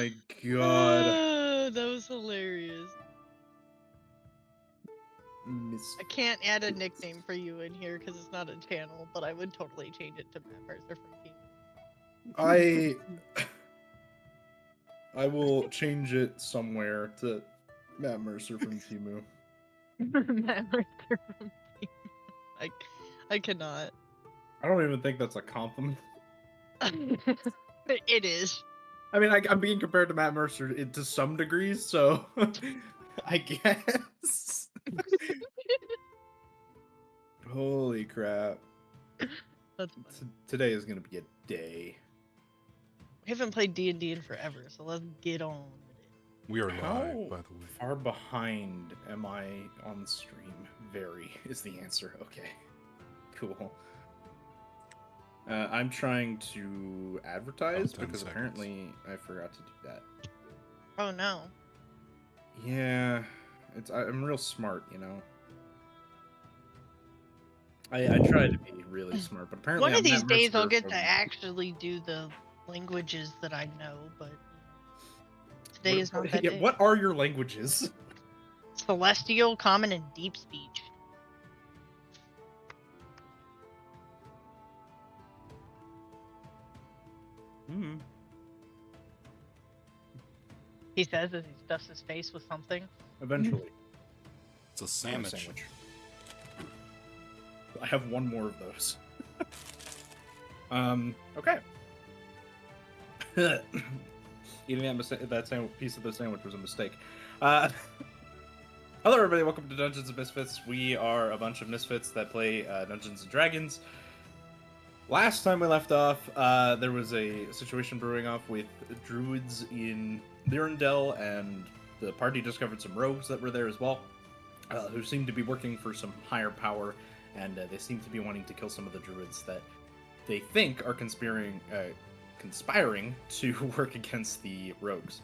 my god. That was hilarious. Misfits. I can't add a nickname for you in here because it's not a channel, but I would totally change it to Matt Mercer from Team. I will change it somewhere to Matt Mercer from Timu. Matt Mercer from Team. I cannot. I don't even think that's a compliment. It is. I mean, I'm being compared to Matt Mercer to some degrees, so I guess. Holy crap. That's funny. Today is going to be a day. We haven't played D&D in forever, so let's get on with it. We are How live, by the way. far behind am I on stream? Very is the answer. Okay. Cool. I'm trying to advertise because apparently I forgot to do that. Oh no. Yeah, I'm real smart, you know. I try to be really smart, but apparently one of these days I'll get from... to actually do the languages that I know, but today is not that day. What are your languages? Celestial, Common, and Deep Speech. He says as he stuffs his face with something. Eventually. It's a sandwich. I have one more of those. Okay. Eating that piece of the sandwich was a mistake. Hello everybody, welcome to Dungeons and Misfits. We are a bunch of misfits that play Dungeons and Dragons. Last time we left off, there was a situation brewing off with druids in Lyrandel, and the party discovered some rogues that were there as well, who seemed to be working for some higher power, and they seem to be wanting to kill some of the druids that they think are conspiring to work against the rogues.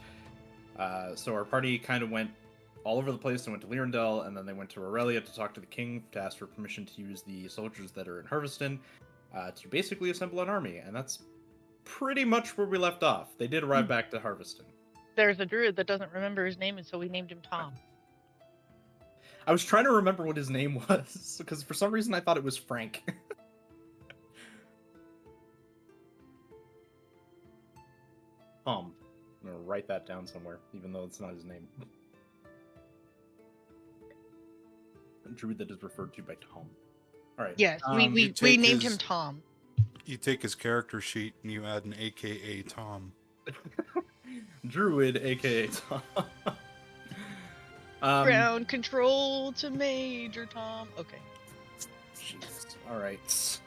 So our party kind of went all over the place. They went to Lyrandel, and then they went to Aurelia to talk to the king to ask for permission to use the soldiers that are in Harveston to basically assemble an army, and that's pretty much where we left off. They did arrive back to Harveston. There's a druid that doesn't remember his name, and so we named him Tom. I was trying to remember what his name was, because for some reason I thought it was Frank. Tom. I'm gonna write that down somewhere, even though it's not his name. A druid that is referred to by Tom. Alright. Yes, we named him Tom. You take his character sheet and you add an AKA Tom. Druid, aka Tom. Ground control to Major Tom. Okay. Jesus. Alright.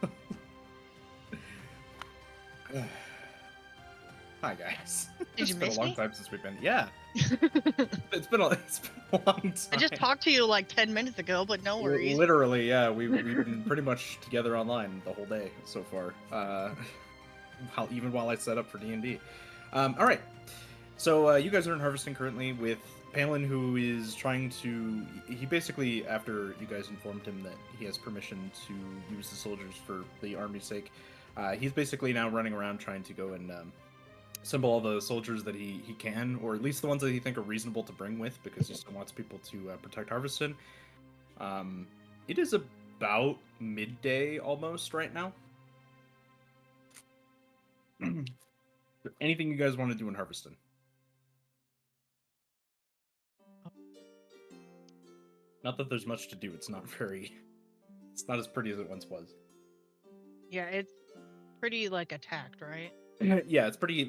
Hi guys. Did you miss me? It's been a long time since we've been. Yeah. It's been a long time. I just talked to you like 10 minutes ago, but no worries. Literally, yeah. We've been pretty much together online the whole day so far. Even while I set up for D&D. All right. So you guys are in Harvesting currently with Palin, who is trying to... He basically, after you guys informed him that he has permission to use the soldiers for the army's sake, he's basically now running around trying to go and assemble all the soldiers that he can, or at least the ones that he think are reasonable to bring with, because he still wants people to protect Harveston. It is about midday almost right now. Anything you guys want to do in Harveston? Not that there's much to do. It's not as pretty as it once was. Yeah, it's pretty like attacked, right? Yeah, it's pretty.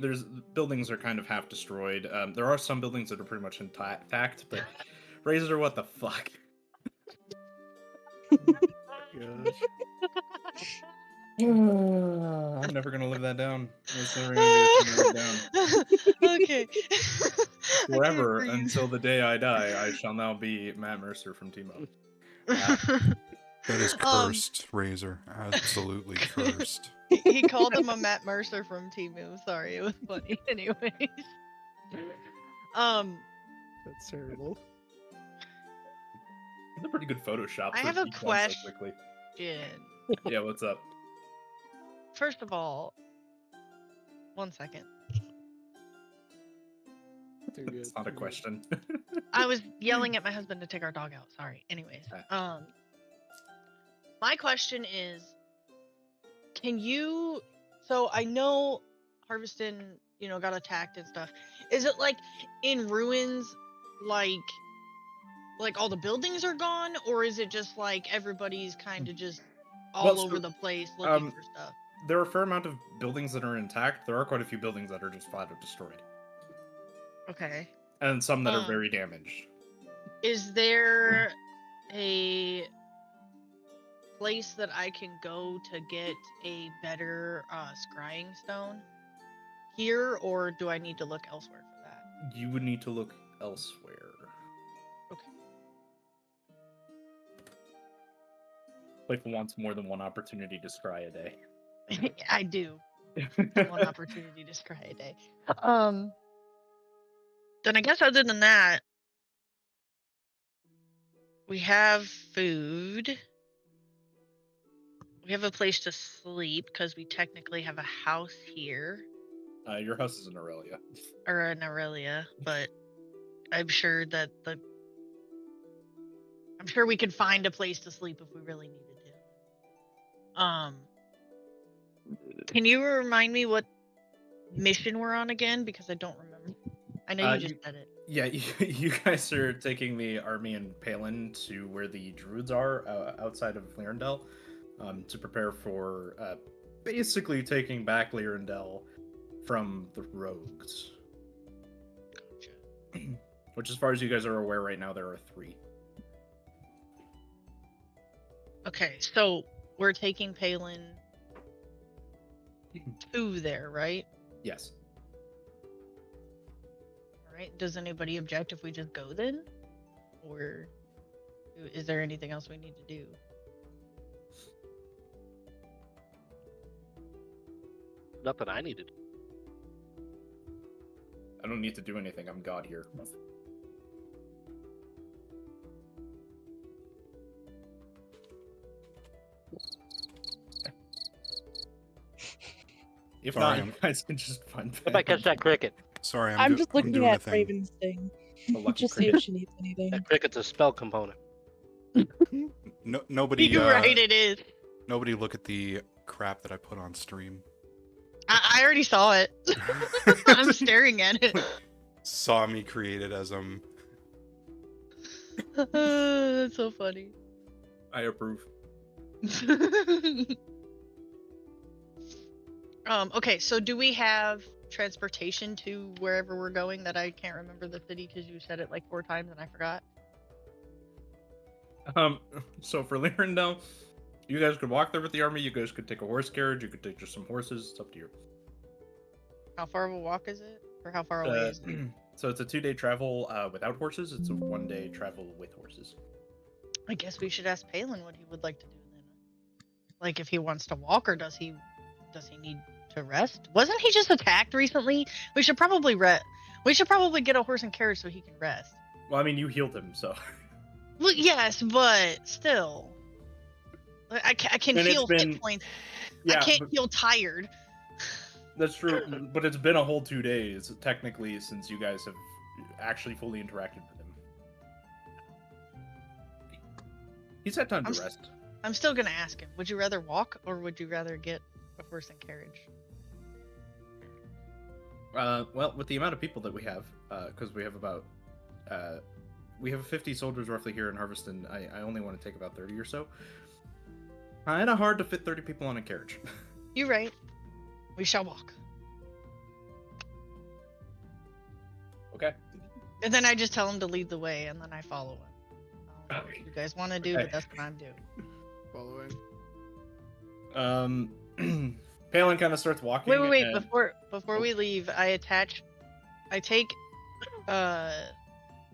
Buildings are kind of half destroyed. There are some buildings that are pretty much intact, but Razor, what the fuck? Gosh. I'm never gonna live that down. That's never gonna live down. Okay. Forever until the day I die, I shall now be Matt Mercer from Team Up. That is cursed, Razor. Absolutely cursed. He called him a Matt Mercer from Timu. Sorry, it was funny. Anyways. That's terrible. It's a pretty good Photoshop. I have a question. Yeah, what's up? First of all, 1 second. Too good. It's not a too good. question. I was yelling at my husband to take our dog out. Sorry. Anyways, my question is, can you? So I know Harveston, got attacked and stuff. Is it like in ruins, like all the buildings are gone, or is it just like everybody's kind of just all Well, over so, the place looking um, for stuff? There are a fair amount of buildings that are intact. There are quite a few buildings that are just flat out destroyed, Okay. and some that are very damaged. Is there a place that I can go to get a better scrying stone here, or do I need to look elsewhere for that? You would need to look elsewhere. Okay. Life wants more than one opportunity to scry a day. I do. One opportunity to scry a day. Then I guess other than that, we have food. We have a place to sleep because we technically have a house here. Your house is in Aurelia. Or in Aurelia, but I'm sure that I'm sure we could find a place to sleep if we really needed to. Can you remind me what mission we're on again? Because I don't remember. I know you just said it. Yeah, you guys are taking the army in Palin to where the druids are outside of Lyrandel, to prepare for basically taking back Lyrandel from the rogues. Gotcha. Which, as far as you guys are aware right now, there are 3. Okay, so we're taking Palin to there, right? Yes. All right. Does anybody object if we just go then? Or is there anything else we need to do? Nothing I needed. I don't need to do anything. I'm God here. If Sorry, not, you guys can just find If I catch that cricket, Sorry, I'm just I'm looking doing a at thing. Raven's thing. a lucky Just see if cricket. she needs anything. that cricket's a spell component. Nobody. You're right, it is. Nobody look at the crap that I put on stream. I already saw it. I'm staring at it. Saw me create it as That's so funny. I approve. Okay, so do we have transportation to wherever we're going? That I can't remember the city because you said it like 4 times and I forgot. So for Lyrandel, you guys could walk there with the army. You guys could take a horse carriage. You could take just some horses. It's up to you. How far of a walk is it? Or how far away is it? So it's a 2-day travel without horses. It's a 1-day travel with horses. I guess we should ask Palin what he would like to do then. Like if he wants to walk or does he need to rest? Wasn't he just attacked recently? We should probably get a horse and carriage so he can rest. Well, I mean, you healed him, so. Well, yes, but still. I can And it's heal been- hit points. Yeah, I can't but- feel tired. That's true, but it's been a whole 2 days, technically, since you guys have actually fully interacted with him. He's had time to rest. I'm still gonna ask him. Would you rather walk or would you rather get a horse and carriage? Well, with the amount of people that we have, because we have about, we have 50 soldiers roughly here in Harveston. I only want to take about 30 or so. Kinda hard to fit 30 people on a carriage. You're right. We shall walk. Okay. And then I just tell him to lead the way, and then I follow him. I don't know what you guys want to do, Okay. but that's what I'm doing. Following. Palin kind of starts walking. Wait. and- Before we leave, I take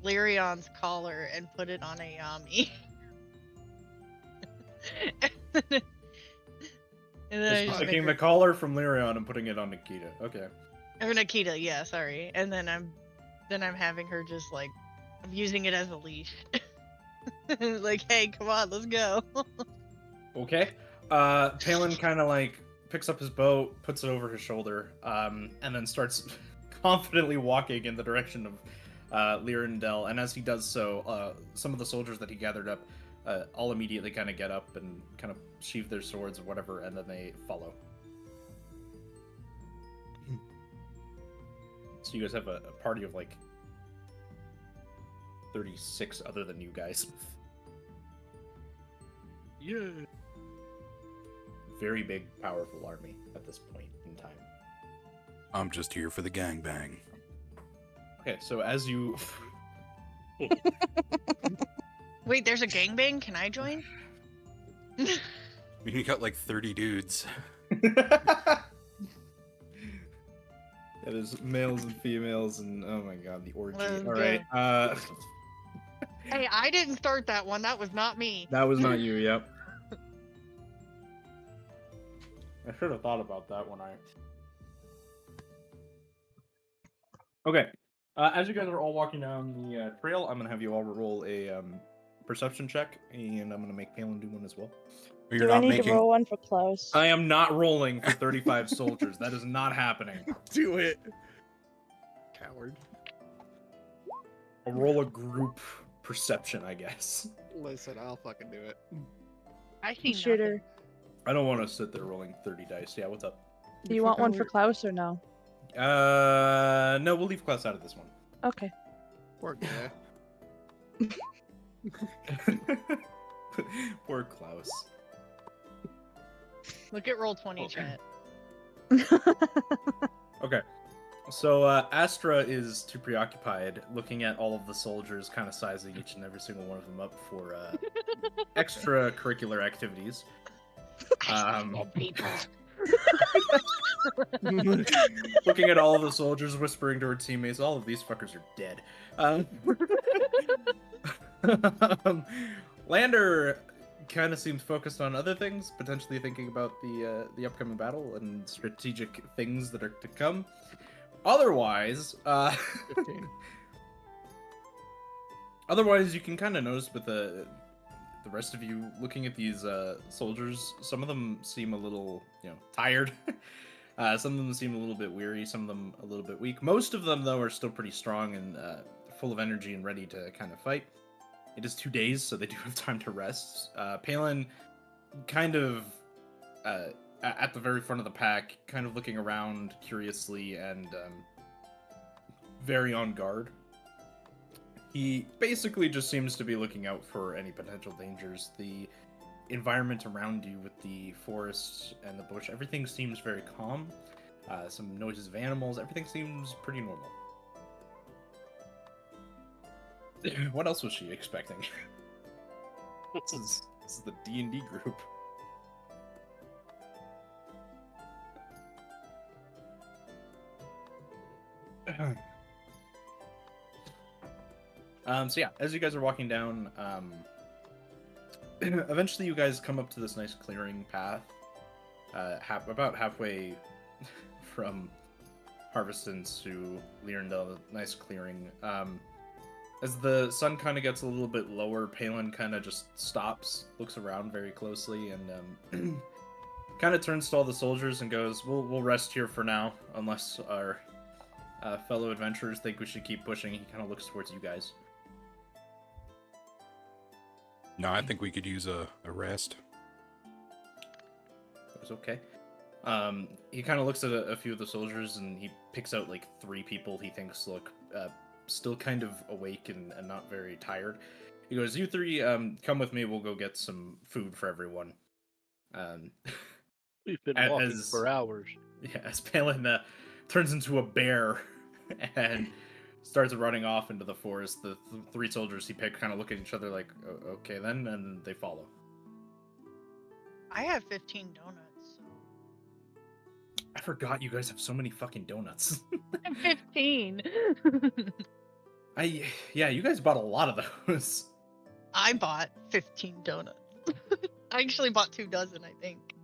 Lyrion's collar and put it on a Yami. And then I Just just make taking her... the collar from Lyrion and putting it on Nikita. Okay. Or Nikita, yeah, sorry. And then I'm having her just like, I'm using it as a leash. Like, hey, come on, let's go. Okay. Palin kind of like picks up his bow, puts it over his shoulder, and then starts confidently walking in the direction of Lyrindel, and as he does so, some of the soldiers that he gathered up all immediately kind of get up and kind of sheath their swords or whatever, and then they follow. So you guys have a party of like 36 other than you guys. Yeah. Very big, powerful army at this point in time. I'm just here for the gangbang. Okay, so as you... Wait, there's a gangbang? Can I join? You got like 30 dudes. It is males and females and oh my god, the orgy. Let's All go. right. Hey, I didn't start that one. That was not me. That was not you, yep. I should have thought about that when I... Okay. As you guys are all walking down the trail, I'm going to have you all roll a perception check, and I'm going to make Palin do one as well. You're Do I not need making. to roll one for Klaus? I am not rolling for 35 soldiers. That is not happening. Do it. Coward. I'll roll a group perception, I guess. Listen, I'll fucking do it. I see Shooter. I don't want to sit there rolling 30 dice. Yeah, what's up? Do you want one for Klaus or no? No, we'll leave Klaus out of this one. Okay. Poor guy. Poor Klaus. Look at roll 20, chat. Okay. So Astra is too preoccupied looking at all of the soldiers, kind of sizing each and every single one of them up for extracurricular activities. Looking at all of the soldiers, whispering to her teammates, all of these fuckers are dead. Lander kind of seems focused on other things, potentially thinking about the upcoming battle and strategic things that are to come. Otherwise, 15. otherwise you can kind of notice with the rest of you looking at these soldiers, some of them seem a little, tired. Some of them seem a little bit weary, some of them a little bit weak. Most of them, though, are still pretty strong and full of energy and ready to kind of fight. It is 2 days, so they do have time to rest. Palin kind of at the very front of the pack, kind of looking around curiously and very on guard. He basically just seems to be looking out for any potential dangers. The environment around you with the forest and the bush, everything seems very calm. Some noises of animals, everything seems pretty normal. What else was she expecting? This is the D&D group. So yeah, as you guys are walking down, eventually you guys come up to this nice clearing path, about halfway from Harveston to Lyrindel, nice clearing. As the sun kind of gets a little bit lower, Palin kind of just stops, looks around very closely, and kind of turns to all the soldiers and goes, "We'll rest here for now, unless our fellow adventurers think we should keep pushing." He kind of looks towards you guys. No, I think we could use a rest. That was okay. He kind of looks at a few of the soldiers and he picks out like 3 people he thinks look still kind of awake and not very tired. He goes, "You 3, come with me. We'll go get some food for everyone." We've been As- walking for hours. Yeah, as Palin turns into a bear and starts running off into the forest, the 3 soldiers he picked kind of look at each other like, okay then, and they follow. I have 15 donuts. I forgot you guys have so many fucking donuts. 15. Yeah, you guys bought a lot of those. I bought 15 donuts. I actually bought 2 dozen, I think.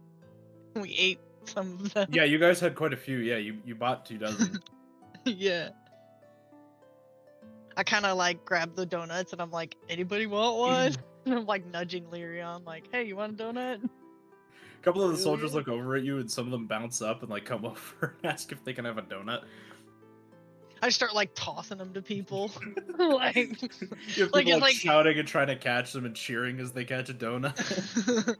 We ate some of them. Yeah, you guys had quite a few. Yeah, you bought 2 dozen. Yeah. I kind of like grabbed the donuts and I'm like, anybody want one? And I'm like nudging Lyrion, like, hey, you want a donut? A couple of the Really? soldiers look over at you and some of them bounce up and like come over and ask if they can have a donut. I start like tossing them to people. Like, You have like people it's like shouting and trying to catch them and cheering as they catch a donut.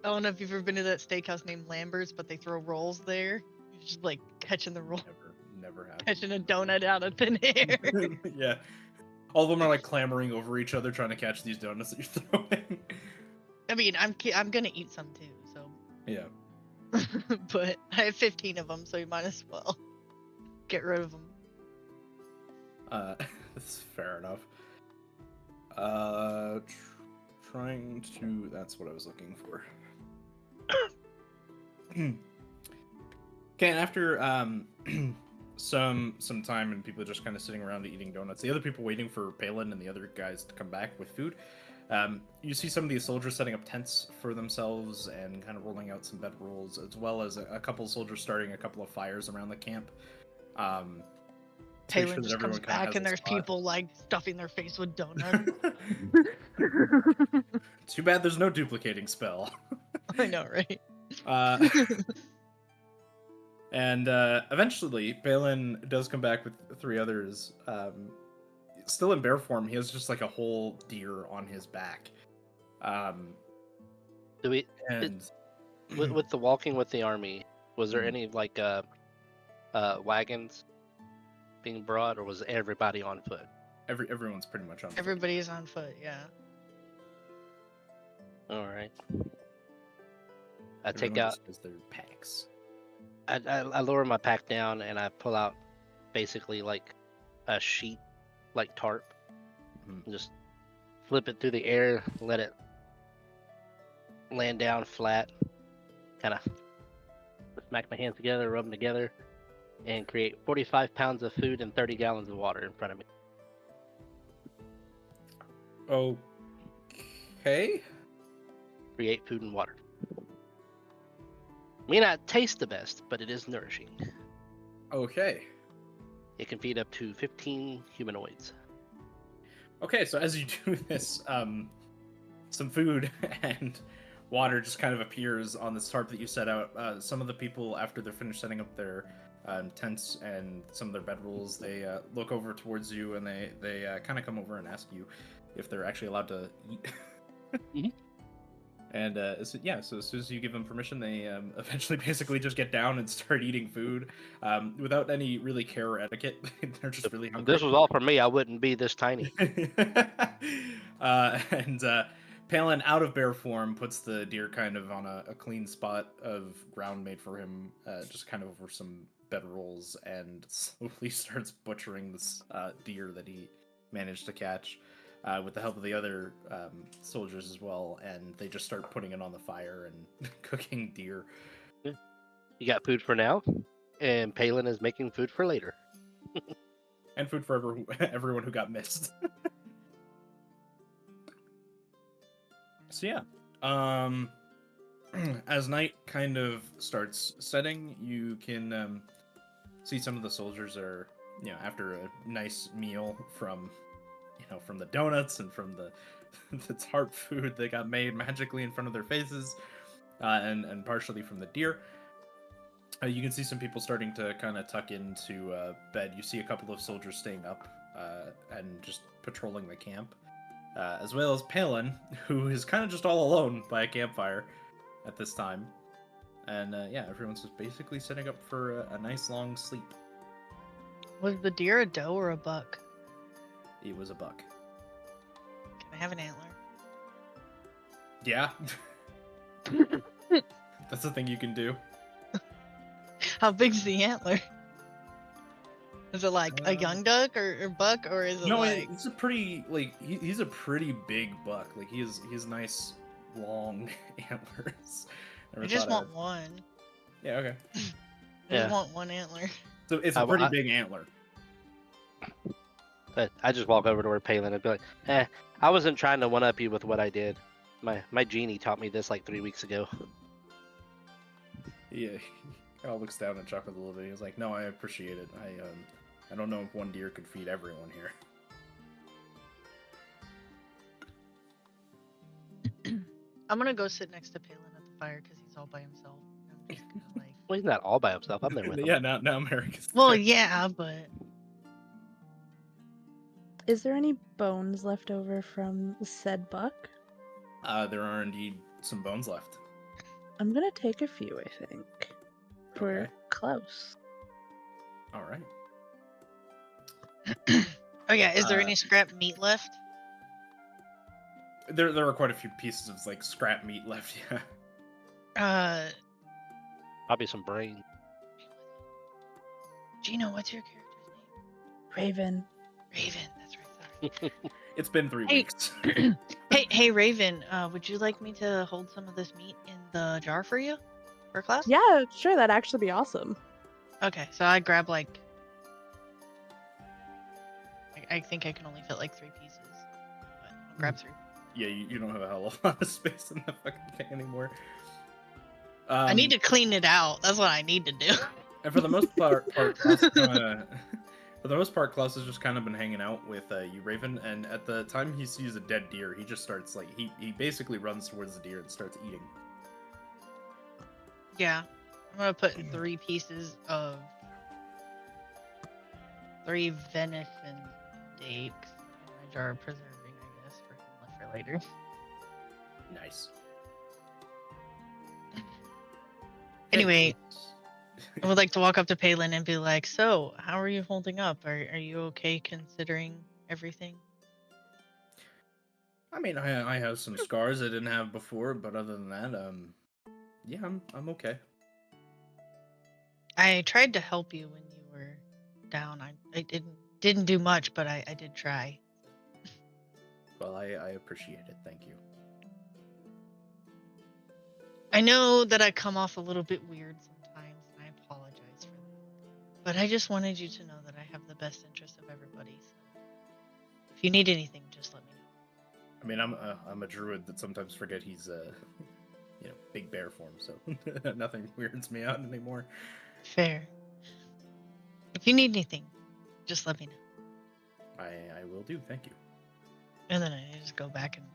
I don't know if you've ever been to that steakhouse named Lambert's, but they throw rolls there. You're just like catching the roll, Never happened. catching a donut out of thin air. Yeah. All of them are like clamoring over each other trying to catch these donuts that you're throwing. I mean, I'm gonna eat some too, so. Yeah. But I have 15 of them, so you might as well get rid of them. That's fair enough. Trying to. That's what I was looking for. Okay, and after some time and people just kind of sitting around eating donuts, the other people waiting for Palin and the other guys to come back with food. You see some of these soldiers setting up tents for themselves and kind of rolling out some bedrolls, as well as a couple of soldiers starting a couple of fires around the camp. To make Palin sure that just everyone comes kinda back has and a there's spot. people like stuffing their face with donuts. Too bad there's no duplicating spell. I know, right? And eventually, Balin does come back with 3 others. Still in bear form, he has just like a whole deer on his back. Do we And with the walking with the army? Was there Mhm. any like wagons being brought, or was everybody on foot? everyone's pretty much on foot. Everybody's on foot, yeah. All right. I take Everyone out. just has their packs. I lower my pack down and I pull out basically like a sheet, like tarp, Mhm. and just flip it through the air, let it land down flat, kind of smack my hands together, rub them together, and create 45 pounds of food and 30 gallons of water in front of me. Okay. Create food and water. May not taste the best, but it is nourishing. Okay. It can feed up to 15 humanoids. Okay, so as you do this, some food and water just kind of appears on this tarp that you set out. Some of the people, after they're finished setting up their tents and some of their bedrolls, they look over towards you and they kind of come over and ask you if they're actually allowed to eat. Mhm. And so as soon as you give them permission, they eventually basically just get down and start eating food without any really care or etiquette. They're just really If hungry. this was all for me, I wouldn't be this tiny. And Palin, out of bear form, puts the deer kind of on a clean spot of ground made for him, just kind of over some bedrolls, and slowly starts butchering this deer that he managed to catch. With the help of the other soldiers as well, and they just start putting it on the fire and cooking deer. You got food for now, and Palin is making food for later. And food for everyone who got missed. So yeah, as night kind of starts setting, you can see some of the soldiers are, after a nice meal from the donuts and from the tarp food that got made magically in front of their faces, and partially from the deer. You can see some people starting to kind of tuck into bed. You see a couple of soldiers staying up and just patrolling the camp, as well as Palin, who is kind of just all alone by a campfire at this time. And everyone's just basically setting up for a nice long sleep. Was the deer a doe or a buck? It was a buck. Can I have an antler? Yeah. That's the thing you can do. How big's the antler? Is it like a young duck or buck, or is it No, like? it's a pretty he's a pretty big buck. Like he has nice long antlers. I just want one. Yeah, okay. I Yeah. just want one antler. So it's a pretty big antler. I just walk over to where Palin and be like, I wasn't trying to one-up you with what I did. My genie taught me this like 3 weeks ago. Yeah, he kind of looks down and chuckles a little bit. He's like, "No, I appreciate it. I don't know if one deer could feed everyone here." I'm gonna go sit next to Palin at the fire because he's all by himself. I'm Just kinda like, Well, he's not all by himself. I'm there with him. Yeah, now America's well, there. yeah, but Is there any bones left over from said buck? There are indeed some bones left. I'm gonna take a few, I think. For Okay. Klaus. All right. oh yeah, is there Uh, any scrap meat left? There are quite a few pieces of like scrap meat left. Yeah. Probably some brains. Gino, what's your character's name? Raven. Raven. That's right. Sorry. It's been 3 Hey. weeks. hey, Raven. Would you like me to hold some of this meat in the jar for you, for class? Yeah, sure, that'd actually be awesome. Okay, so I grab like. I think I can only fit like 3 pieces, but I'll grab 3. Yeah, you don't have a hell of a lot of space in the fucking thing anymore. I need to clean it out. That's what I need to do. And for the most part, Klaus for the most part, Klaus has just kind of been hanging out with you, Raven. And at the time he sees a dead deer, he just starts like he basically runs towards the deer and starts eating. Yeah, I'm gonna put 3 pieces of 3 venison steaks in my jar of preserving, I guess, for him left for later. Nice. Anyway, I would like to walk up to Palin and be like, "So, how are you holding up? Are you okay considering everything?" I mean, I have some scars I didn't have before, but other than that, yeah, I'm okay. I tried to help you when you were down. I didn't do much, but I did try. Well, I appreciate it. Thank you. I know that I come off a little bit weird sometimes, and I apologize for that. But I just wanted you to know that I have the best interest of everybody. So if you need anything, just let me know. I mean, I'm a druid that sometimes forget he's big bear form, so nothing weirds me out anymore. Fair. If you need anything, just let me know. I will do. Thank you. And then I just go back and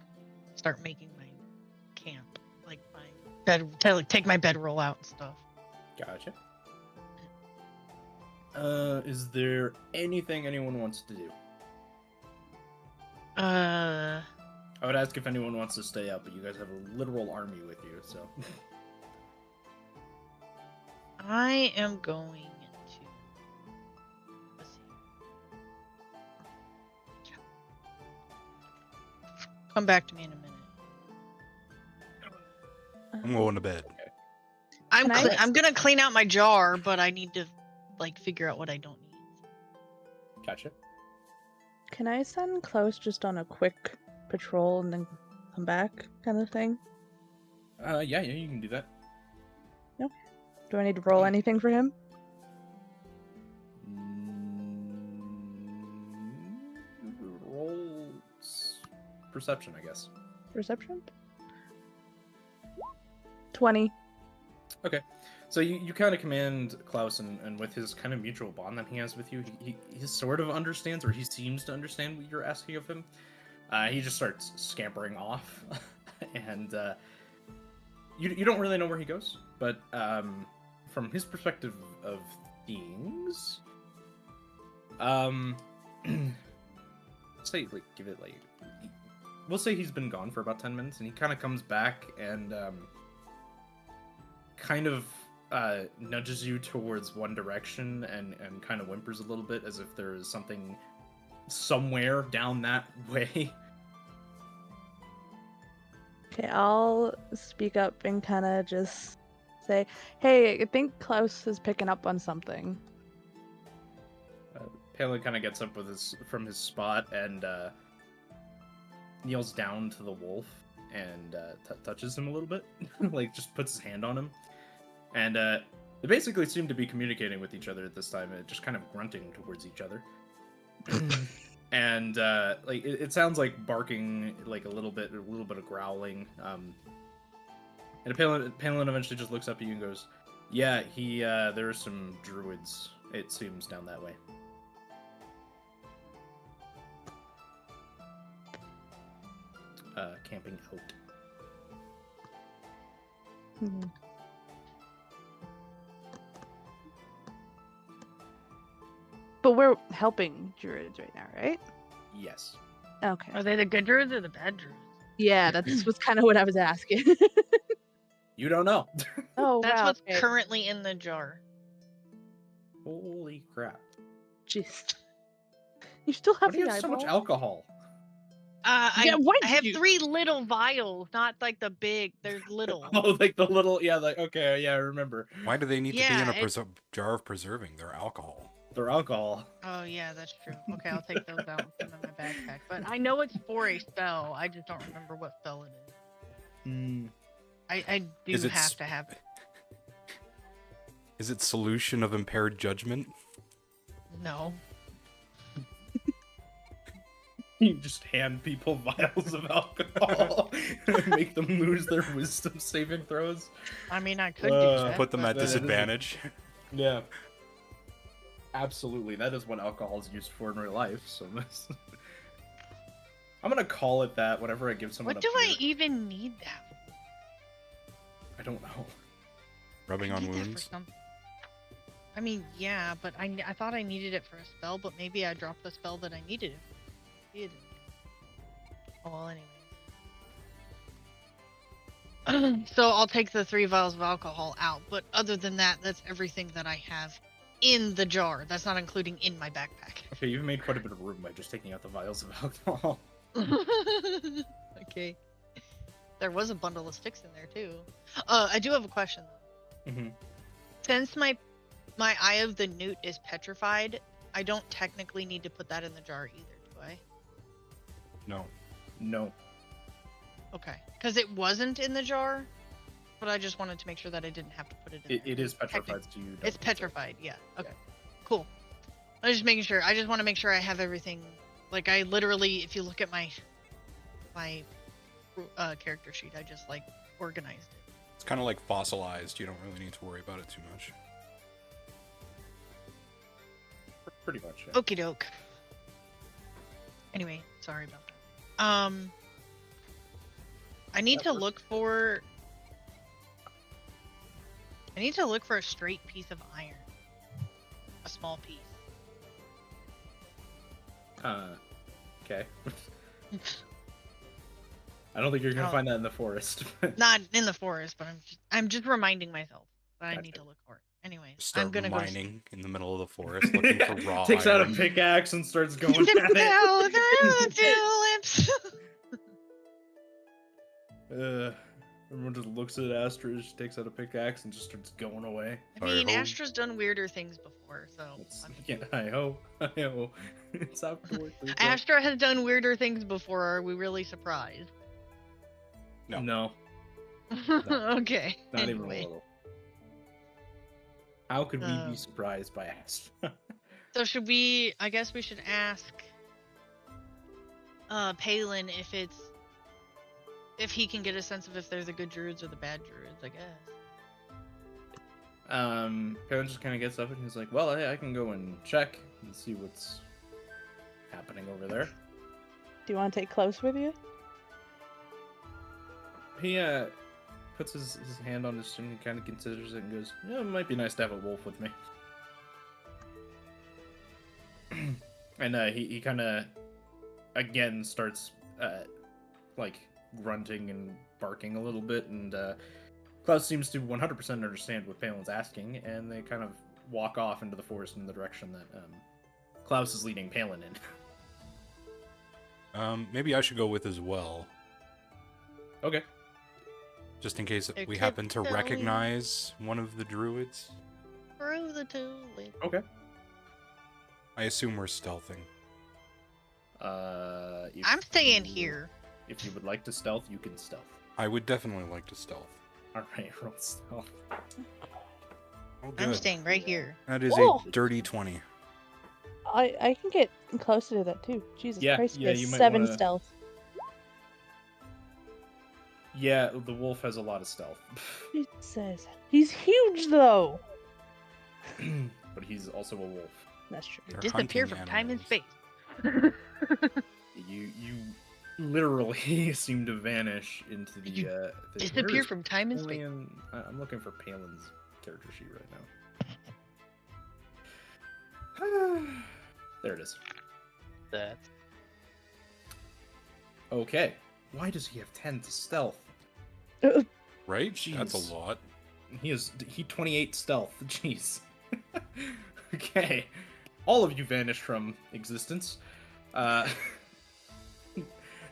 start making my camp, like my bed, take my bedroll out and stuff. Gotcha. Is there anything anyone wants to do? I would ask if anyone wants to stay up, but you guys have a literal army with you, so. I am going to. Let's see. Come back to me in a minute. I'm going to bed. I'm gonna clean out my jar, but I need to like figure out what I don't need. Gotcha. Can I send Klaus just on a quick patrol and then come back, kind of thing? Yeah, you can do that. Do I need to roll anything for him? Roll perception, I guess. Perception? 20. Okay. So you kind of command Klaus, and with his kind of mutual bond that he has with you, he sort of understands, or he seems to understand what you're asking of him. He just starts scampering off, and you don't really know where he goes, but from his perspective of things, say like give it like we'll say he's been gone for about 10 minutes, and he kind of comes back and kind of nudges you towards one direction and kind of whimpers a little bit as if there is something somewhere down that way. Okay, I'll speak up and kind of just say, hey, I think Klaus is picking up on something. Palin kind of gets up from his spot and kneels down to the wolf and touches him a little bit, like just puts his hand on him, and they basically seem to be communicating with each other at this time, just kind of grunting towards each other. And like it sounds like barking, like a little bit of growling. And Palin eventually just looks up at you and goes, "Yeah, there are some druids. It seems down that way." Camping out. But we're helping druids right now, right? Yes. Okay. Are they the good druids or the bad druids? Yeah, that's was kind of what I was asking. You don't know. Oh, That's wow. what's Okay. currently in the jar. Holy crap. Jeez. You still Why have do you the have so much eyeball? alcohol? Yeah, why I did have you- 3 little vials, not like the big. There's little. Oh, like the little, yeah, like, okay, yeah, I remember. Why do they need to be Yeah, in a jar of preserving? They're alcohol. They're alcohol. Oh yeah, that's true. Okay, I'll take those out and put them in my backpack. But I know it's for a spell. I just don't remember what spell it is. Hmm. I do Is it have to have it. Is it solution of impaired judgment? No. You just hand people vials of alcohol and make them lose their wisdom saving throws. I mean, I could do that. Put them but- at that is a- disadvantage. Yeah. Absolutely. That is what alcohol is used for in real life. So I'm gonna call it that whenever I give someone What a do I beer. even need that for? I don't know. Rubbing I on need that for wounds. some- I mean, yeah, but I thought I needed it for a spell, but maybe I dropped the spell that I needed it for. It. Oh, well, anyways. So I'll take the 3 vials of alcohol out, but other than that, that's everything that I have in the jar. That's not including in my backpack. Okay, you've made quite a bit of room by just taking out the vials of alcohol. Okay. There was a bundle of sticks in there too. I do have a question though. Mm-hmm. Since my Eye of the Newt is petrified, I don't technically need to put that in the jar either, do I? No. No. Okay. Because it wasn't in the jar, but I just wanted to make sure that I didn't have to put it in there. It is 'cause petrified to you. It's petrified, yeah. Okay. Cool. I was just making sure. I just want to make sure I have everything. Like, I literally, if you look at my character sheet, I just, like, organized it. It's kind of like fossilized. You don't really need to worry about it too much. Pretty much. Yeah. Okie doke. Anyway, sorry about that. I need to look for. I need to look for a straight piece of iron. A small piece. Okay. I don't think you're gonna Oh. find that in the forest. Not in the forest, but I'm just reminding myself that I need Gotcha. to look for it. Anyways, Start I'm gonna mining in the middle of the forest looking for raw Takes out a iron. pickaxe and starts going go. at it. Down through the tulips. Everyone just looks at Astra, she takes out a pickaxe and just starts going away. I mean, Hi-ho. Astra's done weirder things before, so. It's, hi ho, hi ho. It's outdoors. Astra has done weirder things before. Are we really surprised? No. No, Okay. not even a anyway. little. How could we Oh. be surprised by Astra? So should we? I guess we should ask Palin if he can get a sense of if they're the good druids or the bad druids. I guess. Parent just kind of gets up and he's like, "Well, I can go and check and see what's happening over there." Do you want to take Close with you? He puts his hand on his chin and kind of considers it and goes, "Yeah, it might be nice to have a wolf with me." And he kind of again starts like grunting and barking a little bit, and Klaus seems to 100% understand what Palin's asking, and they kind of walk off into the forest in the direction that Klaus is leading Palin in. Maybe I should go with as well, Okay. just in case They're we happen to tiptoeing. recognize one of the druids. Through the tulips. Okay. I assume we're stealthing. If I'm staying you- here. If you would like to stealth, you can stealth. I would definitely like to stealth. Alright, roll stealth. Oh, I'm good. staying right here. That is Oh. a dirty 20. I can get closer to that too. Jesus Yeah, Christ, yeah, he has you might 7 wanna- stealth. Yeah, the wolf has a lot of stealth. Jesus. He's huge though. But he's also a wolf. That's true. They're Disappear hunting from time and animals. space. You literally seem to vanish into the You where Disappear is from time and space. Palin? I'm looking for Palin's character sheet right now. There it is. That Okay. Why does he have 10 to stealth? Right? That's Jeez. a lot. He 28 stealth. Jeez. Okay. All of you vanish from existence. Uh,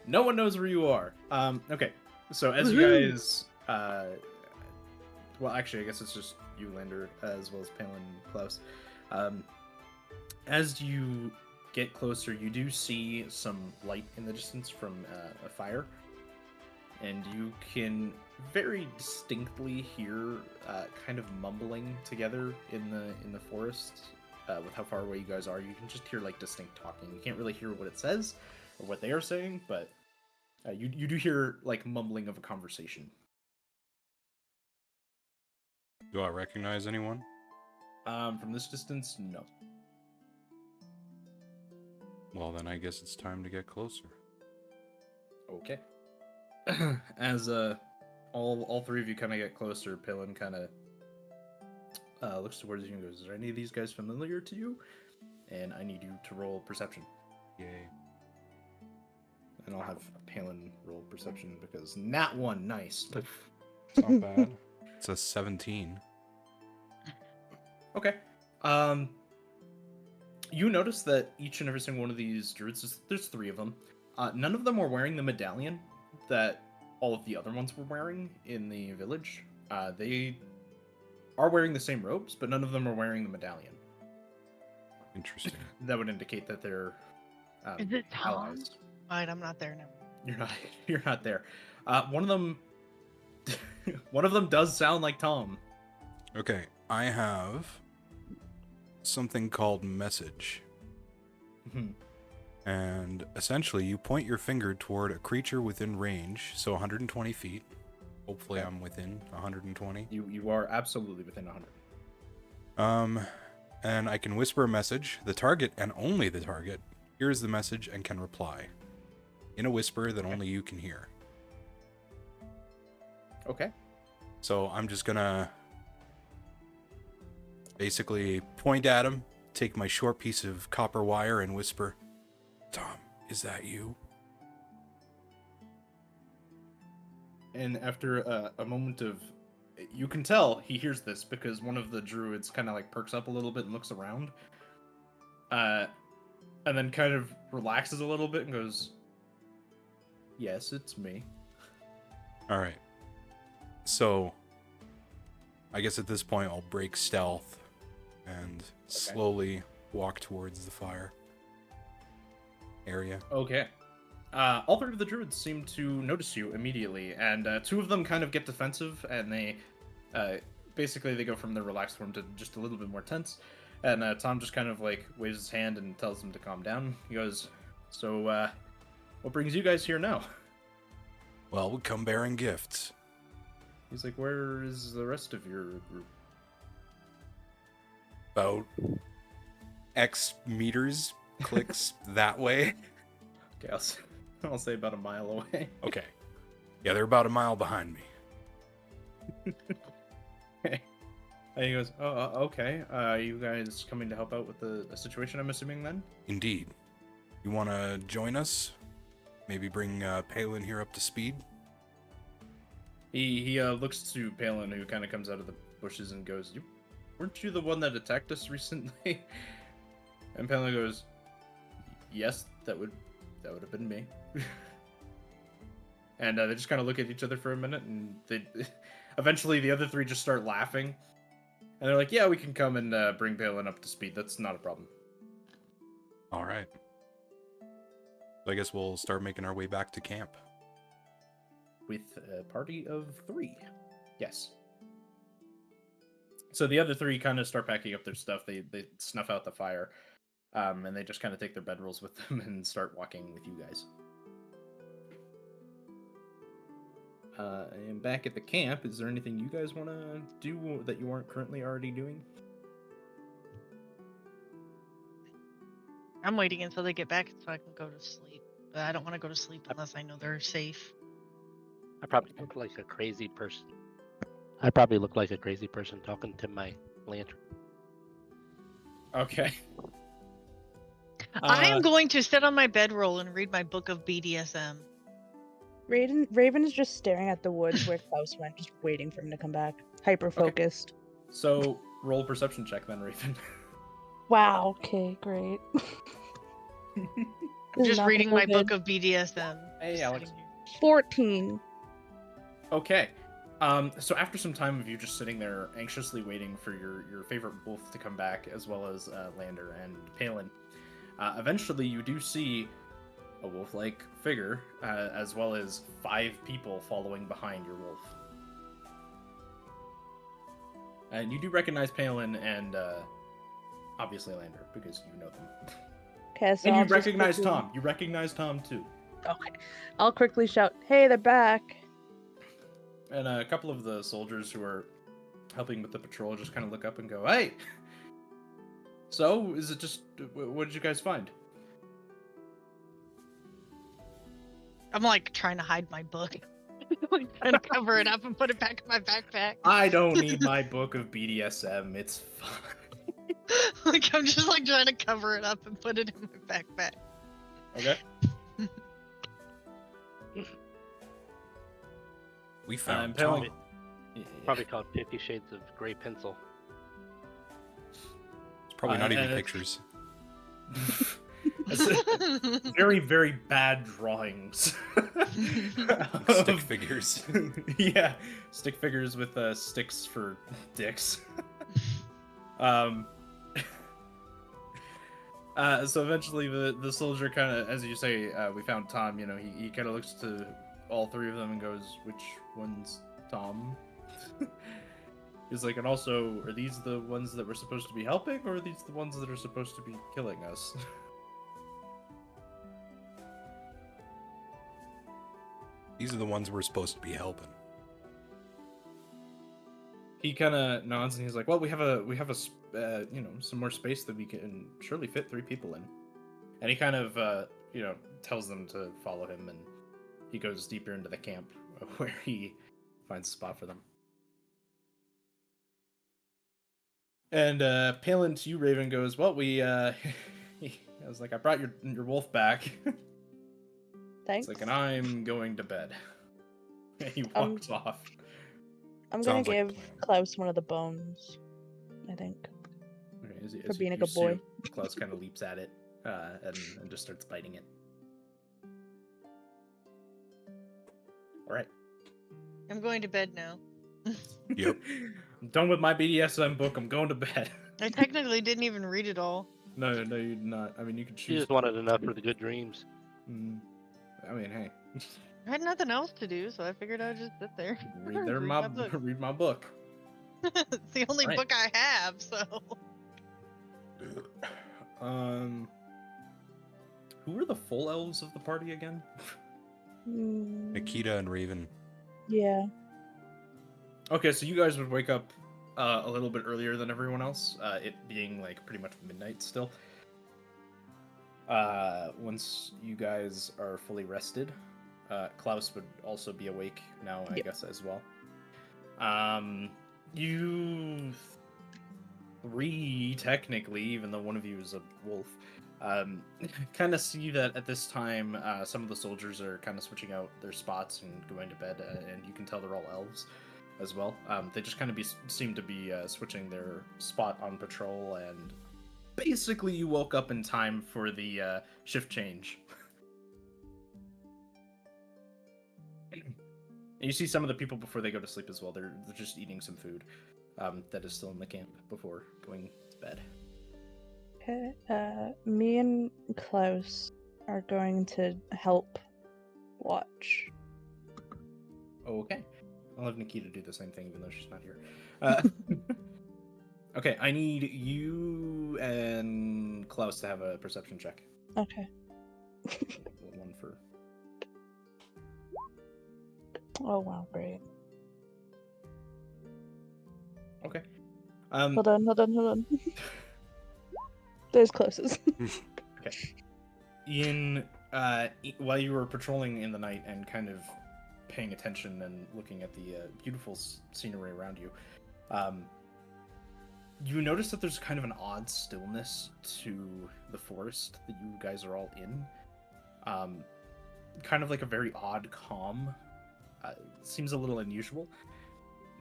no one knows where you are. Okay. So as you Woohoo! guys, well, actually, I guess it's just you, Lander, as well as Palin and Klaus. As you get closer, you do see some light in the distance from a fire, and you can very distinctly hear kind of mumbling together in the forest. With how far away you guys are, you can just hear like distinct talking. You can't really hear what it says or what they are saying, but you do hear like mumbling of a conversation. Do I recognize anyone? From this distance, no. Well, then I guess it's time to get closer. Okay. As all three of you kind of get closer, Pillin kind of looks towards you and goes, "Are any of these guys familiar to you?" And I need you to roll perception. Yay. And I'll have Palin roll perception because nat one, nice. It's not bad. It's a 17. Okay. You notice that each and every single one of these druids, there's three of them. None of them were wearing the medallion that all of the other ones were wearing in the village. They are wearing the same robes, but none of them are wearing the medallion. Interesting. That would indicate that they're Is it Tom? allies. Alright, I'm not there now. You're not. You're not there. One of them. One of them does sound like Tom. Okay, I have something called message. Mhm. And essentially, you point your finger toward a creature within range, so 120 feet. Hopefully, Okay. I'm within 120. You are absolutely within 100. And I can whisper a message. The target, and only the target, hears the message and can reply in a whisper that only you can hear. Okay. So I'm just gonna basically point at him, take my short piece of copper wire, and whisper, "Tom, is that you?" And after a moment of, you can tell he hears this because one of the druids kind of like perks up a little bit and looks around, and then kind of relaxes a little bit and goes, "Yes, it's me." All right. So I guess at this point I'll break stealth and slowly walk towards the fire area. Okay. All three of the druids seem to notice you immediately, and two of them kind of get defensive, and they basically they go from the relaxed form to just a little bit more tense. And Tom just kind of like waves his hand and tells them to calm down. He goes, "So, what brings you guys here now?" Well, we come bearing gifts. He's like, "Where is the rest of your group?" About X meters, clicks that way. Okay, I'll say about a mile away. Okay. Yeah, they're about a mile behind me. Okay. And he goes, "Oh, okay. You guys coming to help out with the situation, I'm assuming, then?" Indeed. You want to join us? Maybe bring Palin here up to speed? He looks to Palin, who kind of comes out of the bushes and goes, "Weren't you the one that attacked us recently?" And Palin goes, "Yes, that would have been me." And they just kind of look at each other for a minute, and they eventually the other three just start laughing, and they're like, "Yeah, we can come and bring Palin up to speed. That's not a problem." All right. So I guess we'll start making our way back to camp. With a party of three, yes. So the other three kind of start packing up their stuff. They snuff out the fire, and they just kind of take their bedrolls with them and start walking with you guys. And back at the camp, is there anything you guys want to do that you aren't currently already doing? I'm waiting until they get back so I can go to sleep. But I don't want to go to sleep unless I know they're safe. I probably look like a crazy person. I probably look like a crazy person talking to my lantern. Okay. I am going to sit on my bedroll and read my book of BDSM. Raven is just staring at the woods where Klaus went, just waiting for him to come back. Hyper focused. So roll perception check then, Raven. Wow. Okay, great. This is Just not reading gonna my go book good. of BDSM. Hey, Just Alex. sitting here. 14. Okay. So after some time of you just sitting there anxiously waiting for your favorite wolf to come back, as well as Lander and Palin, eventually you do see a wolf-like figure, as well as 5 people following behind your wolf. And you do recognize Palin and obviously Lander, because you know them. Okay, so And you I'll just recognize quickly- Tom. You recognize Tom too. Okay. I'll quickly shout, "Hey, they're back!" And a couple of the soldiers who are helping with the patrol just kind of look up and go, "Hey! So, is it just... what did you guys find?" I'm like trying to hide my book. Like trying to cover it up and put it back in my backpack. I don't need my book of BDSM. It's fine. Like I'm just like trying to cover it up and put it in my backpack. Okay. We found Palin- Tom. Probably called 50 Shades of Gray Pencil. It's probably not even and pictures. It's very, very bad drawings. Stick figures. Yeah, stick figures with sticks for dicks. So eventually the soldier kind of, as you say, we found Tom, you know, he kind of looks to all 3 of them and goes, "Which one's Tom?" He's like, "And also, are these the ones that we're supposed to be helping, or are these the ones that are supposed to be killing us?" These are the ones we're supposed to be helping. He kind of nods and he's like, "Well, we have you know, some more space that we can surely fit 3 people in." And he kind of you know, tells them to follow him, and he goes deeper into the camp where he finds a spot for them. And Palin to you, Raven, goes, "Well, we I was like, I brought your wolf back." Thanks. It's like, "And I'm going to bed." And he walks off. I'm gonna Sounds like a give plan. Klaus one of the bones, I think. Okay, For being a you good boy. see, Klaus kind of leaps at it and just starts biting it. All right. I'm going to bed now. Yep. I'm done with my BDSM book. I'm going to bed. I technically didn't even read it all. No, you're not. I mean, you could She choose. just wanted enough for the good dreams. I mean, hey, I had nothing else to do, so I figured I'd just sit there. read my book. read my book. It's the only Right. book I have, so. Who are the full elves of the party again? Mm, Nikita and Raven. yeah. Okay, so you guys would wake up a little bit earlier than everyone else, it being like pretty much midnight still. Once you guys are fully rested, Klaus would also be awake now, I Yep. guess, as well. You 3 technically, even though one of you is a wolf, kind of see that at this time some of the soldiers are kind of switching out their spots and going to bed, and you can tell they're all elves as well. They just kind of seem to be switching their spot on patrol, and basically you woke up in time for the shift change. And you see some of the people before they go to sleep as well. They're just eating some food that is still in the camp before going to bed. Okay. Me and Klaus are going to help watch. Okay. I'll have Nikita do the same thing, even though she's not here. Okay, I need you and Klaus to have a perception check. Okay. One for... Oh wow, great. Okay. Hold on. There's Klaus's. Ian, while you were patrolling in the night and kind of paying attention and looking at the beautiful scenery around you, you notice that there's kind of an odd stillness to the forest that you guys are all in. Kind of like a very odd calm. Seems a little unusual.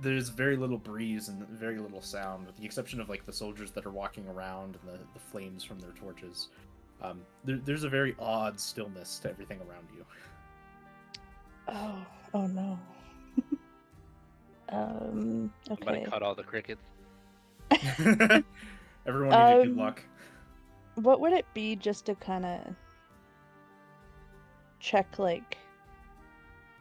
There's very little breeze and very little sound, with the exception of like the soldiers that are walking around and the flames from their torches. There's a very odd stillness to everything around you. Oh no. Somebody Okay. cut all the crickets. Everyone needed good Um, luck. What would it be just to kind of check like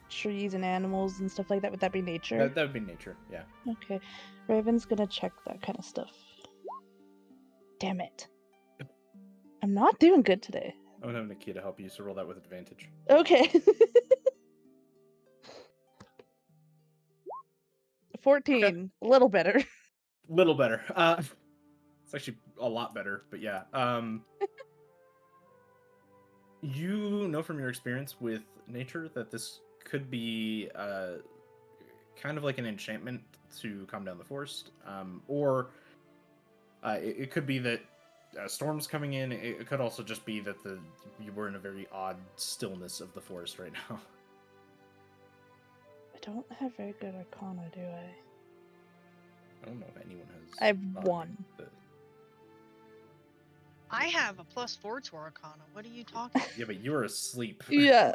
trees and animals and stuff like that? Would that be nature? That would be nature, yeah. Okay. Raven's gonna check that kind of stuff. Damn it. I'm not doing good today. I'm gonna have Nikita help you, so roll that with advantage. Okay. 14. A little better. Little better. It's actually a lot better, but yeah. You know from your experience with nature that this could be kind of like an enchantment to calm down the forest, or it could be that storms coming in. It could also just be that you were in a very odd stillness of the forest right now. I don't have very good arcana, do I? I don't know if anyone has. I have thought one. the- I have a +4 to Arcana. What are you talking Yeah, but you were asleep. Yeah.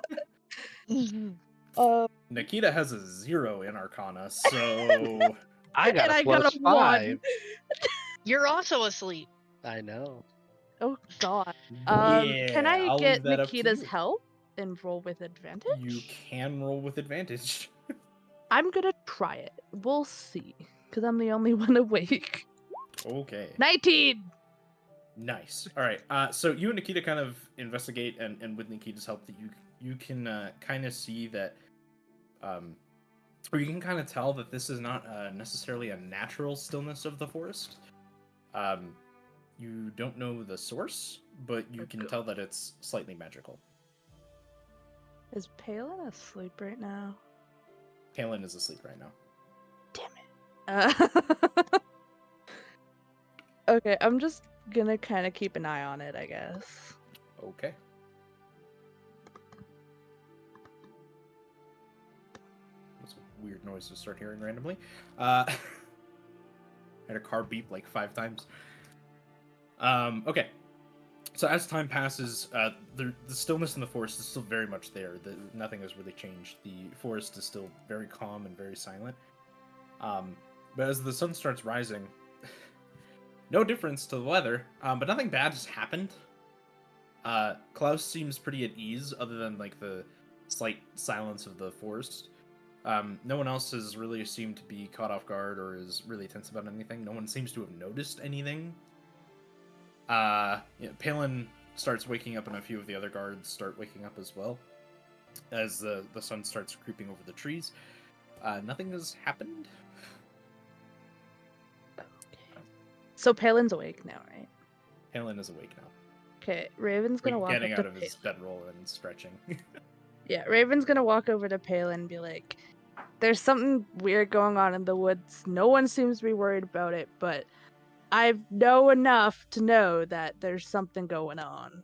about? Nikita has a 0 in Arcana, so I got And a I got plus a 5. 1. You're also asleep. I know. Oh god. yeah, Can I I'll get leave that up to Nikita's you. help and roll with advantage? You can roll with advantage. I'm gonna try it. We'll see. Because I'm the only one awake. Okay. 19! Nice. All right. So you and Nikita kind of investigate, and with Nikita's help, that you can kind of see that, or you can kind of tell that this is not necessarily a natural stillness of the forest. You don't know the source, but you can tell that it's slightly magical. Is Palin asleep right now? Palin is asleep right now. Damn it. Okay, I'm just gonna kind of keep an eye on it, I guess. Okay. That's a weird noise to start hearing randomly. I had a car beep like 5 times. Okay. So as time passes, the stillness in the forest is still very much there. Nothing has really changed. The forest is still very calm and very silent. But as the sun starts rising, no difference to the weather, but nothing bad has happened. Klaus seems pretty at ease, other than like the slight silence of the forest. No one else has really seemed to be caught off guard or is really tense about anything. No one seems to have noticed anything. Palin starts waking up, and a few of the other guards start waking up as well. As the sun starts creeping over the trees, nothing has happened. So Palin's awake now, right? Palin is awake now, Okay, Raven's gonna walk getting up out to of his Palin. bedroll and stretching. Yeah, Raven's gonna walk over to Palin and be like, there's something weird going on in the woods. No one seems to be worried about it, but I know enough to know that there's something going on.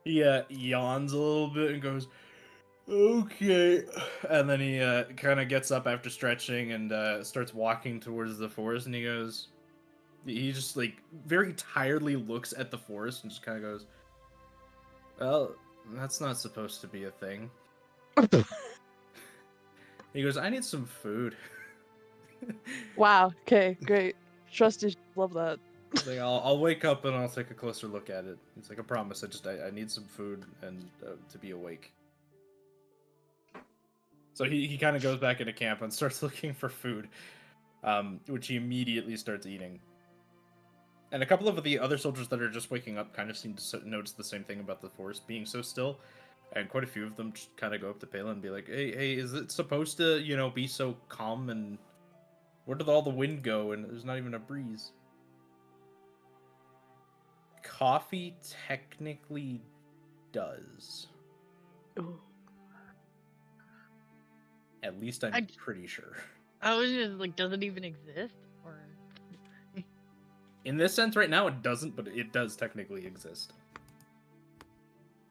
He yawns a little bit and goes, "Okay," and then he kind of gets up after stretching and starts walking towards the forest. And he just like very tiredly looks at the forest and just kind of goes, "Well, that's not supposed to be a thing." He goes, "I need some food." Wow, okay, great. Trust issues, love that. He's like, I'll wake up and I'll take a closer look at it. He's like, I promise. I need some food and to be awake. So he kind of goes back into camp and starts looking for food, which he immediately starts eating. And a couple of the other soldiers that are just waking up kind of seem to notice the same thing about the forest being so still. And quite a few of them just kind of go up to Palin and be like, hey, is it supposed to, be so calm? And where did all the wind go? And there's not even a breeze. Coffee technically does. Ooh. At least I'm pretty sure. I was just like, does it even exist? Or In this sense, right now it doesn't, but it does technically exist.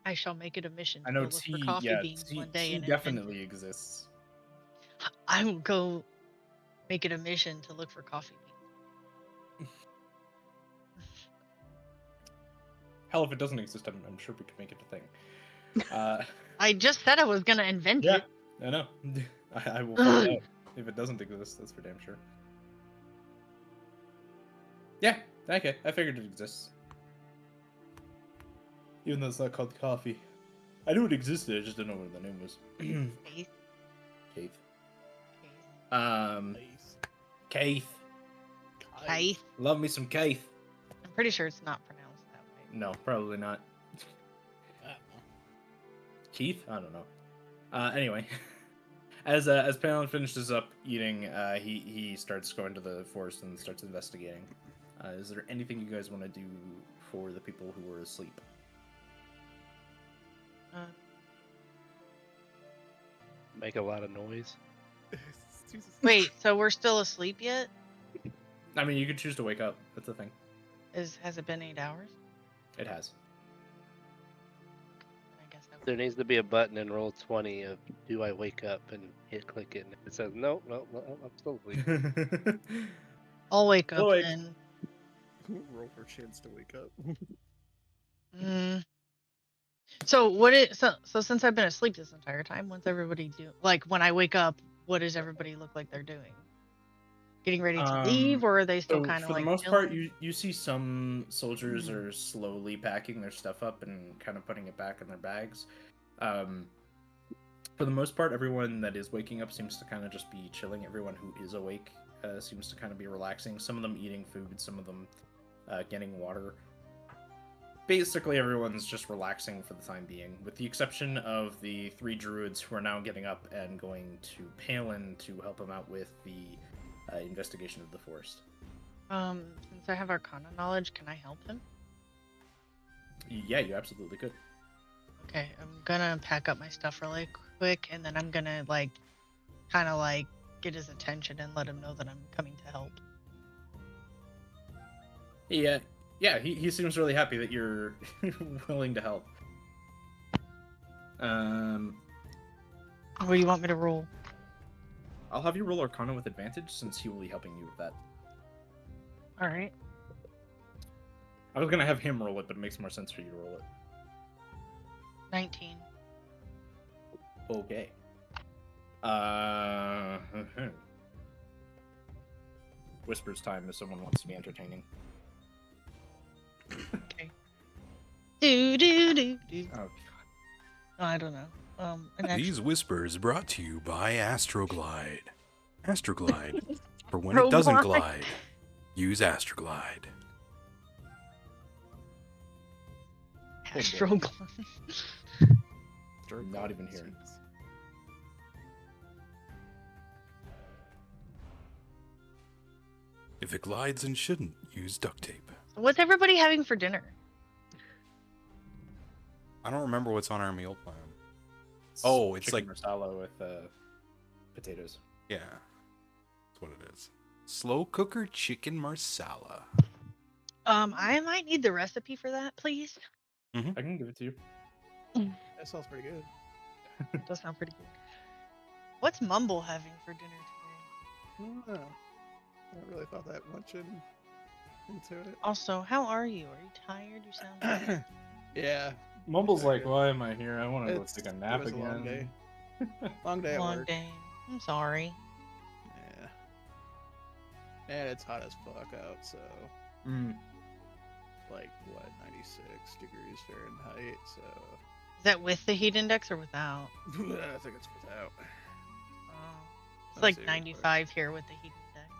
I shall make it a mission I to know go look for tea. coffee Yeah, beans tea, one day tea and invent definitely it. exists. I will go make it a mission to look for coffee beans. Hell, if it doesn't exist, I'm sure we could make it a thing. I just said I was gonna invent Yeah, it. I know. I will find out if it doesn't exist. That's for damn sure. Yeah, okay. I figured it exists. Even though it's not called coffee. I knew it existed, I just didn't know what the name was. Keith. Keith. Keith. Nice. Keith. Keith. Love me some Keith. I'm pretty sure it's not pronounced that way. No, probably not. Uh-uh. Keith? I don't know. Anyway. As Palin finishes up eating, he starts going to the forest and starts investigating. Is there anything you guys want to do for the people who were asleep? Make a lot of noise. Jesus. Wait, so we're still asleep yet? I mean, you could choose to wake up. That's the thing. Has it been 8 hours? It has. I guess I There needs to be a button in roll 20 of do I wake up and click it, and if it says no, I'm still asleep. I'll wake up Awake. then. Roll for chance to wake up. Mm. So what is so since I've been asleep this entire time, what's everybody do? Like when I wake up, what does everybody look like they're doing? Getting ready to leave, or are they still So kind of for like the most part, chilling? you see some soldiers are slowly packing their stuff up and kind of putting it back in their bags. For the most part, everyone that is waking up seems to kind of just be chilling. Everyone who is awake seems to kind of be relaxing. Some of them eating food, some of them getting water. Basically, everyone's just relaxing for the time being, with the exception of the 3 druids who are now getting up and going to Palin to help him out with the investigation of the forest. Since I have Arcana knowledge, can I help him? Yeah, you absolutely could. Okay, I'm gonna pack up my stuff really quick, and then I'm gonna kind of get his attention and let him know that I'm coming to help. Yeah, he seems really happy that you're willing to help. What do you want me to roll? I'll have you roll Arcana with advantage since he will be helping you with that. All right. I was gonna have him roll it, but it makes more sense for you to roll it. 19. Okay. Whispers time if someone wants to be entertaining. Okay. Do. Oh god. I don't know. And These whispers brought to you by Astroglide. Astroglide. For when Oh it doesn't my. glide, use Astroglide. Astro Not even here. If it glides and shouldn't, use duct tape. What's everybody having for dinner? I don't remember what's on our meal plan. It's Oh, it's chicken like- marsala with potatoes. Yeah, that's what it is. Slow cooker chicken marsala. I might need the recipe for that, please. I can give it to you. That sounds pretty good. It does sound pretty good. What's Mumble having for dinner today? I don't know. I haven't really thought that much into it. Also, how are you? Are you tired? You sound tired. Yeah. Mumble's like, like, why am I here? I want to go It's- take a it nap was a long again. day. Long day at Long work. day. I'm sorry. Yeah. And it's hot as fuck out, so like what, 96 degrees Fahrenheit, so Is that with the heat index or without? I think it's without. Oh. It's Let's like see real quick. 95 here with the heat index.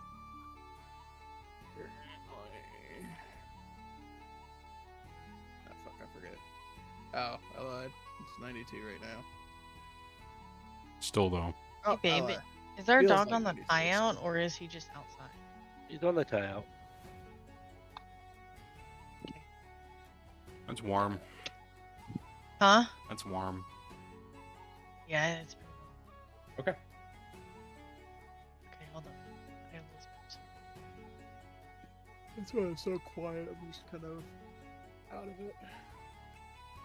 Ah, fuck, I forget. Oh, I lied. It's 92 right now. Still though. Oh, Hey, I baby. lied. Is our Feels dog like on the 96. tie-out, or is he just outside? He's on the tie out. That's warm. Huh? That's warm. Yeah, it's pretty warm. Okay. Okay, hold on. I have whispers. That's why it's so quiet. I'm just kind of out of it.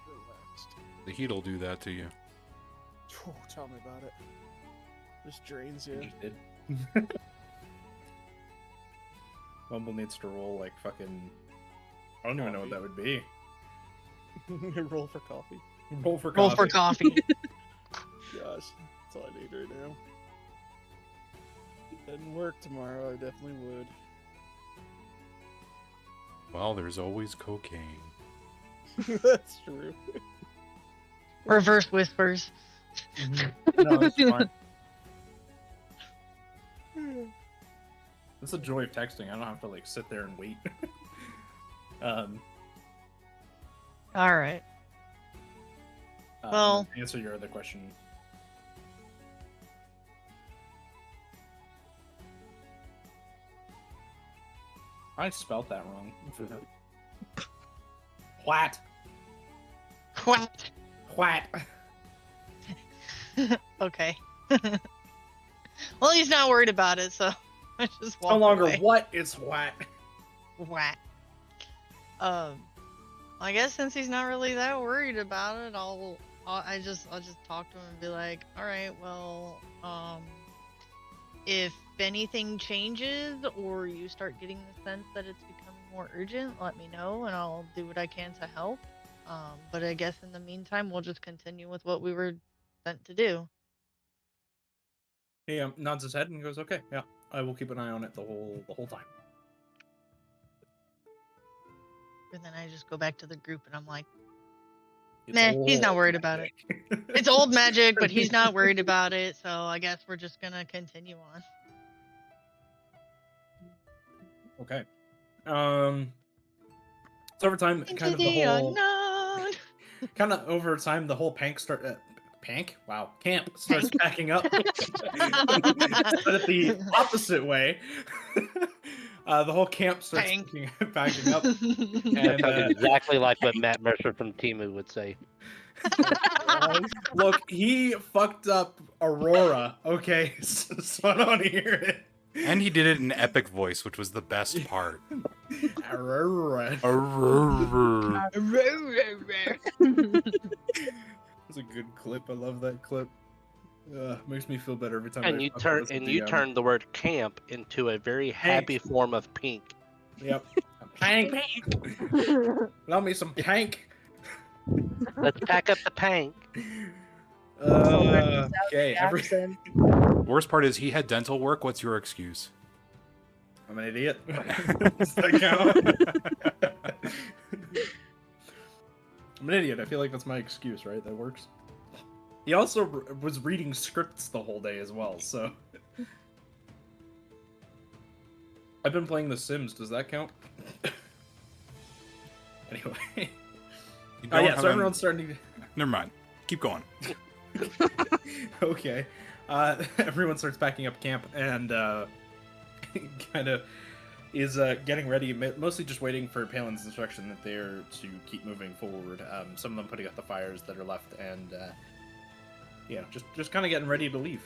Relaxed. The heat'll do that to you. Oh, tell me about it. Just drains you. Just did. Mumble needs to roll like fucking. I don't even know what that would be. Roll for coffee. Roll for Roll coffee. for coffee. Gosh, that's all I need right now. Didn't work tomorrow, I definitely would. Well, there's always cocaine. That's true. Reverse whispers. No, it's fine. It's the joy of texting. I don't have to like sit there and wait. All right. Well- to answer your other question. I spelled that wrong. What? What? What? Okay. Well, he's not worried about it, so I just walk No longer away. what? It's what. Whack. I guess since he's not really that worried about it, I'll just talk to him and be like, all right, well, if anything changes or you start getting the sense that it's becoming more urgent, let me know and I'll do what I can to help. But I guess in the meantime, we'll just continue with what we were sent to do. He nods his head and goes, "Okay, yeah, I will keep an eye on it the whole time." And then I just go back to the group and I'm like, It's meh, he's not old worried about it. magic. It's old magic, but he's not worried about it, so I guess we're just gonna continue on. Okay. So over time, Into kind of the the whole unknown. kind of over time, the whole camp starts packing up. But at the opposite way, the whole camp starts Pank. packing up. That And sounds exactly like what Matt Mercer from Timu would say. look, he fucked up Aurora. Okay, so I don't want to hear it. And he did it in epic voice, which was the best part. Aurora. Arrrrrr. It's a good clip. I love that clip. Makes me feel better every time. And I you fuck turn with this and you DM. turned the word camp into a very happy form of pink. Yep. Pank. Allow me some pank. Let's pack up the pank. Okay. Jackson. Worst part is he had dental work. What's your excuse? I'm an idiot. Does that count? I'm an idiot. I feel like that's my excuse, right? That works. He also was reading scripts the whole day as well, so. I've been playing The Sims. Does that count? Anyway. You Oh don't yeah, have so an- everyone's starting to. Never mind. Keep going. Okay. Everyone starts packing up camp and kind of is getting ready, mostly just waiting for Palin's instruction that they're to keep moving forward. Some of them putting out the fires that are left and yeah, just kind of getting ready to leave.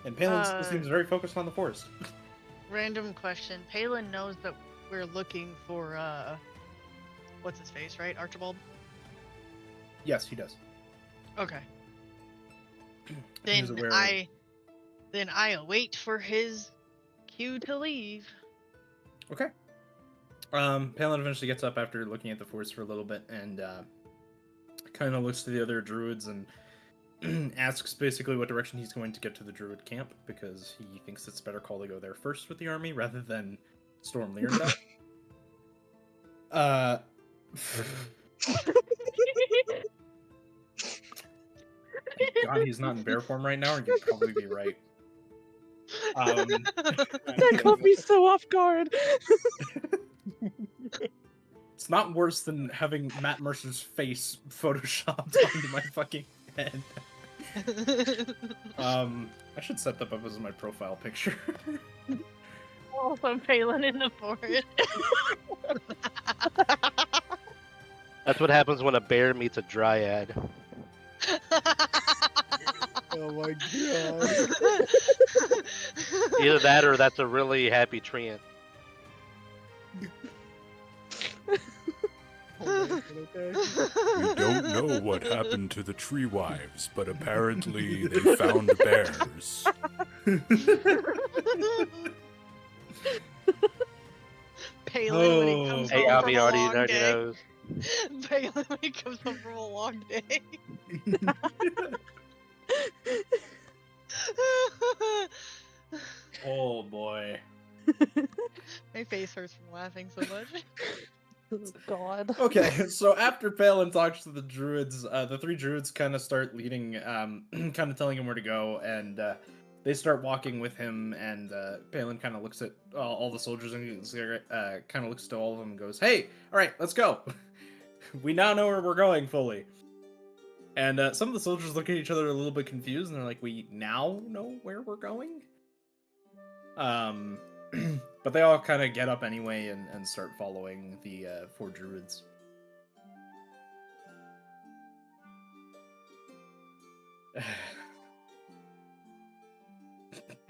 And Palin still seems very focused on the forest. Random question. Palin knows that we're looking for what's his face, right? Archibald? Yes, he does. Okay. He's Then aware. I await for his cue to leave. Okay. Palin eventually gets up after looking at the forest for a little bit and kind of looks to the other druids and asks basically what direction he's going to get to the druid camp because he thinks it's a better call to go there first with the army rather than storm Learndale. God, he's not in bear form right now, or you'd probably be right. That caught me so off guard. It's not worse than having Matt Mercer's face photoshopped onto my fucking head. I should set that up as my profile picture. Also, Palin in the forest. That's what happens when a bear meets a dryad. Oh my god. Either that or that's a really happy treant. Okay. We don't know what happened to the tree wives, but apparently they found bears. Palin when he Oh, comes Hey, home Ami from a already, long already day. knows. Palin when he comes home from a long day. oh boy. My face hurts from laughing so much. Oh, God. Okay, so after Palin talks to the druids, the three druids kind of start leading, kind of telling him where to go, and they start walking with him. And Palin kind of looks at all the soldiers and kind of looks to all of them and goes, "Hey, all right, let's go. We now know where we're going fully." And some of the soldiers look at each other a little bit confused, and they're like, "We now know where we're going?" But they all kind of get up anyway and start following the four druids.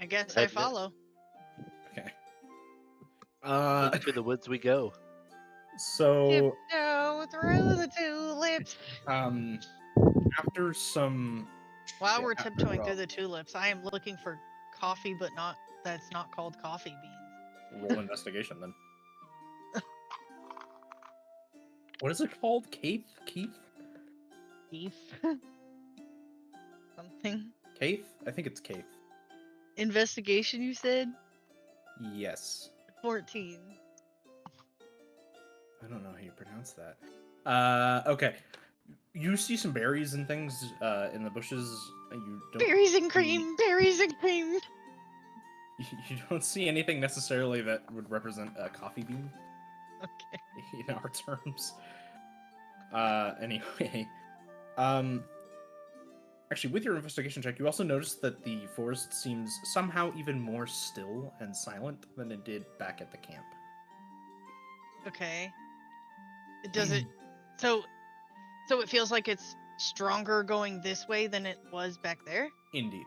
I guess I Heading it. follow. Okay. Into the woods we go. So Tiptoe through the tulips. after some While yeah, we're after, tiptoeing through the tulips, I am looking for coffee, but that's not called coffee beans. roll investigation then. What is it called? Keith? Beef. Something. Keith? I think it's Keith. Investigation, you said? Yes. 14. I don't know how you pronounce that. Okay. You see some berries and things in the bushes. You don't Berries and cream, berries and cream. you don't see anything necessarily that would represent a coffee bean Okay. in our terms. Anyway, actually, with your investigation check, you also notice that the forest seems somehow even more still and silent than it did back at the camp. Okay. Does it so it feels like it's stronger going this way than it was back there? Indeed.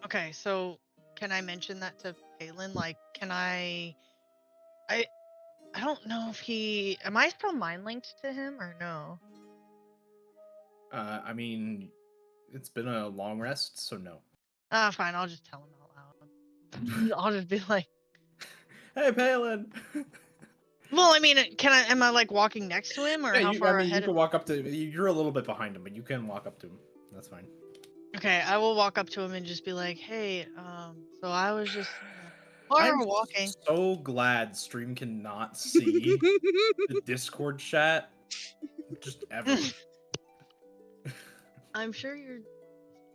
Okay, so can I mention that to Palin? Like, can I don't know if am I still mind linked to him or no? I mean, it's been a long rest, so no. Fine, I'll just tell him out loud. I'll just be like, Hey, Palin. well, I mean, am I like walking next to him or Yeah, how I far mean, you ahead can of walk up to. You're a little bit behind him, but you can walk up to him. That's fine. Okay, I will walk up to him and just be like, "Hey, so I was just, while I'm we're walking." so glad Stream cannot see the Discord chat, just ever. I'm sure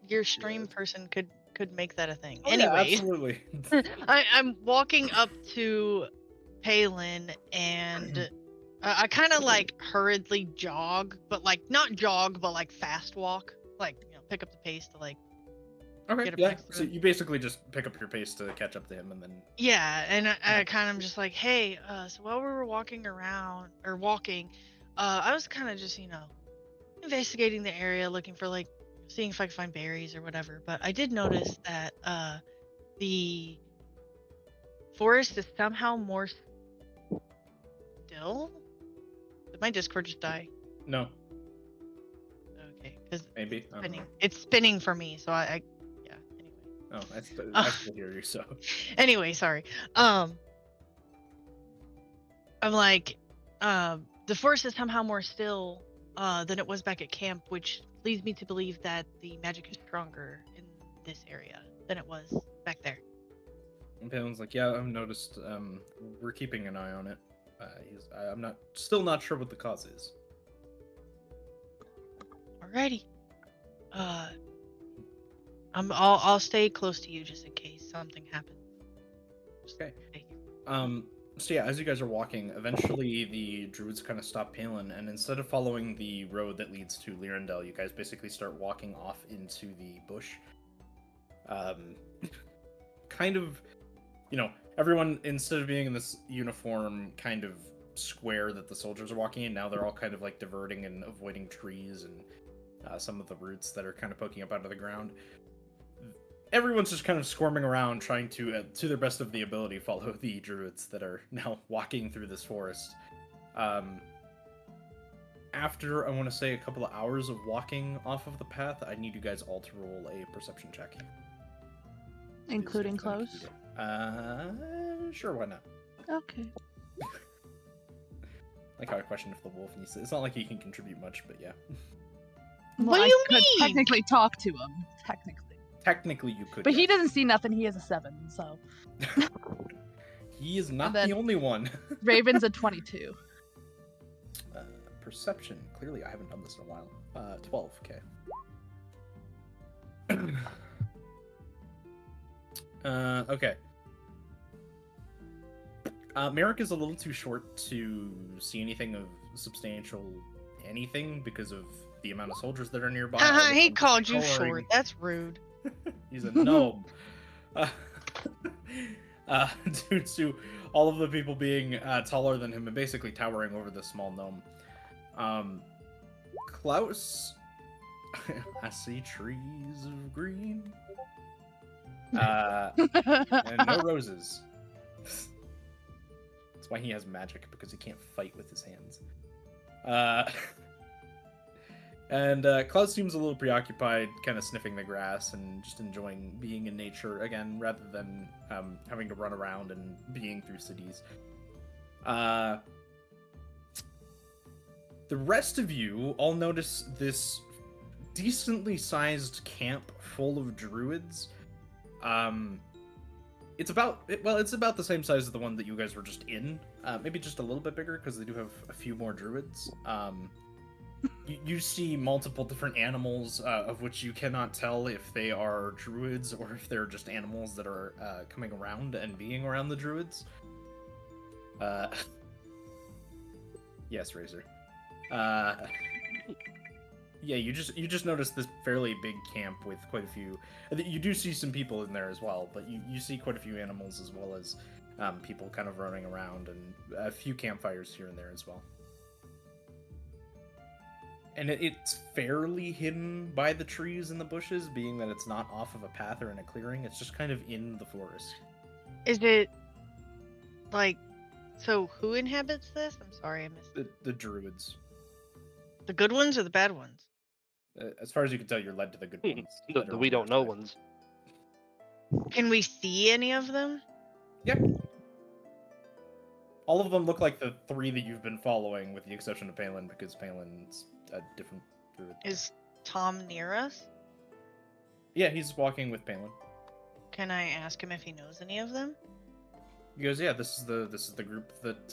your stream person could make that a thing. Oh, yeah, Anyways, absolutely. I'm walking up to Palin and I kind of like hurriedly jog, but like not jog, but like fast walk, like pick up the pace to like Okay, get up yeah. next to So him. you basically just pick up your pace to catch up to him, and then Yeah, and I kind of just like, hey, so while we were walking, I was kind of just, investigating the area, looking for like, seeing if I could find berries or whatever. But I did notice that the forest is somehow more still. Did my Discord just die? no, Okay, because maybe. I don't know. it's spinning for me, so yeah. Anyway. Oh, I still hear you. So Anyway, sorry. I'm like, the forest is somehow more still than it was back at camp, which leads me to believe that the magic is stronger in this area than it was back there. and Palin's like, yeah, I've noticed. We're keeping an eye on it. I'm still not sure what the cause is. Alrighty. I'll stay close to you just in case something happens. Okay. Stay here. So yeah, as you guys are walking, eventually the druids kind of stop Palin, and instead of following the road that leads to Lyrandel, you guys basically start walking off into the bush. Kind of, everyone, instead of being in this uniform kind of square that the soldiers are walking in, now they're all kind of like diverting and avoiding trees and some of the roots that are kind of poking up out of the ground. Everyone's just kind of squirming around, trying to their best of the ability, follow the druids that are now walking through this forest. After, I want to say, a couple of hours of walking off of the path, I need you guys all to roll a perception check. Including It's gonna close. keep it. Sure, why not? Okay. Like how I questioned if the wolf needs to. It's not like he can contribute much, but yeah. What do I you could mean? technically talk to him, technically. Technically, you could. But he yes. doesn't see nothing. He has a 7, so He is not then- the only one. Raven's a 22. Perception. Clearly, I haven't done this in a while. 12. Okay. Okay. Merrick is a little too short to see anything of substantial anything because of the amount of soldiers that are nearby. Haha, he I'm called you coloring. short. That's rude. He's a gnome. Due to all of the people being taller than him and basically towering over this small gnome. Klaus, I see trees of green. And no roses. That's why he has magic, because he can't fight with his hands. And Klaus seems a little preoccupied, kind of sniffing the grass and just enjoying being in nature again, rather than having to run around and being through cities. The rest of you all notice this decently sized camp full of druids. It's about the same size as the one that you guys were just in. Maybe just a little bit bigger because they do have a few more druids. You see multiple different animals, of which you cannot tell if they are druids or if they're just animals that are coming around and being around the druids. Yes, Razor. Yeah, you just noticed this fairly big camp with quite a few. You do see some people in there as well, but you see quite a few animals as well as people kind of running around and a few campfires here and there as well. And it's fairly hidden by the trees and the bushes, being that it's not off of a path or in a clearing. It's just kind of in the forest. Is it like so? Who inhabits this? I'm sorry, I missed The druids. the good ones or the bad ones. As far as you can tell, you're led to the good ones. The that are we on don't your know side. ones. Can we see any of them? Yep. All of them look like the three that you've been following, with the exception of Palin, because Palin's a different druid. Is Tom near us? Yeah, he's walking with Palin. Can I ask him if he knows any of them? He goes, "Yeah, this is the group that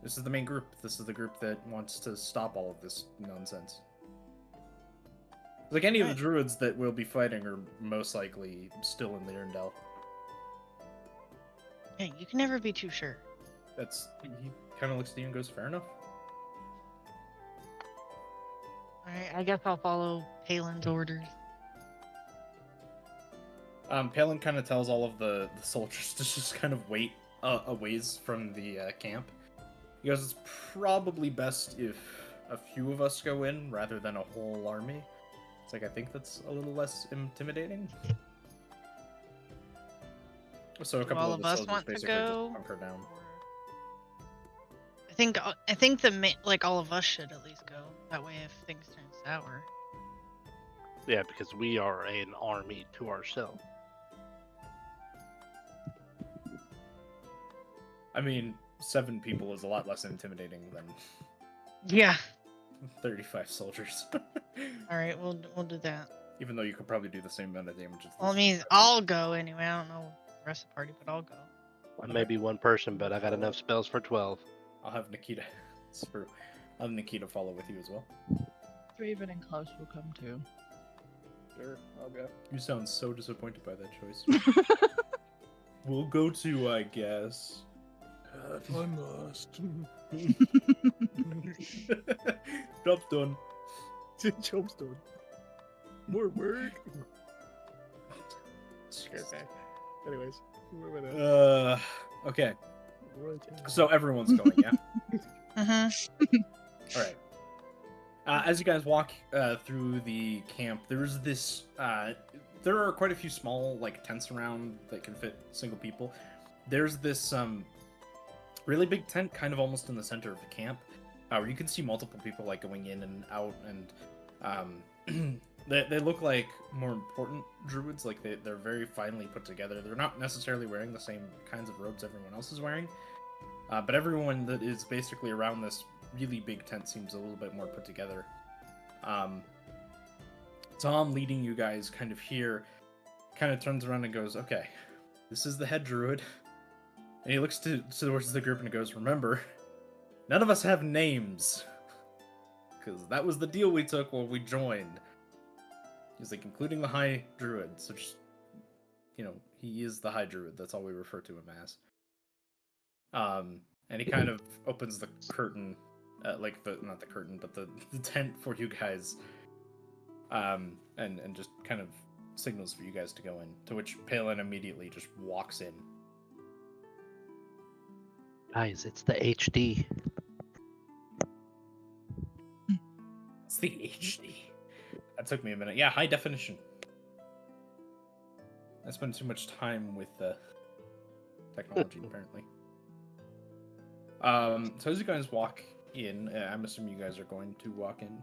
this is the main group. This is the group that wants to stop all of this nonsense." Like any of the Right. druids that we'll be fighting are most likely still in the Erndel. Hey, you can never be too sure. He kind of looks at you and goes, "Fair enough." Alright, I guess I'll follow Palin's orders. Palin kind of tells all of the soldiers to just kind of wait a ways from the camp. He goes, "It's probably best if a few of us go in rather than a whole army." It's like, I think that's a little less intimidating. So a Do couple all of of the us soldiers want to basically go? just hunker down. I think like all of us should at least go. That way, if things turn sour. Yeah, because we are an army to ourselves. I mean, 7 people is a lot less intimidating than Yeah. 35 soldiers. All right, we'll do that. Even though you could probably do the same amount of damage as Well, I those mean, guys. I'll go anyway. I don't know the rest of the party, but I'll go. I may be one person, but I got enough spells for 12. I'll have Nikita. I'll have Nikita follow with you as well. Raven and Klaus will come too. Sure, I'll go. You sound so disappointed by that choice. We'll go to, I guess. I must. Job's done. Job's done. More work. Okay. Anyways, where am I now? Okay. Royalty. So everyone's going, yeah? Mm-hmm. Alright. As you guys walk through the camp, there's this. There are quite a few small like tents around that can fit single people. There's this really big tent, kind of almost in the center of the camp, where you can see multiple people like going in and out, and they look like more important druids. Like they're very finely put together. They're not necessarily wearing the same kinds of robes everyone else is wearing, but everyone that is basically around this really big tent seems a little bit more put together. Tom, leading you guys kind of here, kind of turns around and goes, "Okay, this is the head druid." And he looks towards the group and goes, "Remember, none of us have names. Because that was the deal we took when we joined." He's like, including the High Druid. So just, he is the High Druid. That's all we refer to him as. And he kind of opens the curtain, not the curtain, but the tent for you guys. And just kind of signals for you guys to go in. To which Palin immediately just walks in. Guys, it's the HD. It's the HD. That took me a minute. Yeah, high definition. I spent too much time with technology, apparently. So as you guys walk in, I'm assuming you guys are going to walk in.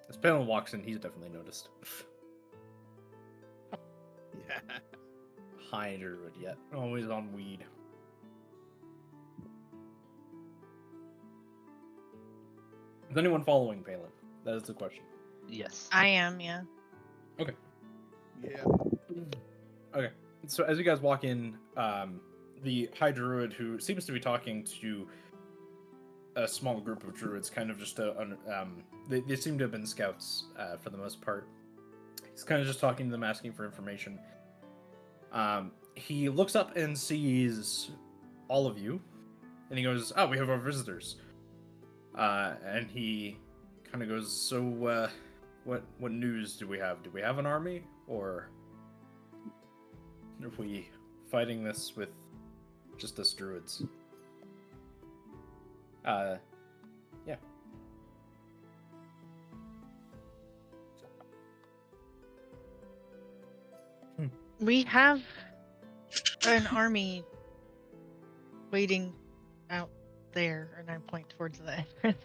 As Palin walks in, he's definitely noticed. Yeah. High druid yet. Always on weed. Is anyone following Palin? That is the question. Yes. I am, yeah. Okay. Yeah. Okay. So as you guys walk in, the High Druid, who seems to be talking to a small group of druids, kind of just they seem to have been scouts for the most part. He's kind of just talking to them, asking for information. He looks up and sees all of you, and he goes, "Oh, we have our visitors." And he kind of goes, "So, what news do we have? Do we have an army, or are we fighting this with just us druids?" Yeah. We have an army waiting out there, and I point towards the entrance.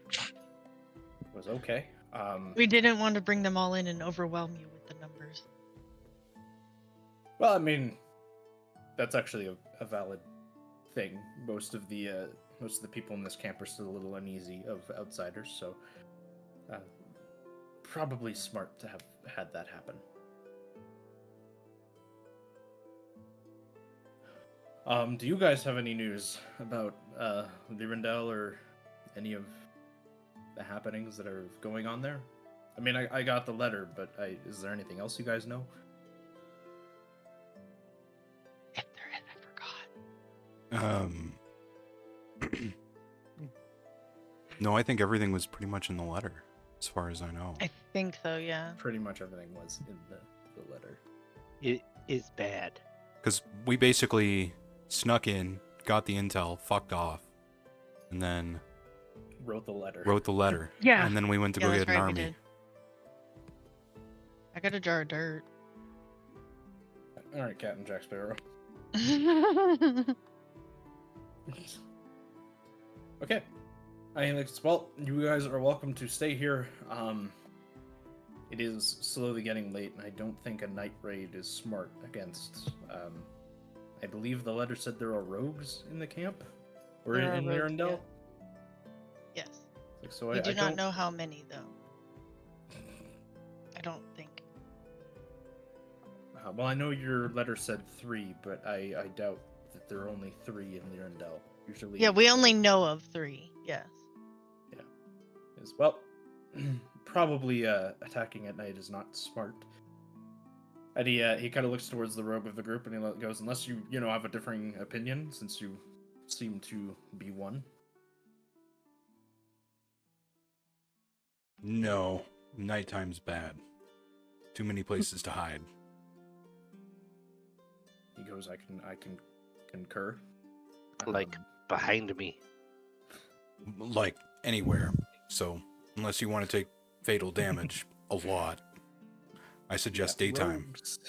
It was okay. We didn't want to bring them all in and overwhelm you with the numbers. Well, I mean, that's actually a valid thing. Most of the people in this camp are still a little uneasy of outsiders, so probably smart to have had that happen. Do you guys have any news about Lyrindel or any of the happenings that are going on there? I mean, I got the letter, but is there anything else you guys know? If there is, I forgot. No, I think everything was pretty much in the letter, as far as I know. I think so, yeah. Pretty much everything was in the letter. It is bad. Because we basically snuck in, got the intel, fucked off, and then Wrote the letter. Yeah. And then we went to Yeah, go that's get an right, we army. did. I got a jar of dirt. All right, Captain Jack Sparrow. Okay. Well, you guys are welcome to stay here. It is slowly getting late, and I don't think a night raid is smart against. I believe the letter said there are rogues in the camp, or There are in rogues, Lyrindel. Yes. So We I do don't not know how many, though. I don't think. Well, I know your letter said 3, but I doubt that there are only 3 in Lyrindel. Usually. Yeah, we only know of 3. Yes. Well, probably attacking at night is not smart. And he kind of looks towards the rogue of the group, and he goes, "Unless you have a differing opinion, since you seem to be one." No, nighttime's bad. Too many places to hide. He goes, "I can concur." Like, behind me. Like anywhere. So, unless you want to take fatal damage a lot, I suggest daytime. Rogues.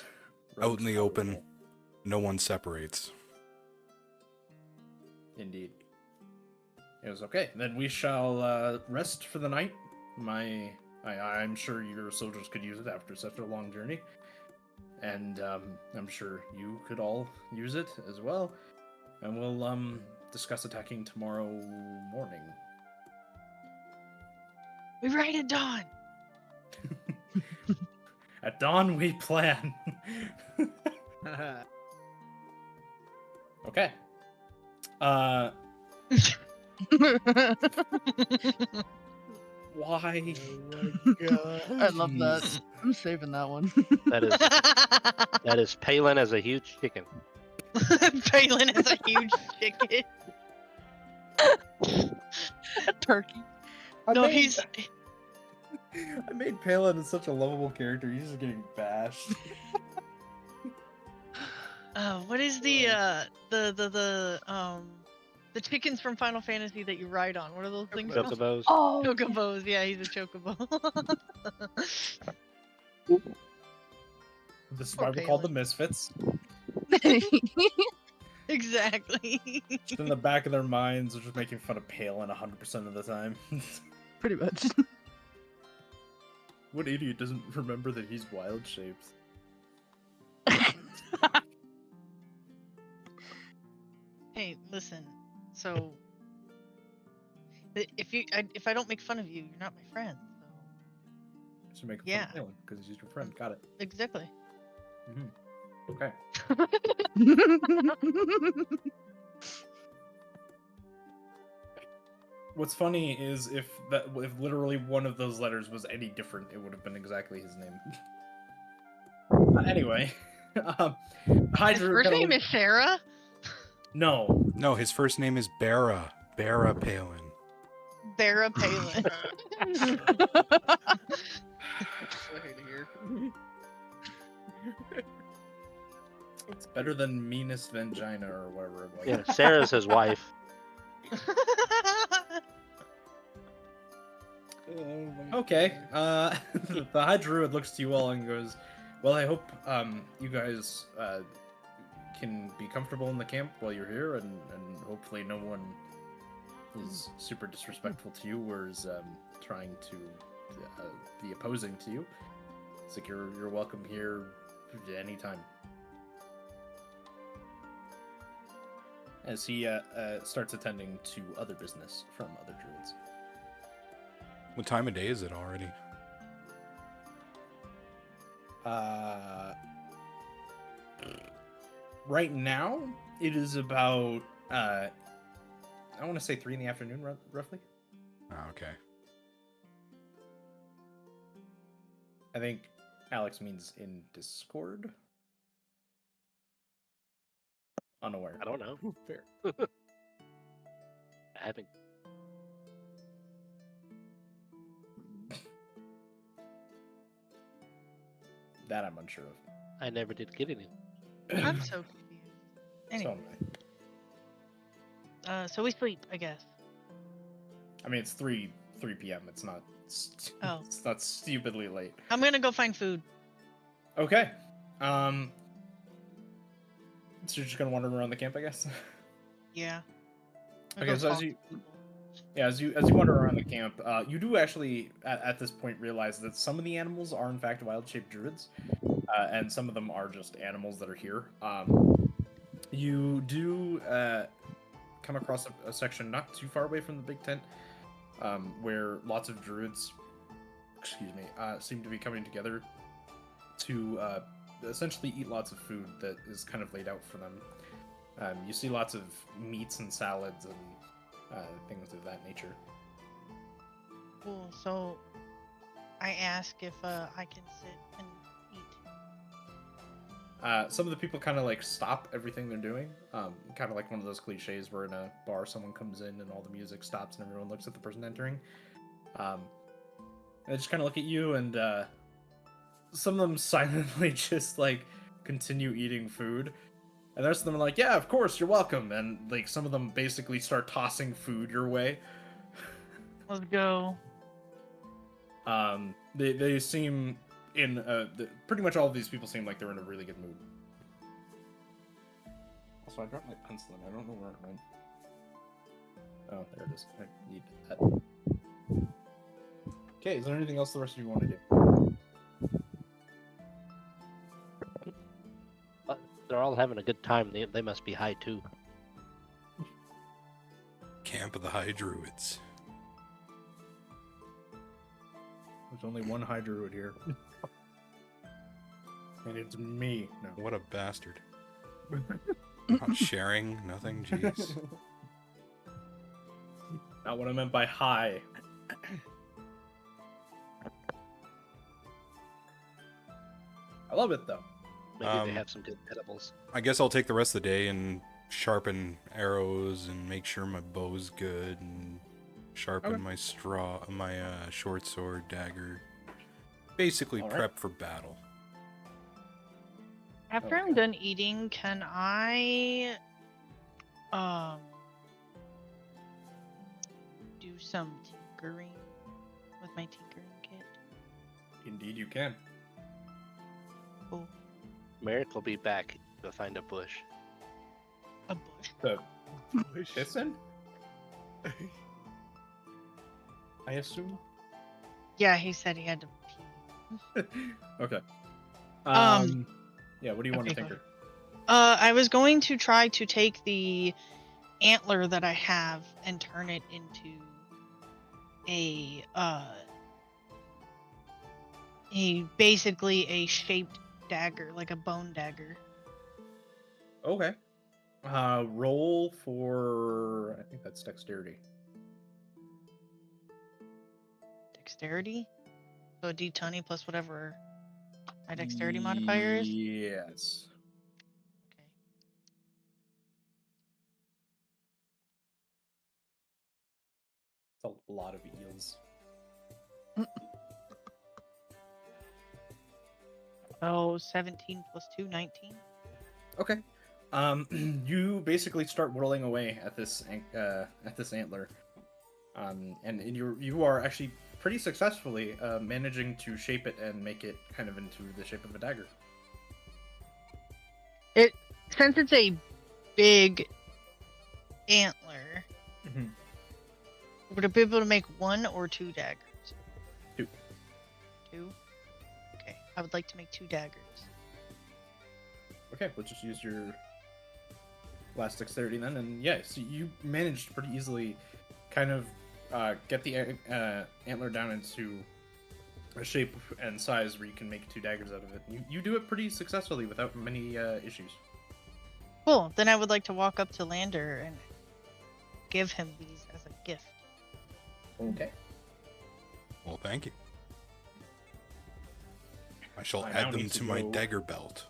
Out in the Rogues open, available. no one separates. Indeed. It was okay. Then we shall rest for the night. I'm sure your soldiers could use it after such a long journey. And I'm sure you could all use it as well. And we'll discuss attacking tomorrow morning. We ride at dawn. At dawn, we plan. Okay. Why? I love that. Jeez. I'm saving that one. That is Palin as a huge chicken. Phelan is a huge chicken. Turkey. No, he's I made Palin such a lovable character. He's just getting bashed. what is the chickens from Final Fantasy that you ride on? What are those things called? Chocobos. Oh, Chocobos. Yeah, he's a chocobo. This is Poor why we call the Palin. Misfits. Exactly. Just in the back of their minds, they're just making fun of Palin 100% of the time. Pretty much. What idiot doesn't remember that he's wild shaped? Hey, listen. So, if I don't make fun of you, you're not my friend. So Just make fun Yeah. of Palin because he's your friend. Got it. exactly. Okay. What's funny is if literally one of those letters was any different, it would have been exactly his name. Anyway, His Hydra. first name is Sarah. No. No, his first name is Bera. Bera Palin. Barra Palin. I hate to hear. It's better than meanest vagina or whatever it was. Yeah, Sarah's his wife. Okay. The High Druid looks to you all and goes, "Well, I hope you guys can be comfortable in the camp while you're here, and hopefully no one is super disrespectful to you or is trying to be opposing to you. It's like you're welcome here anytime." As he starts attending to other business from other druids. What time of day is it already? Right now, it is about I want to say 3 in the afternoon, roughly. Oh, okay. I think Alex means in Discord. Unaware. I don't know. Fair. I haven't. That I'm unsure of. I never did get any. I'm so confused. Anyway, so we sleep, I guess. I mean, it's 3 p.m. It's not. Oh. It's not stupidly late. I'm gonna go find food. Okay. So you're just gonna wander around the camp, I guess. Yeah. I'm Okay, gonna so go as talk you- to people. Yeah, as you wander around the camp, you do actually at this point realize that some of the animals are in fact wild-shaped druids, and some of them are just animals that are here. You do come across a section not too far away from the big tent, where lots of druids, seem to be coming together to essentially eat lots of food that is kind of laid out for them. You see lots of meats and salads and things of that nature. Cool. So I ask if I can sit and eat. Some of the people kind of like stop everything they're doing. Kind of like one of those cliches where in a bar someone comes in and all the music stops and everyone looks at the person entering. They just kind of look at you and some of them silently just like continue eating food. And the rest of them are like, yeah, of course, you're welcome. And like some of them basically start tossing food your way. Let's go. They seem in pretty much all of these people seem like they're in a really good mood. Also, I dropped my pencil and I don't know where it went. Oh, there it is. I need that. Okay, is there anything else the rest of you want to do? They're all having a good time. They must be high too. Camp of the High Druids. There's only one high druid here. And it's me. No. What a bastard. Not sharing, nothing, jeez. Not what I meant by high. I love it though. Maybe they have some good edibles. I guess I'll take the rest of the day and sharpen arrows and make sure my bow's good and sharpen Okay. my short sword, dagger. Basically All right. prep for battle. After I'm Okay. done eating, can I do some tinkering with my tinkering kit? Indeed you can. Cool. Merrick will be back to find a bush. A bush. The piston? I assume? Yeah, he said he had to pee. Okay. Um, Yeah, what do you want to okay, go tinker? I was going to try to take the antler that I have and turn it into a basically a shaped dagger, like a bone dagger. Okay. Roll for I think that's dexterity. Dexterity? So a D20 plus whatever my dexterity modifier is? Yes. Okay. It's a lot of eels. So 17 plus 2, 19. Okay. You basically start whirling away at this antler, and you are actually pretty successfully managing to shape it and make it kind of into the shape of a dagger. Since it's a big antler, would it be able to make 1 or 2 daggers? 2. 2? Okay, I would like to make 2 daggers. Okay, let's just use your last dexterity then, and yeah, so you managed pretty easily, kind of get the antler down into a shape and size where you can make 2 daggers out of it. You do it pretty successfully without many issues. Cool, then I would like to walk up to Lander and give him these as a gift. Okay. Well, thank you. I shall I now add them need to to my go- dagger belt.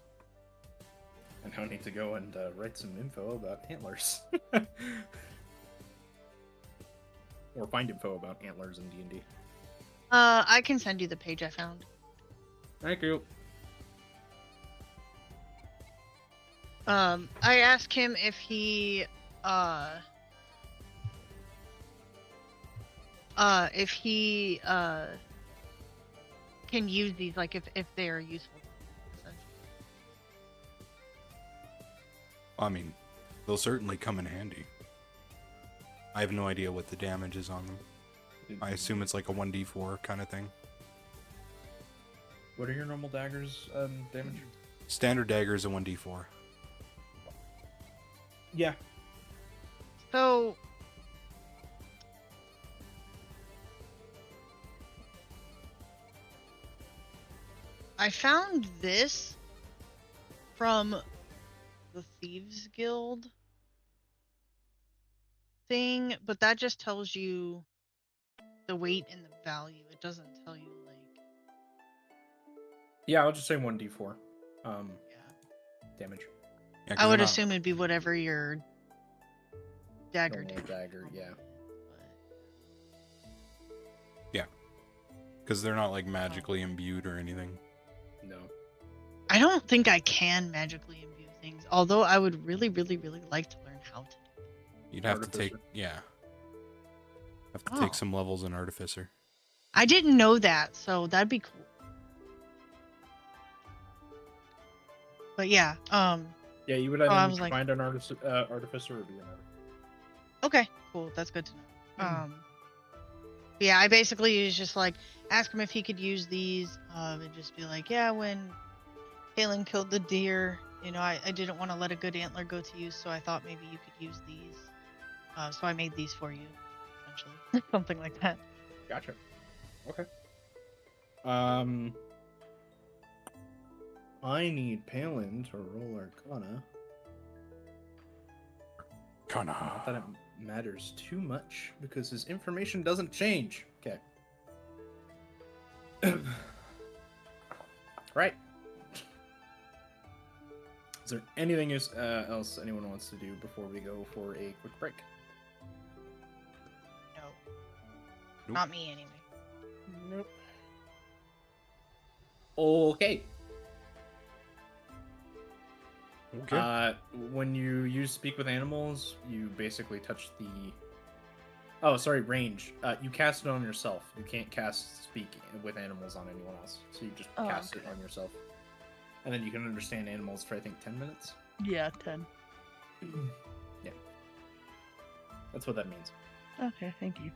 I now need to go and write some info about antlers. Or find info about antlers in D&D. I can send you the page I found. Thank you. I asked him if he can use these, like if they are useful. I mean, they'll certainly come in handy. I have no idea what the damage is on them. I assume it's like a 1d4 kind of thing. What are your normal daggers damage? Standard dagger is a 1d4. Yeah. So I found this from the Thieves Guild thing, but that just tells you the weight and the value. It doesn't tell you like Yeah, I'll just say 1d4 yeah. damage. Yeah, 'cause I would they're not- assume it'd be whatever your dagger Normal damage dagger, would yeah. be, but- Because they're not like magically imbued or anything. No. I don't think I can magically imbue things, although I would really, really, really like to learn how to. You'd have to take, Artificer. yeah. Have to take Oh. some levels in Artificer. I didn't know that, so that'd be cool. But yeah, Yeah, you would I either need was to like, find an artificer or be an artificer. okay, cool, that's good to know. Yeah, I basically was just like ask him if he could use these, and just be like, yeah, when Phelan killed the deer, I didn't want to let a good antler go to use, so I thought maybe you could use these. So I made these for you, essentially, something like that. Gotcha. Okay. I need Palin to roll Arcana. Not that it matters too much because his information doesn't change. Okay. Right. Is there anything else anyone wants to do before we go for a quick break? No, Nope. not me anyway. Nope. Okay. Okay. When you use speak with animals, you basically touch the. Oh, sorry, range. You cast it on yourself. You can't cast speak with animals on anyone else, so you just cast it on yourself. And then you can understand animals for I think 10 minutes. Yeah, 10. Yeah. That's what that means. Okay, thank you.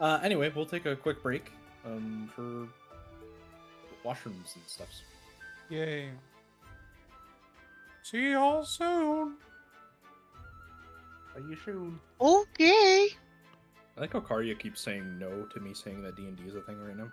Anyway, we'll take a quick break for washrooms and stuff. Yay. See y'all soon. Are you soon? Okay. I like how Karya keeps saying no to me saying that D&D is a thing right now.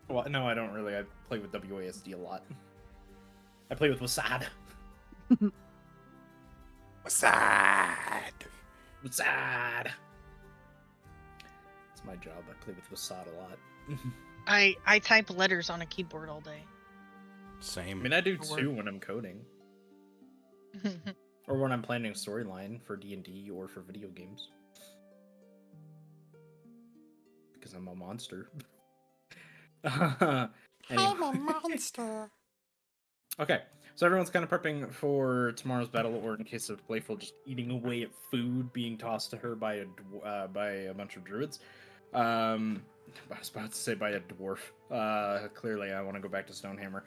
Well, no, I don't really. I play with WASD a lot. I play with Wasad. Sad. Wasad. It's my job. I play with Wasad a lot. I type letters on a keyboard all day. I Same. mean, I do For work. too when I'm coding, or when I'm planning a storyline for D&D or for video games. Because I'm a monster. Anyway. I'm a monster. Okay, so everyone's kind of prepping for tomorrow's battle, or in case of Playful, just eating away at food being tossed to her by a bunch of druids. I was about to say by a dwarf. Clearly, I want to go back to Stonehammer.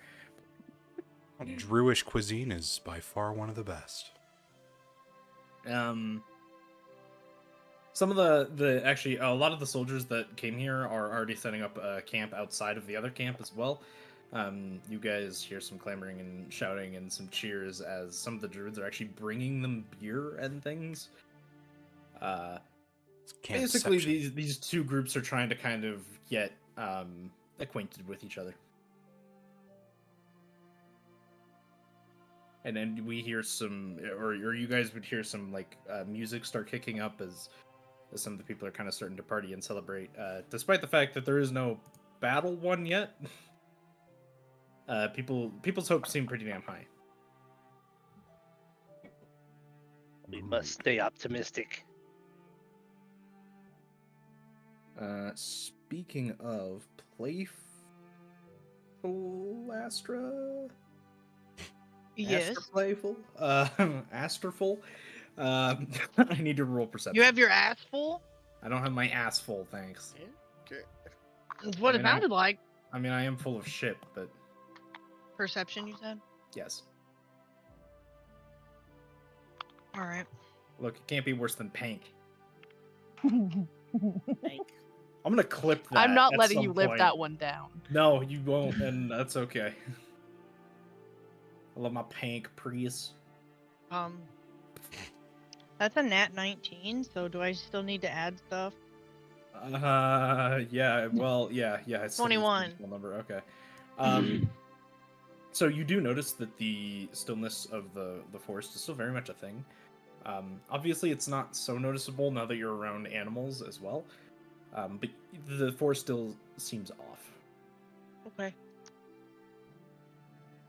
Druish cuisine is by far one of the best. Some of the actually a lot of the soldiers that came here are already setting up a camp outside of the other camp as well. You guys hear some clamoring and shouting and some cheers as some of the druids are actually bringing them beer and things. Basically, Campception. these two groups are trying to kind of get acquainted with each other. And then we hear some, or you guys would hear some like music start kicking up as some of the people are kind of starting to party and celebrate, despite the fact that there is no battle won yet. People's hopes seem pretty damn high. We must stay optimistic. Speaking of Playful Astra, Yes. Astra Playful, Astraful. I need to roll perception. You have your ass full? I don't have my ass full, thanks. Okay. That's what I it mean, sounded like. I mean, I am full of shit, but Perception, you said? yes. Alright. Look, it can't be worse than Pank. Thank. I'm gonna clip that. I'm not at letting some you live point. that one down. No, you won't, and that's okay. I love my Pank Prius. That's a nat 19, so do I still need to add stuff? Yeah, well, yeah, it's still a 21. small number. Okay. So you do notice that the stillness of the forest is still very much a thing. Obviously, it's not so noticeable now that you're around animals as well. But the forest still seems off. Okay.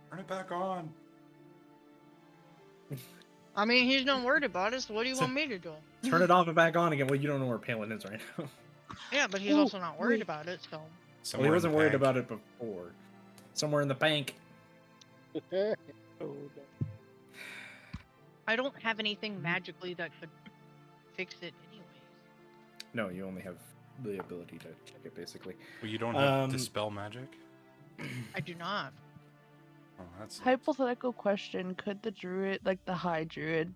Turn it back on. I mean, he's not worried about it, so what do you So- want me to do? Turn it off and back on again. Well, you don't know where Palin is right now. Yeah, but he's Ooh, also not worried wait. about it, so... Well, Somewhere he in the wasn't worried bank. about it before. Somewhere in the bank. Oh, no. I don't have anything magically that could fix it anyways. No, you only have the ability to check it, basically. Well, you don't have Um, dispel magic. I do not. Oh, that's Hypothetical question: could the druid, like the high druid,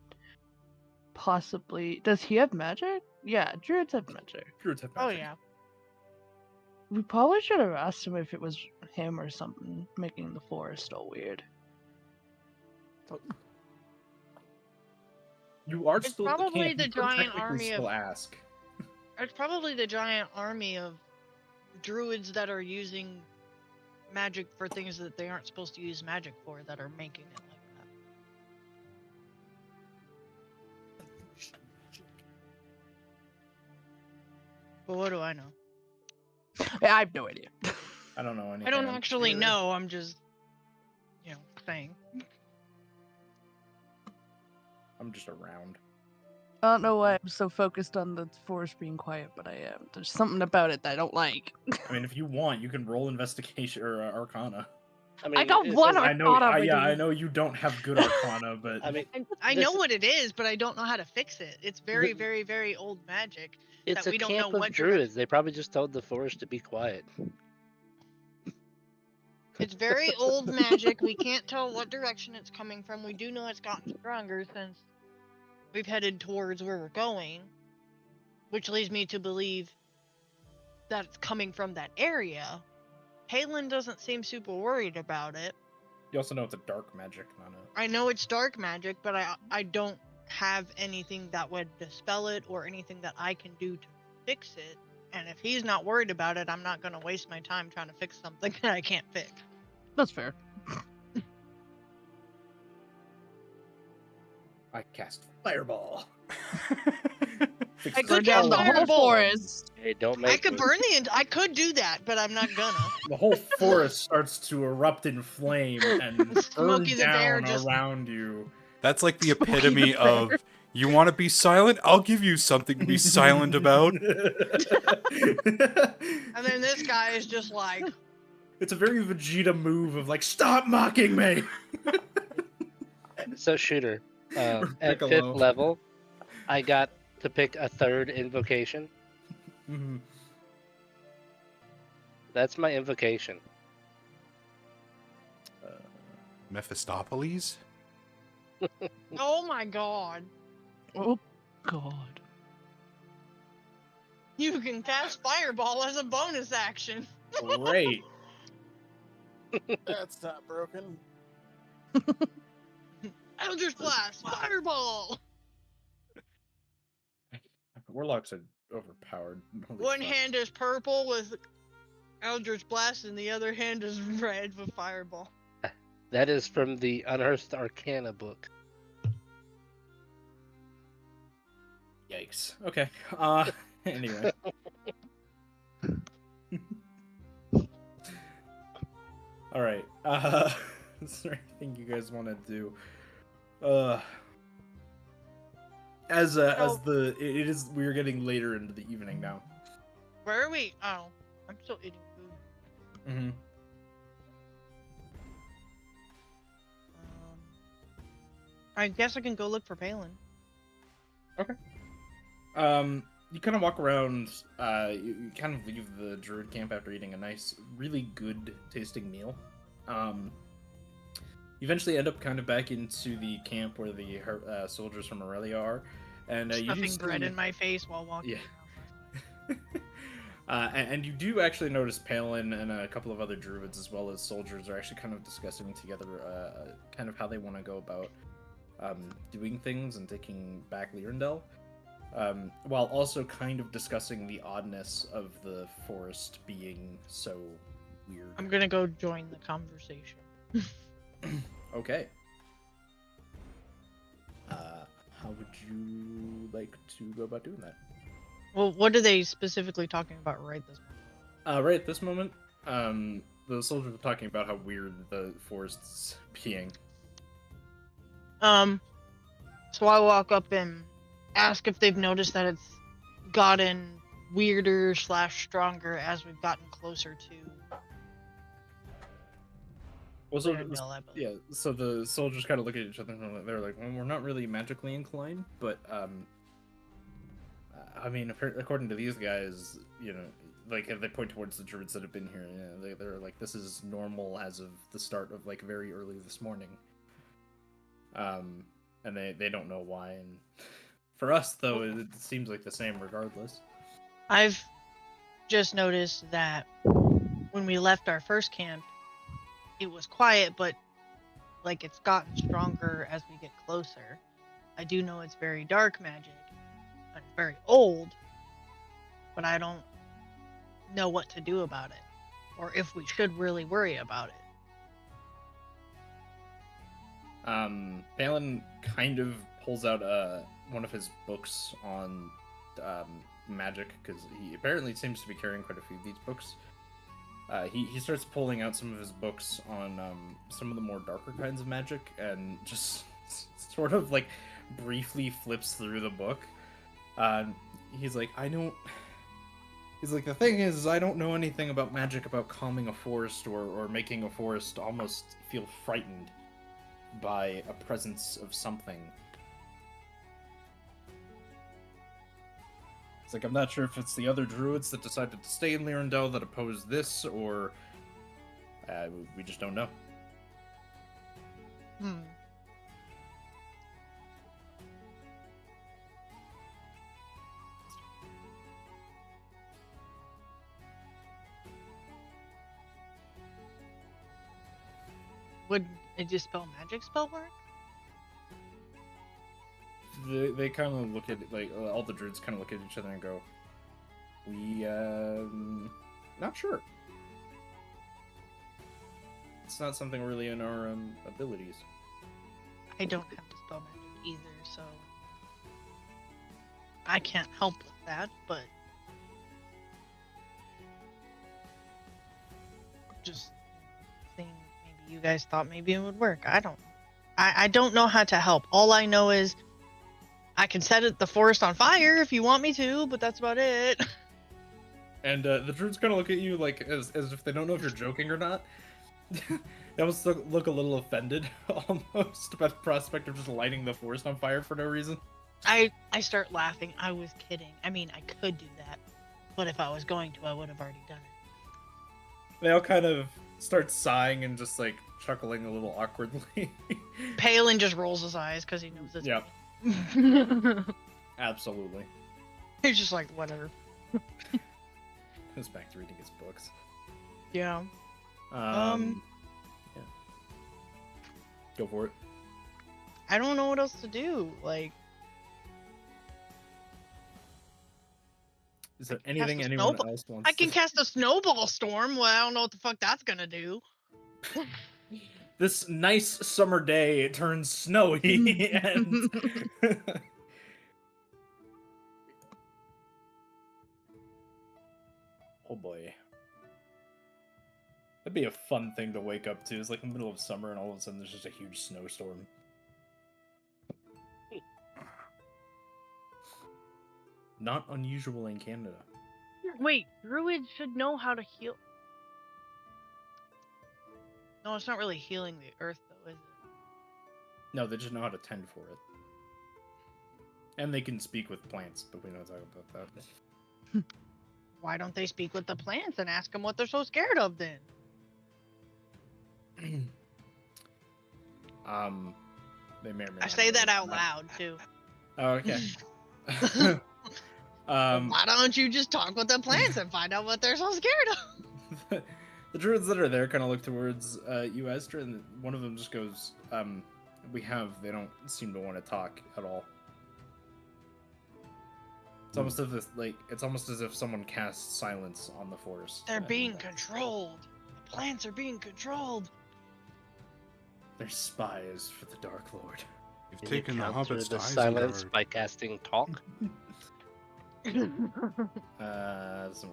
possibly? Does he have magic? Yeah, druids have magic. Druids have Oh magic. yeah. We probably should have asked him if it was him or something making the forest all weird. You are It's still at the probably camp. the You could giant technically army still of- ask. It's probably the giant army of druids that are using magic for things that they aren't supposed to use magic for that are making it like that. But what do I know? I have no idea. I don't know anything. I don't I'm actually sure. know, I'm just, saying. I'm just around. I don't know why I'm so focused on the forest being quiet, but I am. There's something about it that I don't like. I mean, if you want, you can roll investigation or Arcana. I mean, got it one says- I know. Arcana Yeah, I reading. know you don't have good Arcana, but I mean, I This- know what it is, but I don't know how to fix it. It's very, The- very, very old magic. it's that a we don't camp know of what druids. They probably just told the forest to be quiet. It's very old magic. We can't tell what direction it's coming from. We do know it's gotten stronger since we've headed towards where we're going, which leads me to believe that it's coming from that area. Palin doesn't seem super worried about it. you also know it's a dark magic, not a. I know it's dark magic, but I don't have anything that would dispel it or anything that I can do to fix it. And if he's not worried about it, I'm not going to waste my time trying to fix something that I can't fix. That's fair. I cast fireball. I Burn could down cast the whole fireball. forest. Hey, don't I make could me. burn I could do that, but I'm not gonna. The whole forest starts to erupt in flame and burn Smokey the Bear down just- around you. That's like the Smokey the epitome Bear. of, you want to be silent? I'll give you something to be silent about. And then this guy is just like, It's a very Vegeta move of like, stop mocking me. So, Shooter, Or at Piccolo. 5th level, I got to pick a 3rd invocation. Mhm. That's my invocation. Mephistopheles? oh my god. Oh god. You can cast fireball as a bonus action. Great. That's not broken. Eldritch Blast, fireball. Warlocks are overpowered. Holy One fuck. hand is purple with Eldritch Blast, and the other hand is red with fireball. That is from the Unearthed Arcana book. Yikes. Okay. Anyway. All right. Is there anything you guys want to do? As it is, we're getting later into the evening now. Where are we? Oh, I'm still eating food. Mm-hmm. I guess I can go look for Palin. You kind of walk around. You kind of leave the druid camp after eating a nice, really good tasting meal. You eventually end up kind of back into the camp where the soldiers from Aurelia are, and you do Stuffing bread see- in my face while walking. Yeah. And you do actually notice Palin and a couple of other druids, as well as soldiers, are actually kind of discussing together kind of how they want to go about doing things and taking back Lyrandel, while also kind of discussing the oddness of the forest being so weird. I'm gonna go join the conversation. Okay. How would you like to go about doing that? Well, what are they specifically talking about right this moment? Right at this moment, the soldiers are talking about how weird the forest's being. So I walk up and ask if they've noticed that it's gotten weirder / stronger as we've gotten closer to Well, so, Lyrandel, I believe. yeah, so the soldiers kind of look at each other and they're like, well, we're not really magically inclined, but, I mean, according to these guys, you know, like, if they point towards the druids that have been here, you know, they're like, this is normal as of the start of, like, very early this morning. And they don't know why, and for us, though, it seems like the same regardless. I've just noticed that when we left our first camp, it was quiet, but like it's gotten stronger as we get closer. I do know it's very dark magic and very old, but I don't know what to do about it, or if we should really worry about it. Balin kind of pulls out one of his books on magic, because he apparently seems to be carrying quite a few of these books. He starts pulling out some of his books on some of the more darker kinds of magic, and just sort of like briefly flips through the book. He's like, He's like, the thing is, I don't know anything about magic, about calming a forest or making a forest almost feel frightened by a presence of something. It's like, I'm not sure if it's the other druids that decided to stay in Lyrandel that opposed this, or we just don't know. Would a dispel magic spell work? They kind of look at it, like, all the druids kind of look at each other and go, We, not sure. It's not something really in our abilities. I don't have dispel magic either, so I can't help with that, but just saying maybe you guys thought maybe it would work. I don't know how to help. All I know is I can set the forest on fire if you want me to, but that's about it. And the druids kind of look at you like as if they don't know if you're joking or not. They almost look a little offended, almost, by the prospect of just lighting the forest on fire for no reason. I start laughing. I was kidding. I mean, I could do that, but if I was going to, I would have already done it. They all kind of start sighing and just like chuckling a little awkwardly. Palin just rolls his eyes because he knows it's Yeah. me. Absolutely. He's just like, whatever. Goes back to reading his books. Yeah. Yeah. Go for it. I don't know what else to do. Like, Is there cast anything a anyone snowball- else wants I can to... cast a snowball storm. Well, I don't know what the fuck that's gonna do. This nice summer day, it turns snowy, and... Oh boy. That'd be a fun thing to wake up to. It's like in the middle of summer and all of a sudden there's just a huge snowstorm. Not unusual in Canada. Wait, druids should know how to heal. No, it's not really healing the earth, though, is it? No, they just know how to tend for it. And they can speak with plants, but we don't talk about that. Why don't they speak with the plants and ask them what they're so scared of then? They may or may I not say have that out done loud too. Oh, okay. Why don't you just talk with the plants and find out what they're so scared of? The druids that are there kind of look towards you, Esther, and one of them just goes, they don't seem to want to talk at all. It's almost as if someone casts silence on the forest. They're being controlled. The plants are being controlled. They're spies for the Dark Lord. You've Can you taken the counter hobbits the to silence Isengard. by casting talk? Doesn't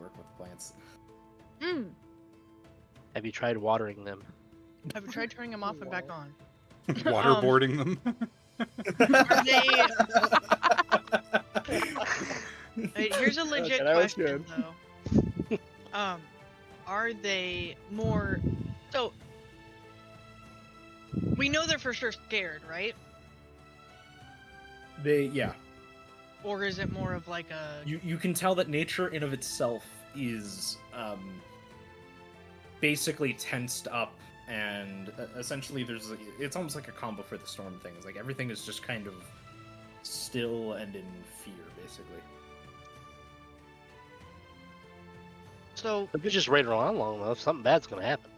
work with plants. Have you tried watering them? Have you tried turning them off and back on? Waterboarding them. Are they? Here's a legit Okay, that was question though. Are they more? So we know they're for sure scared, right? Yeah. Or is it more of like a? You can tell that nature in of itself is basically tensed up, and essentially it's almost like a combo for the storm things. Like everything is just kind of still and in fear, basically. So If you just wait around long enough, something bad's gonna happen.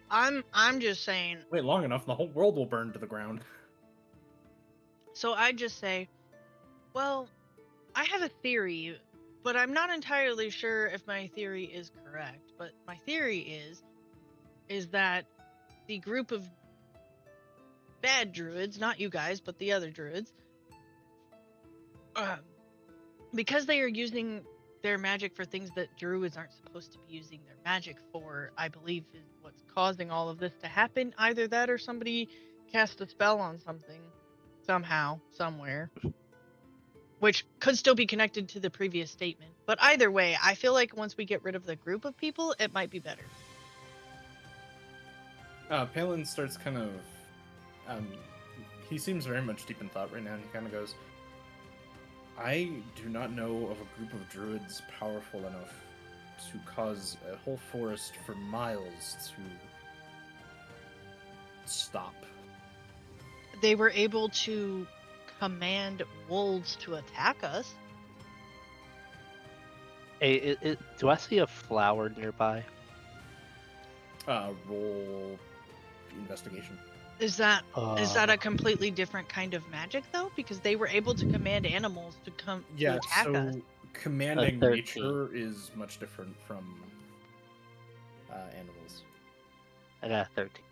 I'm just saying. Wait long enough, the whole world will burn to the ground. So I just say, well, I have a theory, but I'm not entirely sure if my theory is correct. But my theory is that the group of bad druids, not you guys, but the other druids, because they are using their magic for things that druids aren't supposed to be using their magic for, I believe is what's causing all of this to happen. Either that or somebody cast a spell on something somehow, somewhere, which could still be connected to the previous statement. But either way, I feel like once we get rid of the group of people, it might be better. Palin starts kind of he seems very much deep in thought right now, and he kind of goes, I do not know of a group of druids powerful enough to cause a whole forest for miles to stop. They were able to command wolves to attack us. Hey, do I see a flower nearby? Roll investigation. Is that a Uh, completely different kind of magic though? Because they were able to command animals to come to Yeah, attack so us. commanding 13. nature is much different from animals. I got a 13.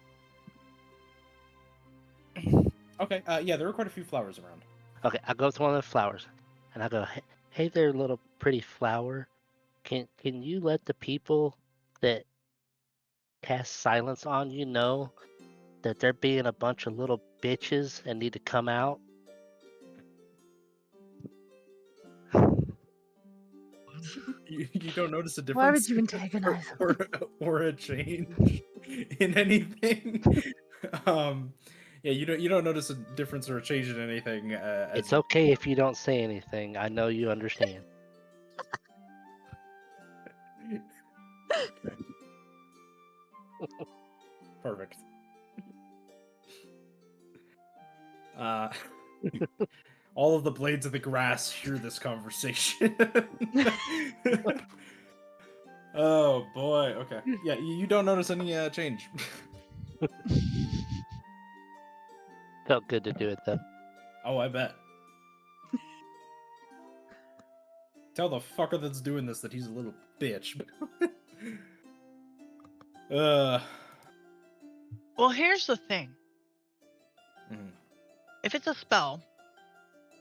Okay, yeah, there are quite a few flowers around. Okay, I go up to one of the flowers, and I go, "Hey there, little pretty flower. Can you let the people that cast silence on you know that they're being a bunch of little bitches and need to come out?" You don't notice a Why difference would you antagonize him? or a change in anything. um, yeah, you don't notice a difference or a change in anything. It's okay if you don't say anything. I know you understand. Perfect. Uh, all of the blades of the grass hear this conversation. Oh boy. Okay. Yeah, you don't notice any change. Felt good to do it though. Oh, I bet. Tell the fucker that's doing this that he's a little bitch. uh. Well, here's the thing. mhm. If it's a spell,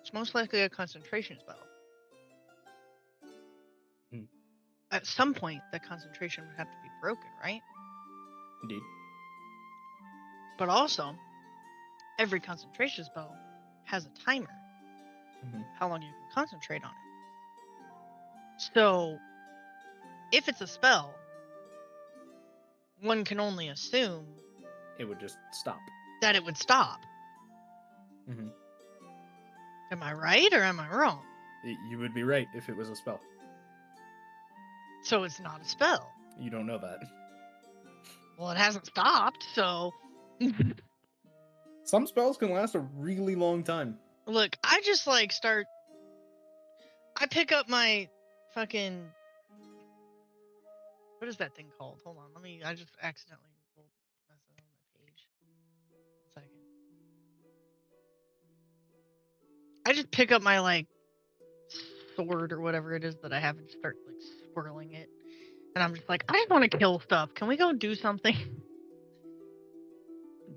it's most likely a concentration spell. Hmm. At some point, the concentration would have to be broken, right? Indeed. But also, every concentration spell has a timer. Mhm. How long you can concentrate on it. So, if it's a spell, one can only assume It would just stop. that it would stop. Mhm. Am I right or am I wrong? You would be right if it was a spell. So it's not a spell. You don't know that. Well, it hasn't stopped, so Some spells can last a really long time. look, I just like start. I pick up my fucking. What is that thing called? Hold on, I just accidentally rolled mess on my page. 1 second. I just pick up my like sword or whatever it is that I have and start like swirling it, and I'm just like, I just want to kill stuff. Can we go do something?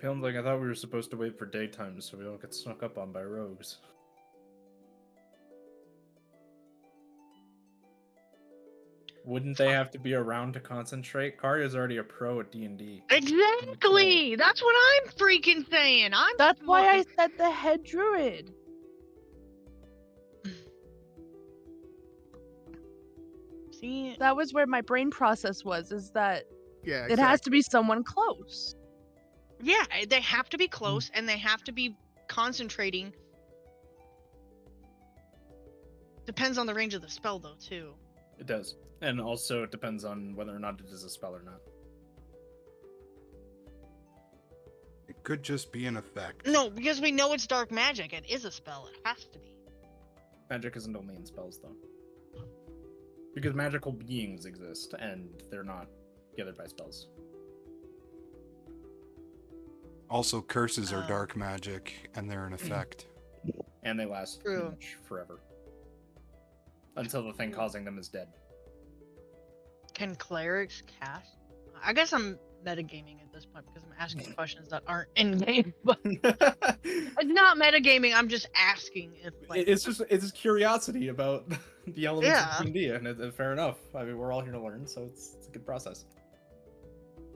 Sounds like I thought we were supposed to wait for daytime so we don't get snuck up on by rogues. Wouldn't they have to be around to concentrate? Karya's already a pro at D&D. Exactly. That's what I'm freaking saying. That's why I said the head druid. See. That was where my brain process was, is that Yeah, it has to be someone close. Yeah, they have to be close and they have to be concentrating. Depends on the range of the spell, though, too. It does. And also it depends on whether or not it is a spell or not. It could just be an effect. No, because we know it's dark magic. It is a spell. It has to be. Magic isn't only in spells, though. Because magical beings exist, and they're not gathered by spells. Also, curses are Oh. dark magic, and they're an effect. And they last pretty True. much forever. Until the thing causing them is dead. Can clerics cast? I guess I'm metagaming at this point because I'm asking questions that aren't in game. But not metagaming. I'm just asking if like. It's just curiosity about the elements Yeah. of D&D, and fair enough. I mean, we're all here to learn, so it's a good process.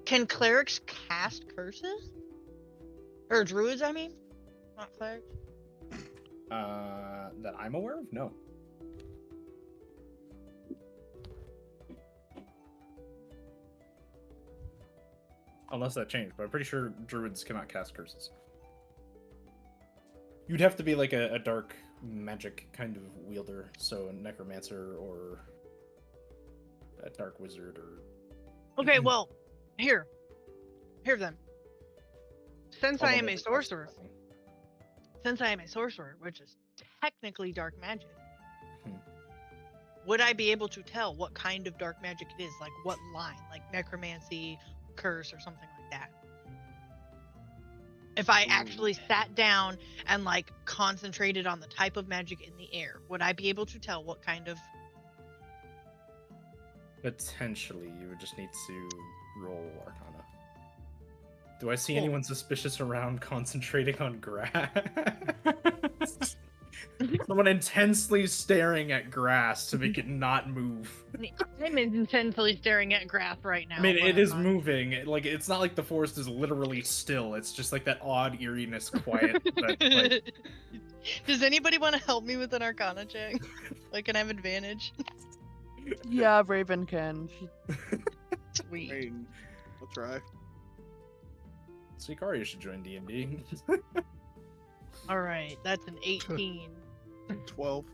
Can clerics cast curses? Or druids, I mean, not clerics. That I'm aware of, no. Unless that changed, but I'm pretty sure druids cannot cast curses. You'd have to be like a dark magic kind of wielder, so a necromancer or a dark wizard or... Okay, well, here then. Since I am a sorcerer, which is technically dark magic, would I be able to tell what kind of dark magic it is? Like what line? Like necromancy, curse, or something like that? If I actually sat down and like concentrated on the type of magic in the air, would I be able to tell what kind of? Potentially, you would just need to roll Arcana. Do I see Cool. anyone suspicious around concentrating on grass? Someone intensely staring at grass to make it not move. I'm intensely staring at grass right now. I mean, but it I'm is not- moving. Like, it's not like the forest is literally still. It's just like that odd eeriness, quiet. But, like, Does anybody want to help me with an Arcana check? Like, can I have advantage? Yeah, Raven can. Sweet. I mean, I'll try. Sikaria should join D&D. All right, that's an 18. 12.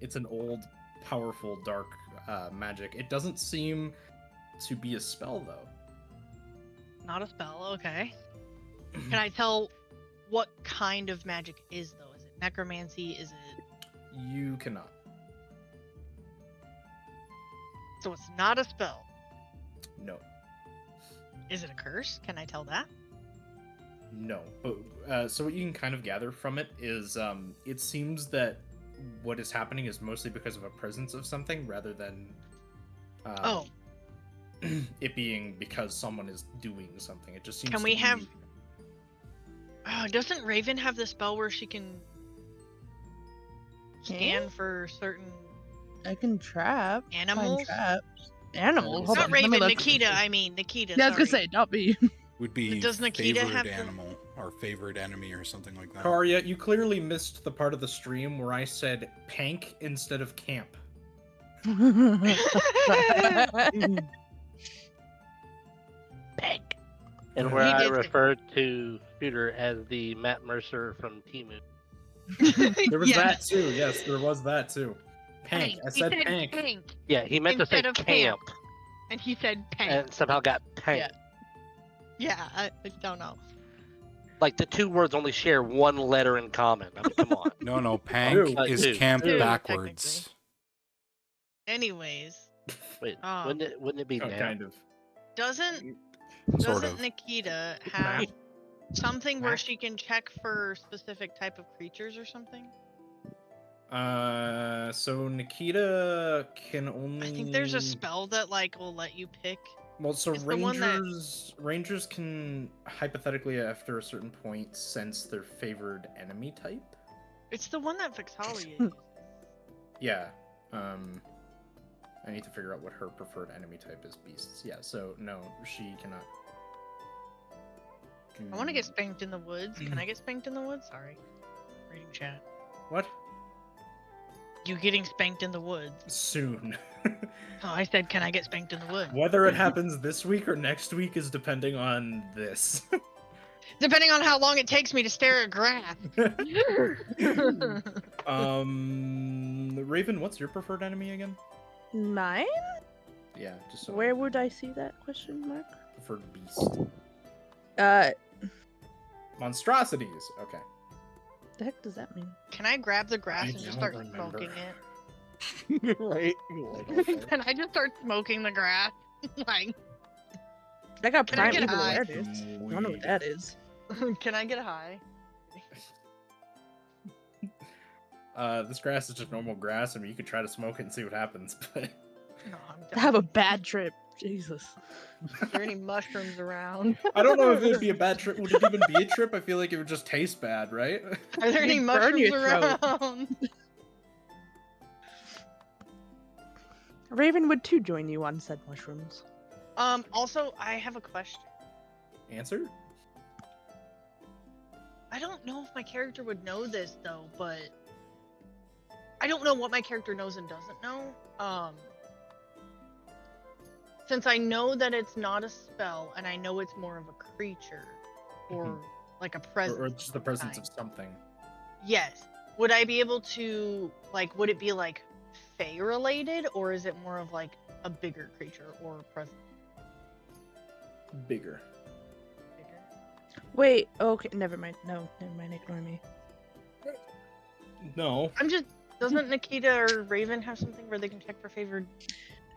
It's an old, powerful, dark magic. It doesn't seem to be a spell, though. Not a spell, okay. Can I tell what kind of magic is though? Is it necromancy? Is it? You cannot. So it's not a spell. No. Is it a curse? Can I tell that? No. But, so what you can kind of gather from it is it seems that what is happening is mostly because of a presence of something rather than Oh, it being because someone is doing something. It just seems Can to we be- have- doesn't Raven have the spell where she can scan for certain I can trap. Find animals? traps. Animals? Hold Not on, let me Raven, look. Nikita. I mean Nikita. Yeah, I was gonna sorry. say, not me. Would be Does Nikita favorite have the- animal or favorite enemy or something like that. Karya, you clearly missed the part of the stream where I said pank instead of camp. Peg. And Yeah. where He I did say- referred to Shooter as the Matt Mercer from Timu. There was Yes. that too. Yes, there was that too. Pank. I He said said pank. pank, Yeah, he meant to say Instead of camp, and he said pank. and somehow got pank. Yeah, I don't know. Like the two words only share one letter in common. I mean, come on. No, pank Dude. is Dude. camp Dude, backwards. Anyways, Wait, Um, wouldn't it be Oh, now? kind of. doesn't Sort doesn't of. Nikita have something where Mac? she can check for specific type of creatures or something? So Nikita can only. I think there's a spell that like will let you pick. Well, so it's the one that- rangers can hypothetically after a certain point sense their favored enemy type. It's the one that Vixalia uses. Yeah. I need to figure out what her preferred enemy type is. Beasts. Yeah. So no, she cannot. I want to get spanked in the woods. Can I get spanked in the woods? Sorry. Reading chat. What? You getting spanked in the woods. Soon. Oh, I said, can I get spanked in the woods? Whether it happens this week or next week is depending on this. Depending on how long it takes me to stare at grass. Raven, what's your preferred enemy again? Mine? Yeah, just so Where would I see that question mark? preferred beast. The Monstrosities. Okay. heck does that mean? Can I grab the grass I and just don't start remember. smoking it? Right? Can I just start smoking the grass? Like, I got Can I prime get evil high? awareness. I don't know what that is. can I get high? This grass is just normal grass. I mean, you could try to smoke it and see what happens, but No, I'm To have a done. bad trip. Jesus. Are there any mushrooms around? I don't know if it'd be a bad trip. Would it even be a trip? I feel like it would just taste bad, right? Are there any You'd burn mushrooms your throat. around? Raven would too join you on said mushrooms. Also, I have a question. Answer? I don't know if my character would know this though, but I don't know what my character knows and doesn't know. Since I know that it's not a spell and I know it's more of a creature or Mhm. like a presence. Or just the of presence kind. of something. Yes. Would I be able to like? Would it be like Fey related, or is it more of like a bigger creature or presence? Bigger. Bigger. Wait, okay, never mind. No, never mind, ignore me. No. I'm just. Doesn't Nikita or Raven have something where they can check for favored?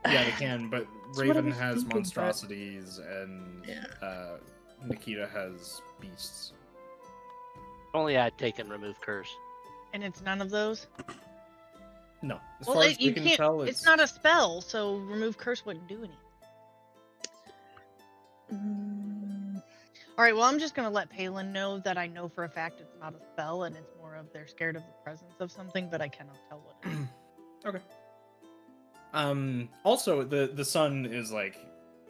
Yeah, they can, but That's what I Raven was has thinking, but- monstrosities and Yeah. Nikita has beasts. Only I'd take and remove curse. And it's none of those. No, as Well, far as we you can can't. tell, It's not a spell, so remove curse wouldn't do anything. Mm, All right. Well, I'm just gonna let Palin know that I know for a fact it's not a spell, and it's more of they're scared of the presence of something, but I cannot tell what it is. Okay. Also, the sun is like,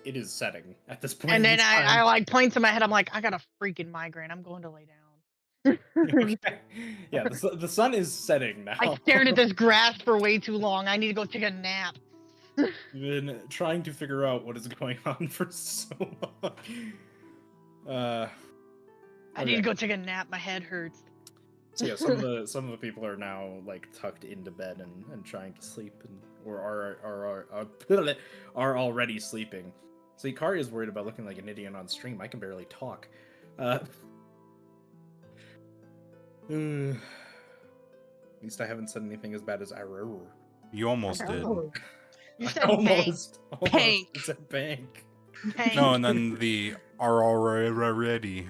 it is setting at this point. And in then I time. like point to my head. I'm like, I got a freaking migraine. I'm going to lay down. Okay. Yeah, the sun is setting now. I stared at this grass for way too long. I need to go take a nap. We've been trying to figure out what is going on for so long. I need to Okay. go take a nap. My head hurts. So yeah, some of the people are now like tucked into bed and trying to sleep, or are already sleeping. So Ikari is worried about looking like an idiot on stream. I can barely talk. At least I haven't said anything as bad as Aurora. You almost did. oh, You I said bank. Pank. It's a bank. Bank. No, and then the are already.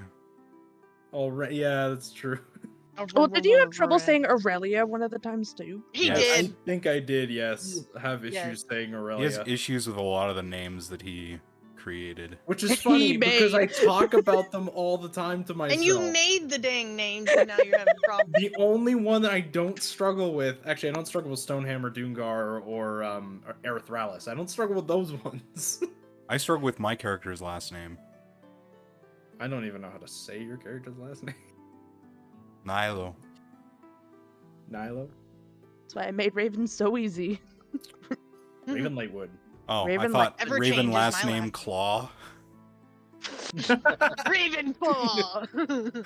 Already, yeah, that's true. Well, did you have trouble saying Aurelia one of the times too? He Yes. I did. think I did. Yes, have Yes. issues saying Aurelia. He has issues with a lot of the names that he created. Which is funny He because I made. talk about them all the time to myself. And you made the dang names, and now you're having problems. The only one that I don't struggle with, actually, I don't struggle with Stonehammer, Doomgar, or Erythralis. I don't struggle with those ones. I struggle with my character's last name, I don't even know how to say your character's last name. Nilo. Nilo? That's why I made Raven so easy. Raven Lightwood. Oh, Raven, I thought ever Raven changes last my name last- Claw. Ravenclaw.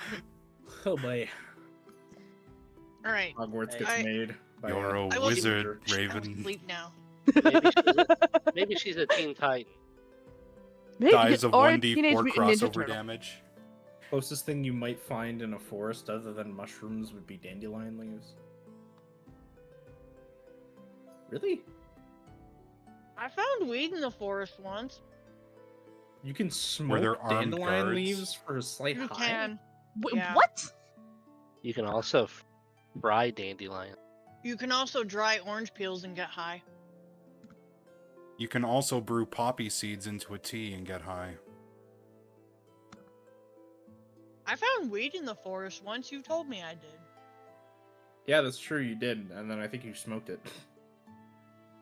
Oh boy. All right. Hogwarts gets I- made by You're a I will wizard, I will Raven. sleep now. Maybe she's a Teen Titan. Maybe- Dies of or a 1d4 Teenage Mutant Ninja crossover Turtle. damage. Closest thing you might find in a forest other than mushrooms would be dandelion leaves. Really? I found weed in the forest once. You can smoke there armed dandelion guards? leaves for a slight You high? can. Wait, Yeah. what? You can also fry dandelion. You can also dry orange peels and get high. You can also brew poppy seeds into a tea and get high. I found weed in the forest once. You told me I did. Yeah, that's true, you did, and then I think you smoked it.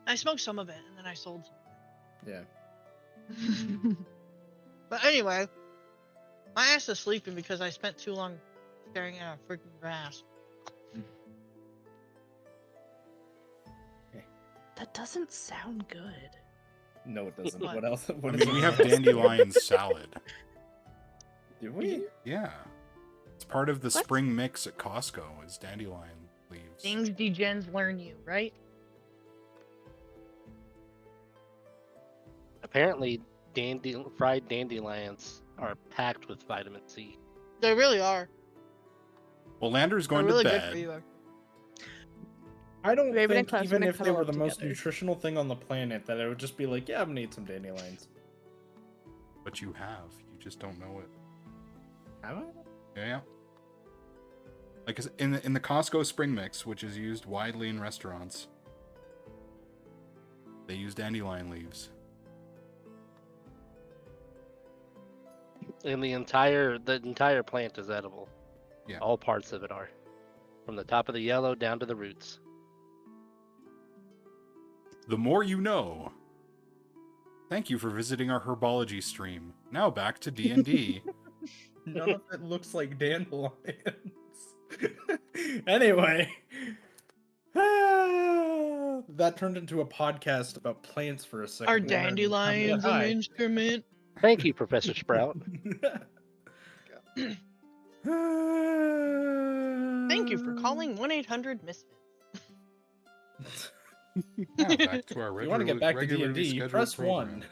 I smoked some of it and then I sold Yeah. some. But anyway, my ass is sleeping because I spent too long staring at a freaking grass. That doesn't sound good. No, it doesn't. What? What else? I What mean, we have dandelion salad. Do we? Yeah. It's part of the What? spring mix at Costco is dandelion leaves. Things degens learn you, right? Apparently, fried dandelions are packed with vitamin C. They really are. Well, Lander's They're going really to good for bed. you. I don't Raven and think Klaus even gonna if they cuddle were up the most together. nutritional thing on the planet, that I would just be like, yeah, I'm gonna eat some dandelions. But you have. You just don't know it. Have I? Yeah. Like in the Costco spring mix, which is used widely in restaurants, they use dandelion leaves. And the entire plant is edible. Yeah. All parts of it are. From the top of the yellow down to the roots. The more you know. Thank you for visiting our herbology stream. Now back to D&D. None of it looks like dandelions. Anyway, that turned into a podcast about plants for a second. Are there. dandelions an Hi. instrument? Thank you, Professor Sprout. Thank you for calling 1-800-MISFITS. Now back to our If you want to get back to regularly D&D, scheduled press program.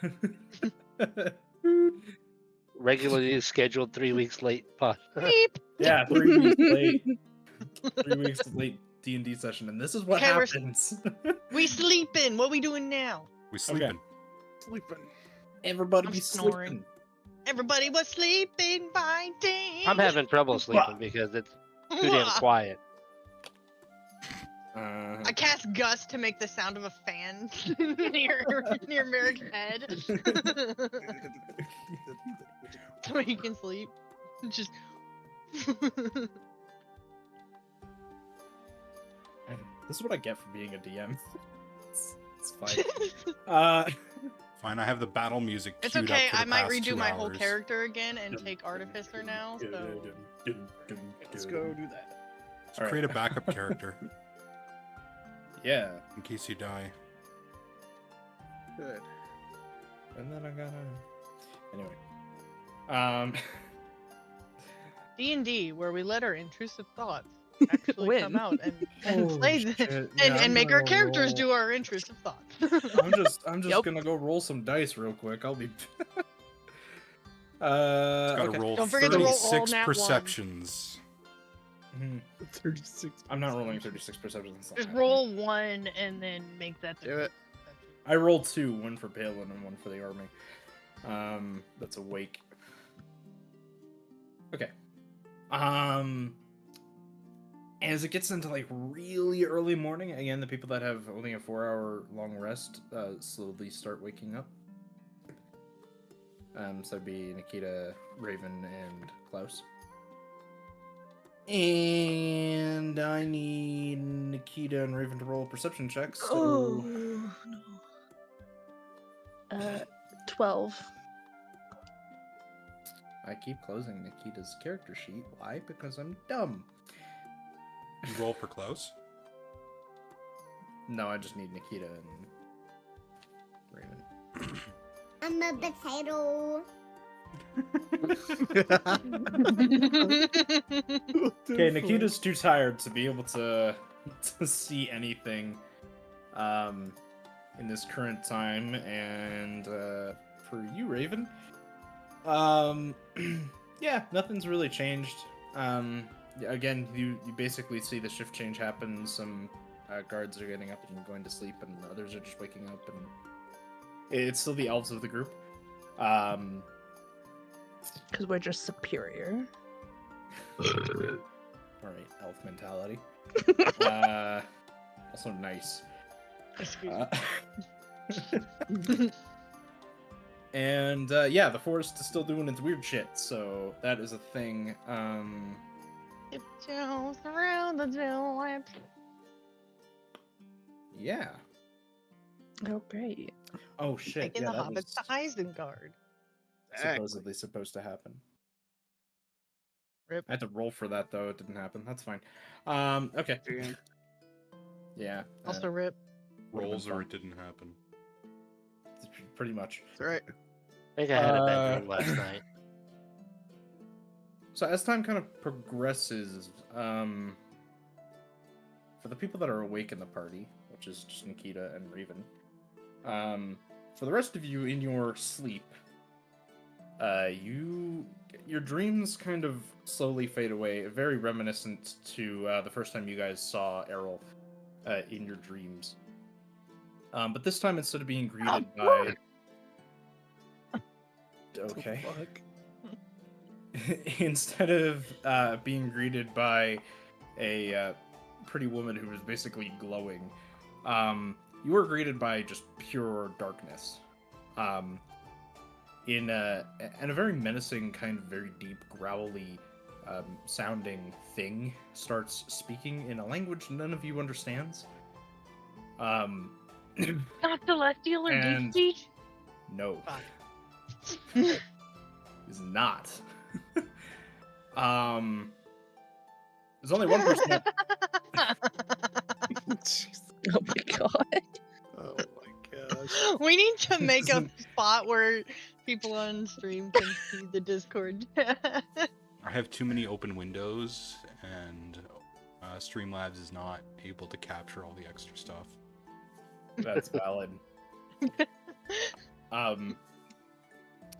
1. Regularly scheduled 3 weeks late pod. Beep. Yeah, 3 weeks late. 3 weeks late D&D session, and this is what Okay, we're- happens. We sleeping. What we doing now? We sleeping. Sleeping. Everybody I'm be snoring. sleeping. Everybody was sleeping, finding. I'm having trouble sleeping because it's too damn quiet. I cast Gust to make the sound of a fan near Merrick's head. So he can sleep. Just This is what I get for being a DM. It's fine. Fine, I have the battle music It's queued okay. up for the I might past redo 2 my whole hours. character again and take Artificer now. So Let's go do that. Just create a backup character Yeah. in case you die. Good. And then I gotta. Anyway. D&D, where we let our intrusive thoughts actually Win. come out and Holy play shit, and, yeah, I'm and make our gonna characters roll. do our intrusive thoughts. I'm just Yup. gonna go roll some dice real quick. I'll be. It's got to Okay. roll Don't forget to roll all 36 nat ones. perceptions. Mhm. 36. I'm not rolling 36 perceptions. Just roll one and then make that the Do it. I rolled 2, one for Palin and one for the army. That's awake. Okay. As it gets into like really early morning, again, the people that have only a 4-hour long rest slowly start waking up. So it'd be Nikita, Raven, and Klaus. And I need Nikita and Raven to roll perception checks. So Oh no. 12. I keep closing Nikita's character sheet. Why? Because I'm dumb. You roll for Klaus? No, I just need Nikita and Raven. I'm a potato. Okay, Nikita's too tired to be able to see anything in this current time, and for you, Raven, yeah, nothing's really changed. Again, you basically see the shift change happen. Some guards are getting up and going to sleep, and others are just waking up, and it's still the elves of the group. Because we're just superior. Alright, elf mentality. Also nice. Excuse And yeah, the forest is still doing its weird shit, so that is a thing. Tiptoes around the tulips. Yeah. Oh, great. Oh shit. Taking Yeah, the that hobbits was to Isengard. supposedly supposed to happen. Rip. I had to roll for that though. It didn't happen. That's fine. Okay. Yeah. Also rip. would've been Rolls or fun. it didn't happen. Pretty much. It's alright. I think I had a bad Uh, dream last night. So as time kind of progresses, for the people that are awake in the party, which is just Nikita and Raven, for the rest of you in your sleep, your dreams kind of slowly fade away, very reminiscent to the first time you guys saw Errol in your dreams. But this time, instead of being greeted by... Okay. Instead of being greeted by a pretty woman who was basically glowing, you were greeted by just pure darkness. In a very menacing, kind of very deep, growly sounding thing starts speaking in a language none of you understands. Not celestial or deep And- speech? No. Fuck. Is not. There's only one person that... Oh my god. Oh my gosh. We need to make a spot where people on stream can see the Discord. I have too many open windows, and Streamlabs is not able to capture all the extra stuff. That's valid.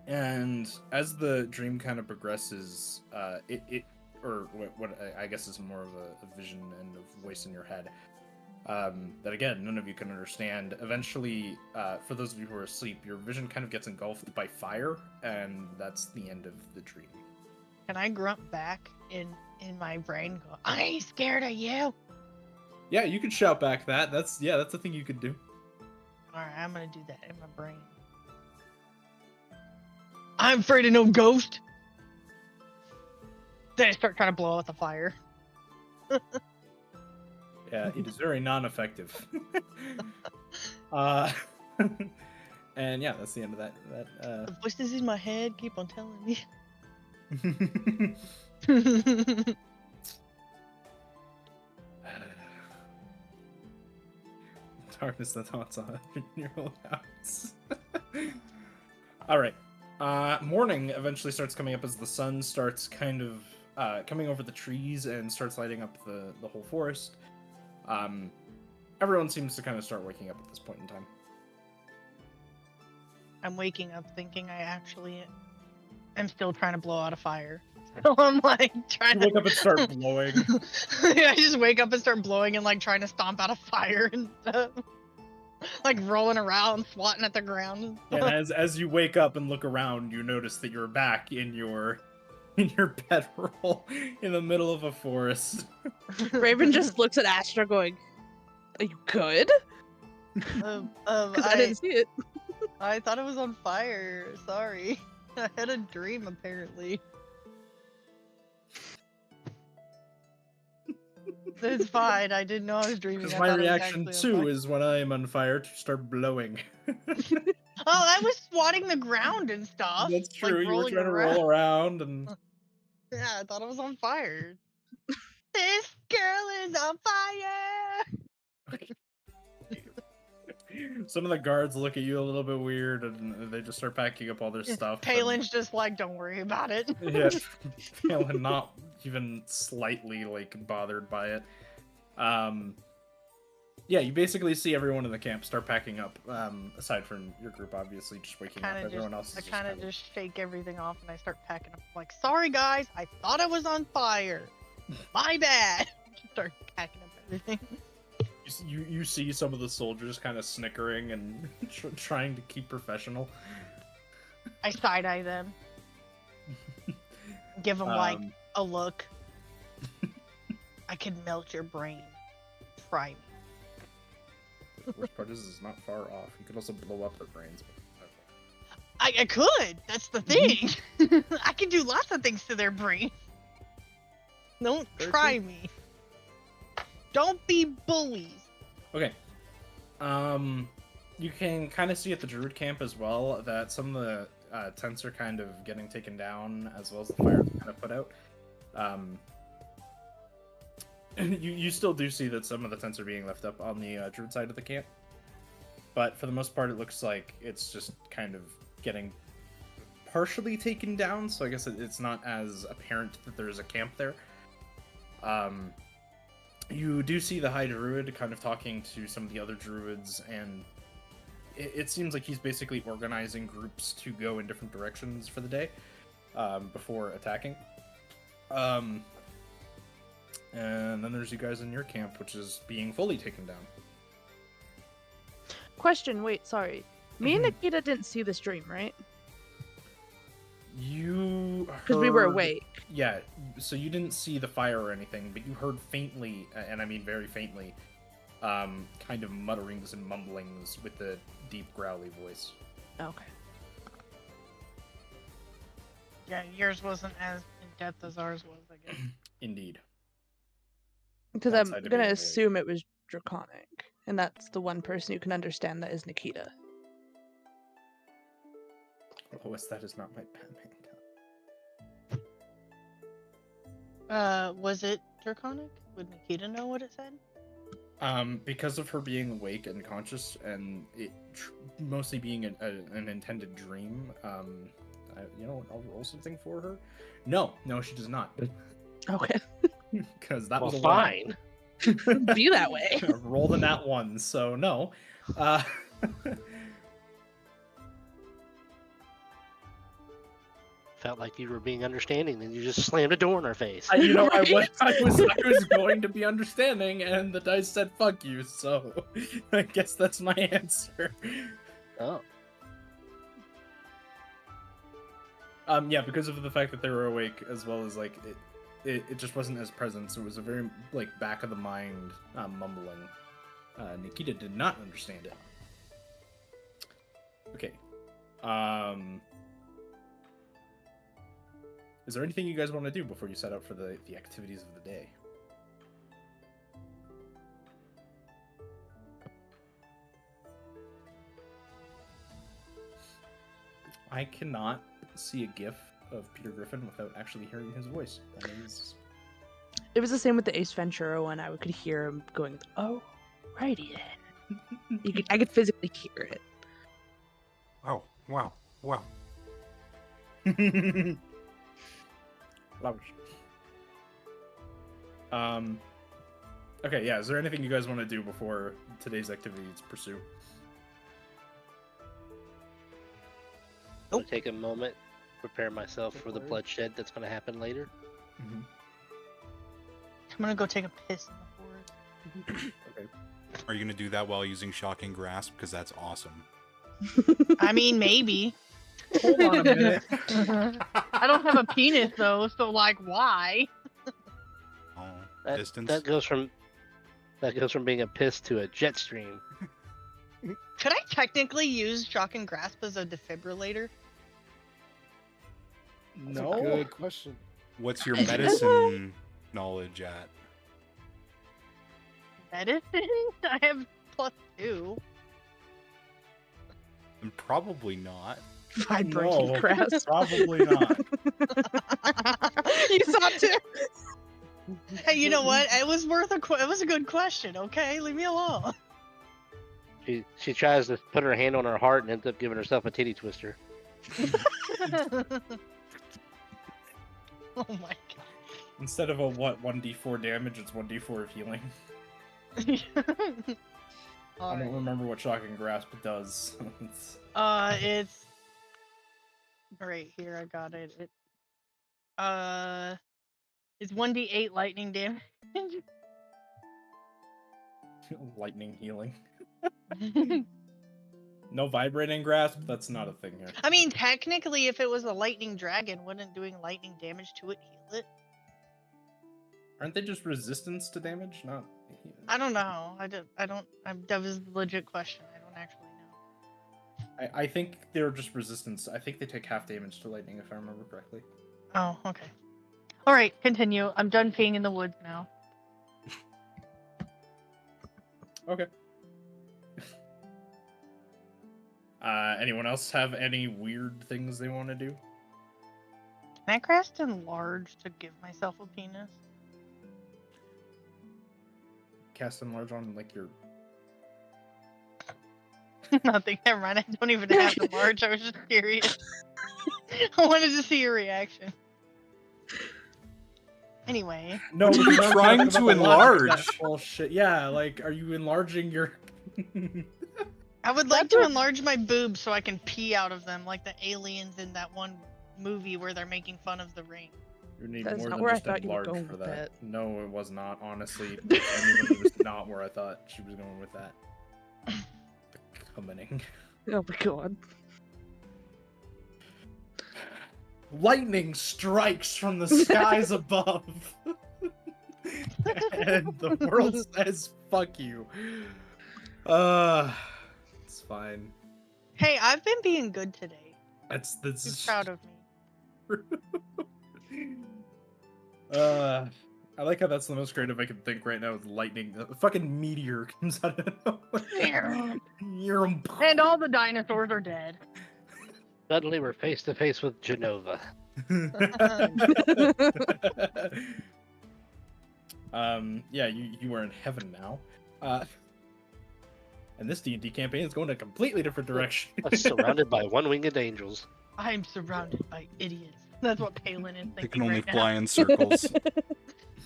And as the dream kind of progresses, what I guess is more of a vision and a voice in your head. that again, none of you can understand. Eventually, for those of you who are asleep, your vision kind of gets engulfed by fire, and that's the end of the dream. Can I grunt back in my brain? Go, I ain't scared of you. Yeah, you could shout back that. That's a thing you could do. All right, I'm gonna do that in my brain. I'm afraid of no ghost. Then I start trying to blow out the fire. Yeah, it is very non-effective. And yeah, that's the end of that. The voices in my head keep on telling me. Darkness that haunts 100-year-old house. All right. Morning eventually starts coming up as the sun starts kind of coming over the trees and starts lighting up the whole forest. Everyone seems to kind of start waking up at this point in time. I'm waking up thinking I actually am still trying to blow out a fire. So I'm like trying You to wake up and start blowing. I just wake up and start blowing and like trying to stomp out a fire and stuff. Like rolling around, swatting at the ground. And as you wake up and look around, you notice that you're back in your bedroll in the middle of a forest. Raven just looks at Astra going, "Are you good?" Because I didn't see it. I thought it was on fire. Sorry. I had a dream apparently. It's fine. I didn't know I was dreaming. Because I my thought it was reaction actually on too fire. is when I am on fire to start blowing. Oh, I was swatting the ground and stuff. That's true. Like You were rolling trying to around. roll around and Yeah, I thought it was on fire. This girl is on fire. some of the guards look at you a little bit weird and they just start packing up all their stuff. Palin's just like, don't worry about it. Yeah, Palin not even slightly like bothered by it. Yeah, you basically see everyone in the camp start packing up. Aside from your group, obviously, just waking up. Everyone else is I just kind of kinda- just shake everything off and I start packing up. Like, sorry guys, I thought it was on fire. My bad. Start packing up everything. You see some of the soldiers kind of snickering and trying to keep professional. I side eye them. Give them like a look. I can melt your brain. Try me. The worst part is it's not far off. You could also blow up their brains. I could. That's the thing. I can do lots of things to their brain. Don't Very try true. me. Don't be bullies. Okay. You can kind of see at the druid camp as well that some of the tents are kind of getting taken down, as well as the fires kind of put out. You still do see that some of the tents are being left up on the druid side of the camp, but for the most part, it looks like it's just kind of getting partially taken down. So I guess it's not as apparent that there's a camp there. You do see the high druid kind of talking to some of the other druids, and it seems like he's basically organizing groups to go in different directions for the day before attacking. And then there's you guys in your camp, which is being fully taken down. Question, wait, sorry. Me and Nikita didn't see this dream, right? You Because we were heard- awake. Yeah, so you didn't see the fire or anything, but you heard faintly, and I mean very faintly, kind of mutterings and mumblings with the deep growly voice. Okay. Yeah, yours wasn't as in depth as ours was, I guess. Indeed. Because I'm Outside to gonna be avoided. assume it was draconic, and that's the one person who can understand that is Nikita. Lois, that is not my Batman. Was it draconic? Would Nikita know what it said? Because of her being awake and conscious, and it mostly being an intended dream, you know what, I'll roll something for her. No, she does not. Okay. Because that Well, was a fine. Be that way. Rolled a nat one, so no. felt like you were being understanding, then you just slammed a door in our face. I Right? was going to be understanding, and the dice said "fuck you," so I guess that's my answer. Oh, Yeah, because of the fact that they were awake, as well as like it just wasn't as present, so it was a very like back of the mind mumbling. Nikita did not understand it. Okay. Is there anything you guys want to do before you set out for the activities of the day? I cannot see a GIF of Peter Griffin without actually hearing his voice. That is... It was the same with the Ace Ventura one. I could hear him going, "Oh, righty then." I could physically hear it. Wow, wow, wow. Flowers. Okay, yeah, is there anything you guys want to do before today's activities pursue? I'm gonna take a moment, prepare myself for the bloodshed that's gonna happen later. Mm-hmm. I'm gonna go take a piss in the forest. Okay. Are you gonna do that while using Shocking Grasp? Because that's awesome. I mean, maybe. Hold on a minute. I don't have a penis though, so like, why? Oh, That, distance. that goes from being a piss to a jet stream. Could I technically use shock and grasp as a defibrillator? That's a No. good question. What's your medicine knowledge at? Medicine? I have +2. And probably not. Vibrating No, grasp. probably not. You saw it too. Hey, you know what? It was worth it was a good question. Okay, leave me alone. She tries to put her hand on her heart and ends up giving herself a titty twister. Oh my Instead of a 1d4 damage, it's 1d4 of healing. god. I don't remember what Shocking Grasp does. It's right here. I got it. It's 1d8 lightning damage. Lightning healing. No vibrating grasp? That's not a thing here. I mean, technically, if it was a lightning dragon, wouldn't doing lightning damage to it heal it? Aren't they just resistance to damage? Not. I don't know. That was a legit question. I don't actually know. I think they're just resistance. I think they take half damage to lightning, if I remember correctly. Oh, okay. All right, continue. I'm done peeing in the woods now. Okay. Anyone else have any weird things they want to do? Can I cast enlarge to give myself a penis? Cast enlarge on like your. Nothing. Never mind. I don't even have enlarge. I was just curious. I wanted to see your reaction. Anyway. No, What are you because I was trying talking to about the logic of that enlarge? bullshit. Yeah, like, are you enlarging your? I would like to enlarge my boobs so I can pee out of them, like the aliens in that one movie where they're making fun of the ring. You need That's more not than where I just thought you were enlarge going for with that. that. No, it was not. Honestly, it was not where I thought she was going with that. The commoning. Oh my god. Lightning strikes from the skies above, and the world says "fuck you." It's fine. Hey, I've been being good today. That's Who's proud of me? I like how that's the most creative I can think right now. Is lightning, a fucking meteor comes out of nowhere. And all the dinosaurs are dead. Suddenly, we're face to face with Genova. Yeah, you are in heaven now. And this D&D campaign is going a completely different direction. Surrounded by one-winged angels. I'm surrounded by idiots. That's what Palin is They thinking can only right fly now. in circles.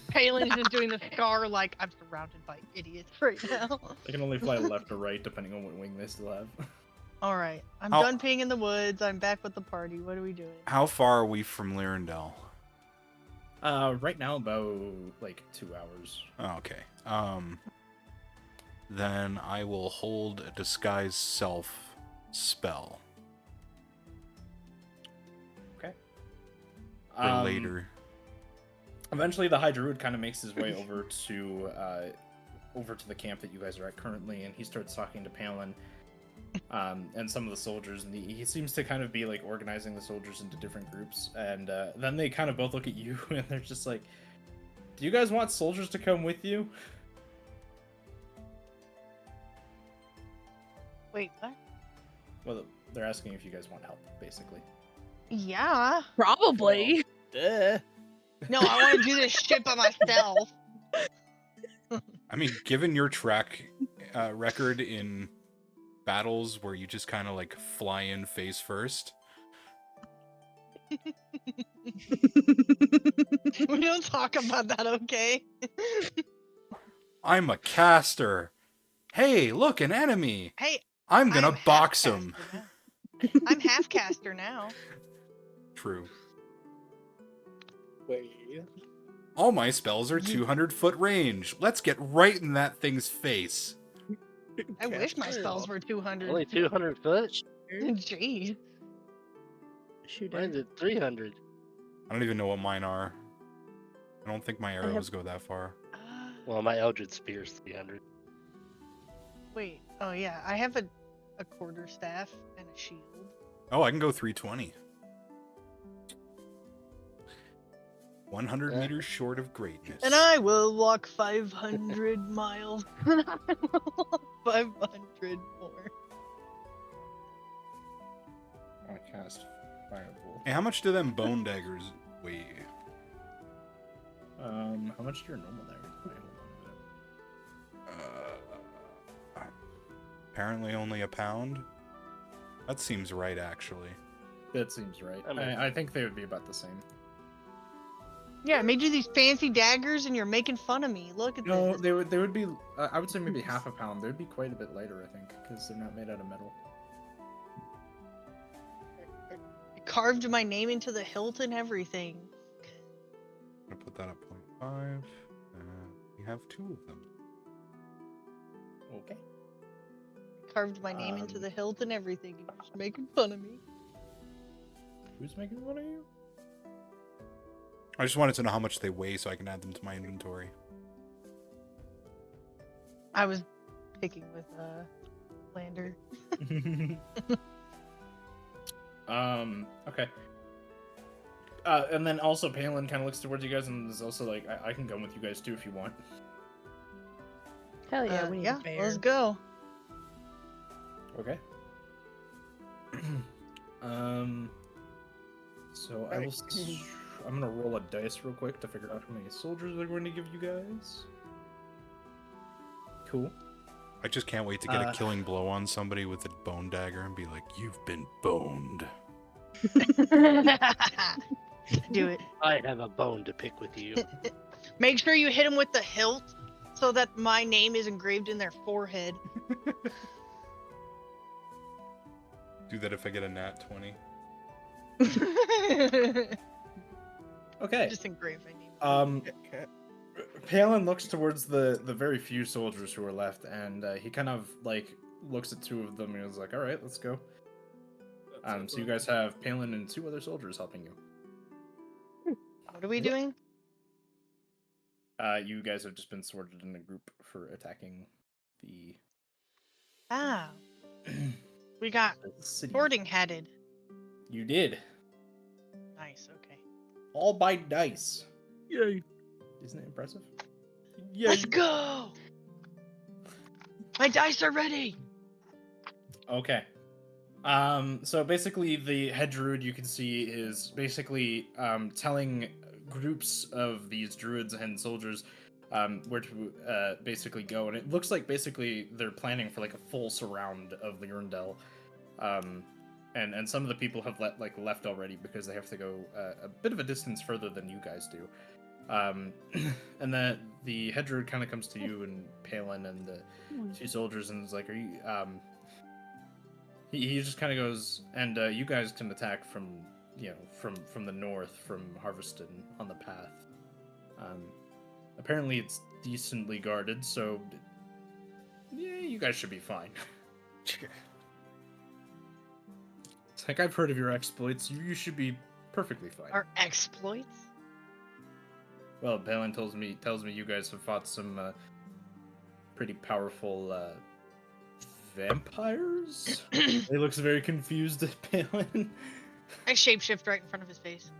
Palin's just doing the scar like, I'm surrounded by idiots right now. They can only fly left or right depending on what wing they still have. All right. I'm How- done peeing in the woods. I'm back with the party. What are we doing? How far are we from Lyrandel? Right now about like 2 hours. Oh, okay. Then I will hold a disguise self spell Okay. for later. Eventually, the High Druid kind of makes his way over to the camp that you guys are at currently, and he starts talking to Palin and some of the soldiers, and he seems to kind of be like organizing the soldiers into different groups, and then they kind of both look at you, and they're just like, "Do you guys want soldiers to come with you?" Wait, what? Well, they're asking if you guys want help, basically. Yeah. Probably. Duh. No, I want to do this shit by myself. I mean, given your track record in battles where you just kind of like fly in face first, We don't talk about that, okay? I'm a caster. Hey, look, an enemy. Hey, I'm gonna I'm box half him. caster now. I'm half caster now. True. Wait. All my spells are 200-foot range. Let's get right in that thing's face. I wish my Caster. spells were 200. Only 200 foot? Jeez. Shoot Mine's it. at 300. I don't even know what mine are. I don't think my arrows go that far. Well, my Eldritch Spear's 300. Wait. Oh yeah, I have a quarter staff and a shield. Oh, I can go 320. 100 Yeah. meters short of greatness. And I will walk 500 miles. And I will walk 500 more. I want to cast Firebolt. Hey, how much do them bone daggers weigh? How much do your normal daggers weigh? Hold on a minute. Apparently only a pound? That seems right, actually. That seems right. I mean- I think they would be about the same. Yeah, I made you these fancy daggers and you're making fun of me. Look at No, this. they would be. I would say maybe half a pound. They'd be quite a bit lighter, I think, because they're not made out of metal. I carved my name into the hilt and everything. I'm gonna put that at 0.5. We have 2 of them. Okay. Carved my name into Um, the hilt and everything. And you're just making fun of me. Who's making fun of you? I just wanted to know how much they weigh so I can add them to my inventory. I was picking with Lander. Okay. And then also Palin kind of looks towards you guys and is also like, I can come with you guys too if you want. Hell yeah, we need yeah, a bear. let's go. Okay. So I will. I'm gonna roll a dice real quick to figure out how many soldiers they're going to give you guys. Cool. I just can't wait to get a killing blow on somebody with a bone dagger and be like, "You've been boned." Do it. I have a bone to pick with you. Make sure you hit him with the hilt so that my name is engraved in their forehead. Do that if I get a nat 20. Okay. Just engrave my name. Palin looks towards the very few soldiers who are left, and he kind of like looks at 2 of them and is like, "All right, let's go." So you guys have Palin and 2 other soldiers helping you. What are we doing? You guys have just been sorted in a group for attacking the Ah, we got city. sorting headed. You did. Nice. Okay. All by dice. Yay. Isn't it impressive? Let's go. My dice are ready. Okay. So basically the head druid you can see is basically telling groups of these druids and soldiers where to basically go, and it looks like basically they're planning for like a full surround of Lyrandel. And some of the people have left already because they have to go a bit of a distance further than you guys do. And then the head druid kind of comes to you and Palin and the 2 soldiers and is like, "Are you he just kind of goes, and you guys can attack from from the north, from Harveston on the path. Apparently it's decently guarded, so yeah, you guys should be fine. It's like, I've heard of your exploits. You should be perfectly fine. Our exploits? Well, Palin tells me you guys have fought some pretty powerful vampires. He looks very confused at Palin. I shapeshift right in front of his face.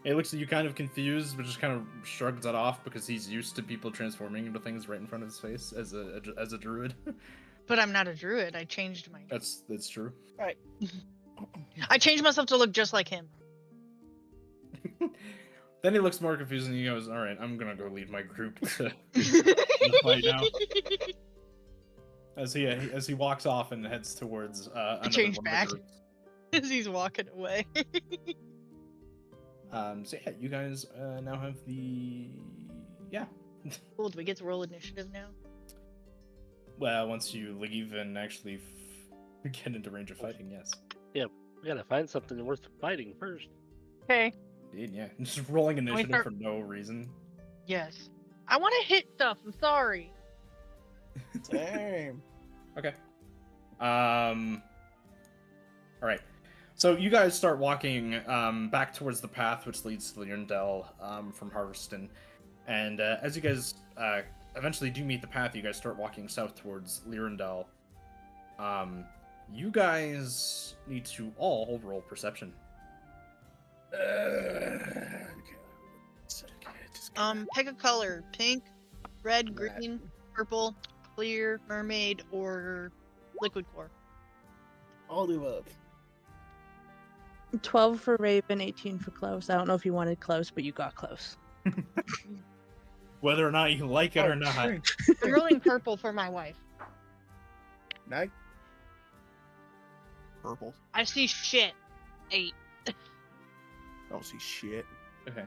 He looks at you kind of confused, but just kind of shrugs that off because he's used to people transforming into things right in front of his face as a druid. But I'm not a druid. I changed my. That's true. Right. I changed myself to look just like him. Then he looks more confused and he goes, "All right, I'm gonna go lead my group to fight now." As he walks off and heads towards another changed one of the back. groups. As he's walking away. So yeah, you guys now have the Cool. Do we get to roll initiative now? Well, once you leave and actually get into range of fighting, yes. We gotta find something worth fighting first. Okay. Indeed, yeah. Just rolling initiative start- for no reason. Yes. I want to hit stuff. I'm sorry. Same. Okay. All right. So you guys start walking back towards the path which leads to Learndell from Harveston, and as you guys eventually do meet the path, you guys start walking south towards Learndell. You guys need to all roll perception. Pick a color: pink, red, green, purple, clear, mermaid, or liquid core. All the above. 12 for Raven, 18 for close. I don't know if you wanted close, but you got close. Whether or not you like it or not. I'm rolling purple for my wife. Night. Purple. I see shit. 8. Don't see shit. Okay.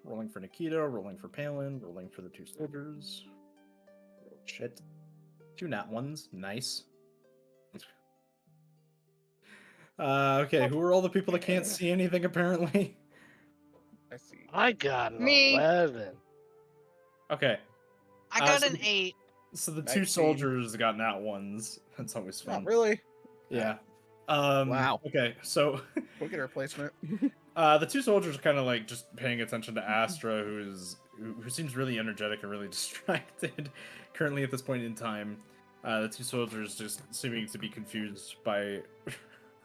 Rolling for Nikita, rolling for Palin, rolling for the two soldiers. Oh, shit. 2 nat ones. Nice. Okay, who are all the people that can't see anything apparently? I see. I got an Me. 11. Okay. I got so an 8. So the two 19. soldiers got nat ones. That's always fun. Not really. Yeah. Wow. Okay, so Look at our placement. the two soldiers are kind of like just paying attention to Astra, who seems really energetic and really distracted currently at this point in time. The two soldiers just seeming to be confused by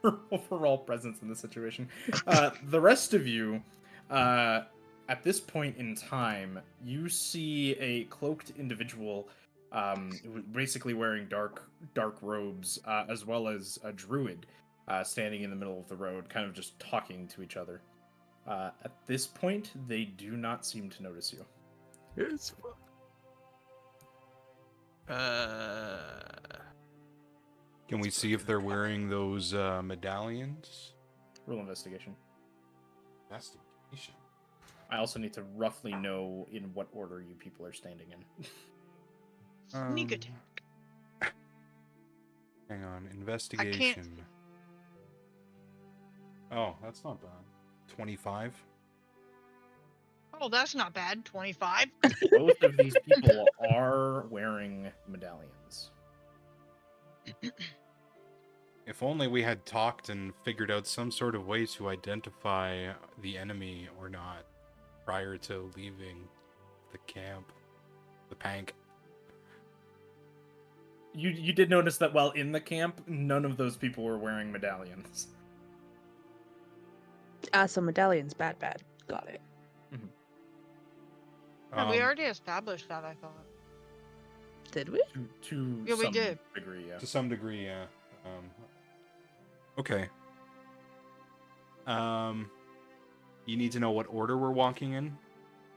her overall presence in the situation. The rest of you, at this point in time, you see a cloaked individual, basically wearing dark robes, as well as a druid, standing in the middle of the road, kind of just talking to each other. At this point, they do not seem to notice you. It's Can we see if they're wearing those medallions? Roll investigation. Investigation. I also need to roughly know in what order you people are standing in. Sneak attack. Hang on, investigation. Oh, that's not bad. 25. Oh, that's not bad. 25. Both of these people are wearing medallions. If only we had talked and figured out some sort of way to identify the enemy or not prior to leaving the camp. The pank. You did notice that while in the camp, none of those people were wearing medallions. So medallions, bad. Got it. No, we already established that, I thought. Did we? To Yeah, we some did. degree, yeah. To some degree, yeah. Okay. You need to know what order we're walking in?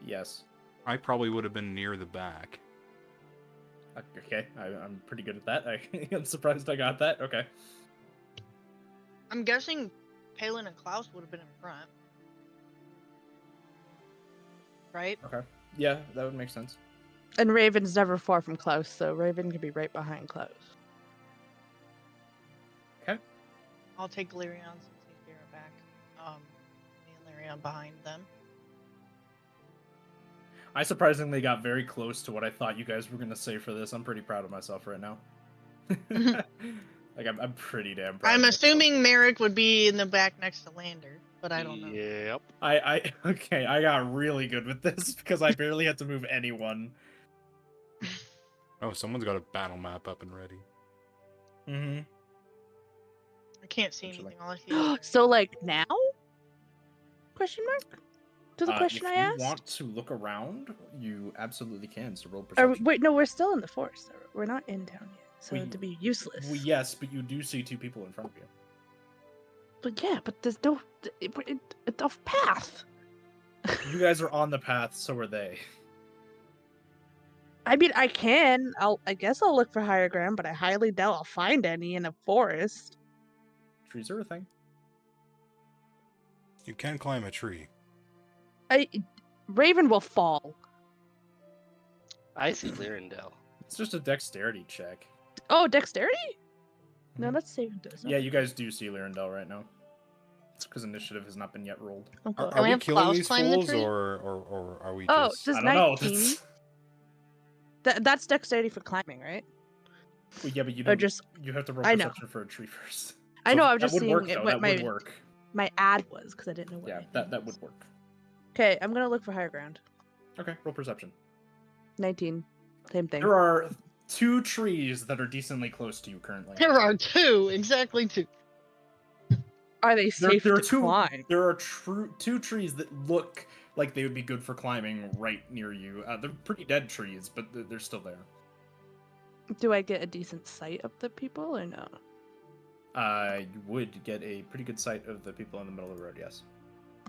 Yes. I probably would have been near the back. Okay, I'm pretty good at that. I'm surprised I got that. Okay. I'm guessing Palin and Klaus would have been in front. Right? Okay. Yeah, that would make sense. And Raven's never far from Klaus, so Raven could be right behind Klaus. Okay. I'll take Lyrion since he's near back. Me and Lyrion behind them. I surprisingly got very close to what I thought you guys were gonna say for this. I'm pretty proud of myself right now. Like I'm pretty damn proud. I'm of myself. assuming Merrick would be in the back next to Lander, but I don't know. Yep. Okay, I got really good with this because I barely had to move anyone. Oh, someone's got a battle map up and ready. Mm-hmm. I can't see Would you anything. All I see is So like now? Question mark? To the question if I you asked? want to look around, you absolutely can. So roll Or, perception. wait, no, we're still in the forest. We're not in town yet, so We- it'd be useless. Well, yes, but you do see 2 people in front of you. But yeah, but there's no it's off path. You guys are on the path, so are they. I mean, I can. I guess I'll look for higher ground, but I highly doubt I'll find any in a forest. Trees are a thing. You can climb a tree. Raven will fall. I see Lyrindel. It's just a dexterity check. Oh, dexterity? No, Mhm. that's saving throws. Yeah, you guys do see Lyrindel right now. It's because initiative has not been yet rolled. Okay. Are Can we we have killing Klaus these climb the fools, tree? or are we Oh, just... does I don't know. 19? That's dexterity for climbing, right? Well, yeah, but you Or don't. just You have to roll I know. perception for a tree first. I So know. I'm that just would seeing work, it, though. what That would work. my ad was because I didn't know what. Yeah, my that was. would work. Okay, I'm gonna look for higher ground. Okay, roll perception. 19, same thing. There are 2 trees that are decently close to you currently. there are 2, exactly 2. Are they safe there are to 2. climb? There are 2 trees that look like they would be good for climbing right near you. They're pretty dead trees, but they're still there. Do I get a decent sight of the people or no? You would get a pretty good sight of the people in the middle of the road. Yes.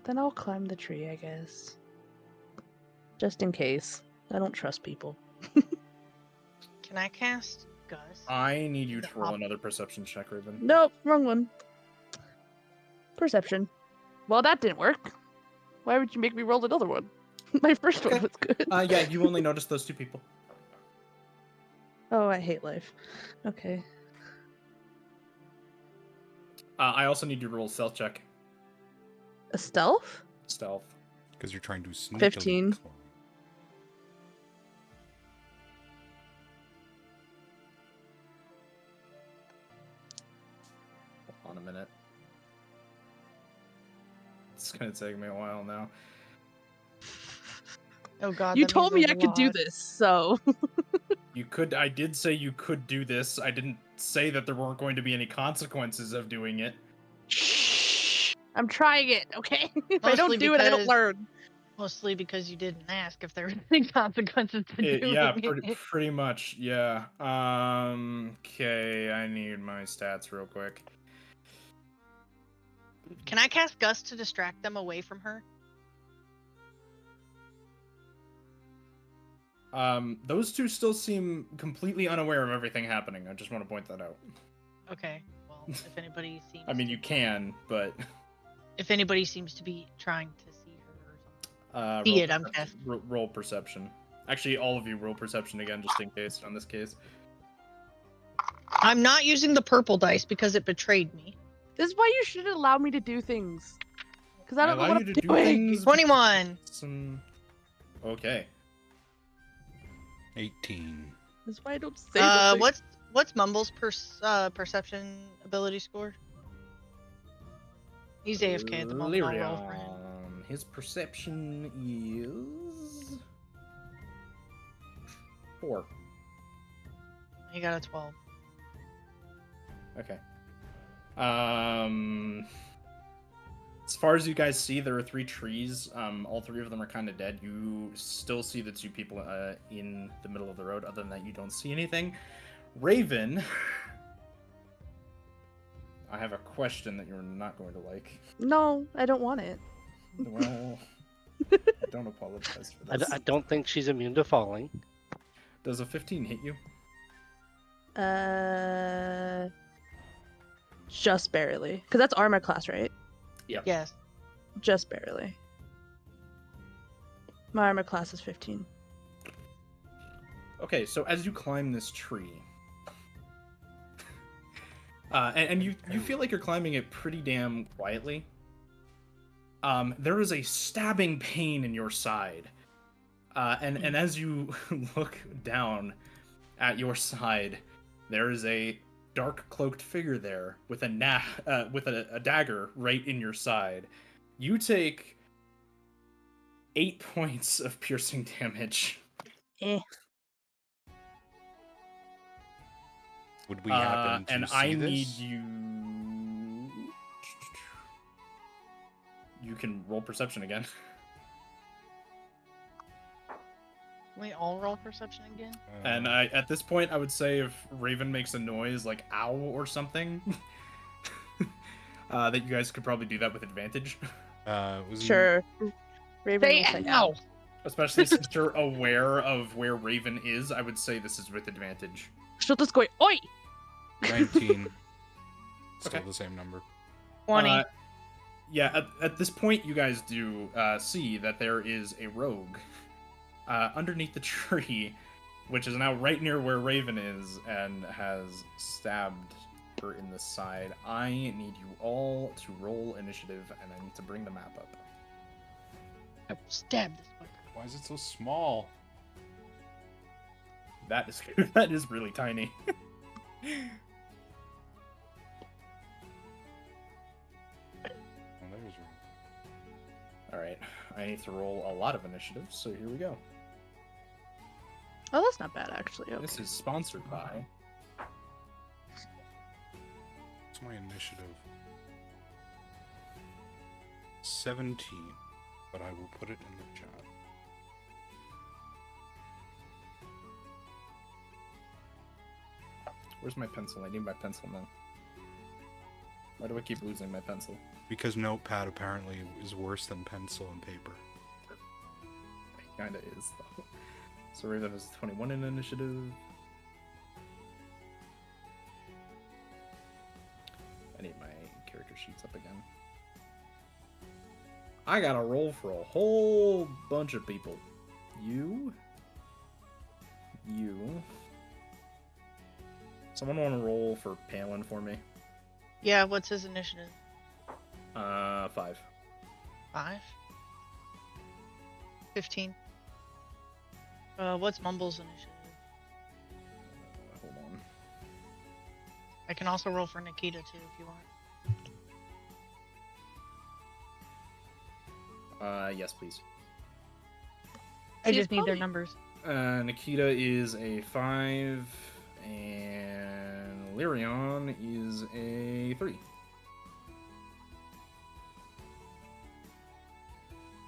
Then I'll climb the tree, I guess. Just in case. I don't trust people. Can I cast Gus? I need you to The roll op- another perception check, Raven. Nope, wrong one. Perception. Well, that didn't work. Why would you make me roll another one? My first one Okay. was good. Yeah, you only noticed those 2 people. Oh, I hate life. Okay. I also need you to roll a stealth check. A stealth? Stealth. Because you're trying to sneak 15. Hold on a minute. It's gonna take me a while now. Oh god. You that told me means I there's a could do lot. this, so. You could. I did say you could do this. I didn't say that there weren't going to be any consequences of doing it. Shh. I'm trying it, okay? If I Mostly don't do it, I don't because- learn. Mostly because you didn't ask if there were any consequences to doing Yeah, it. pretty much. Yeah. Okay. I need my stats real quick. Can I cast Gus to distract them away from her? Those 2 still seem completely unaware of everything happening. I just want to point that out. Okay. Well, if anybody seems. I mean, you can, but. If anybody seems to be trying to see her or something. Roll See it, I'm perception- roll perception. Actually, all of you roll perception again, just in case on this case. I'm not using the purple dice because it betrayed me. This is why you shouldn't allow me to do things. Because I don't know allow what you I'm to do doing. things. 21. Okay. 18. That's why I don't say the thing. What's Mumble's perception ability score? He's AFK at the moment. I'll roll for him. Lyrion. His perception is 4. He got a 12. Okay. As far as you guys see, there are 3 trees. All 3 of them are kind of dead. You still see the 2 people in the middle of the road. Other than that, you don't see anything. Raven, I have a question that you're not going to like. No, I don't want it. Well, I don't apologize for this. I don't think she's immune to falling. Does a 15 hit you? Just barely. Because that's armor class, right? Yes. Just barely. My armor class is 15. Okay, so as you climb this tree, and you feel like you're climbing it pretty damn quietly. There is a stabbing pain in your side, and as you look down at your side, there is a dark cloaked figure there with a dagger right in your side. You take 8 points of piercing damage. Eh. Would we happen to And see I this? need you. You can roll perception again. Can we all roll perception again? And at this point, I would say if Raven makes a noise like "ow" or something, that you guys could probably do that with advantage. Was Sure. Raven Say will say ow! Especially since you're aware of where Raven is, I would say this is with advantage. She'll just go, oi! 19. Still Okay. the same number. 20. Yeah, at this point, you guys do see that there is a rogue underneath the tree, which is now right near where Raven is, and has stabbed her in the side. I need you all to roll initiative, and I need to bring the map up. I will stab this fucker. Why is it so small? That is that is really tiny. Oh, there's room. All right, I need to roll a lot of initiatives, so here we go. Oh, that's not bad, actually. Okay. This is sponsored by. What's my initiative? 17. But I will put it in the chat. Where's my pencil? I need my pencil now. Why do I keep losing my pencil? Because notepad apparently is worse than pencil and paper. It kinda is, though. So Raven has 21 in initiative. I need my character sheets up again. I gotta roll for a whole bunch of people. You. Someone want to roll for Palin for me? Yeah, what's his initiative? 5. 5? 15. What's Mumble's initiative? Hold on. I can also roll for Nikita too if you want. Yes, please. I She's just need their probably- numbers. Nikita is a 5, and Lyrion is a 3.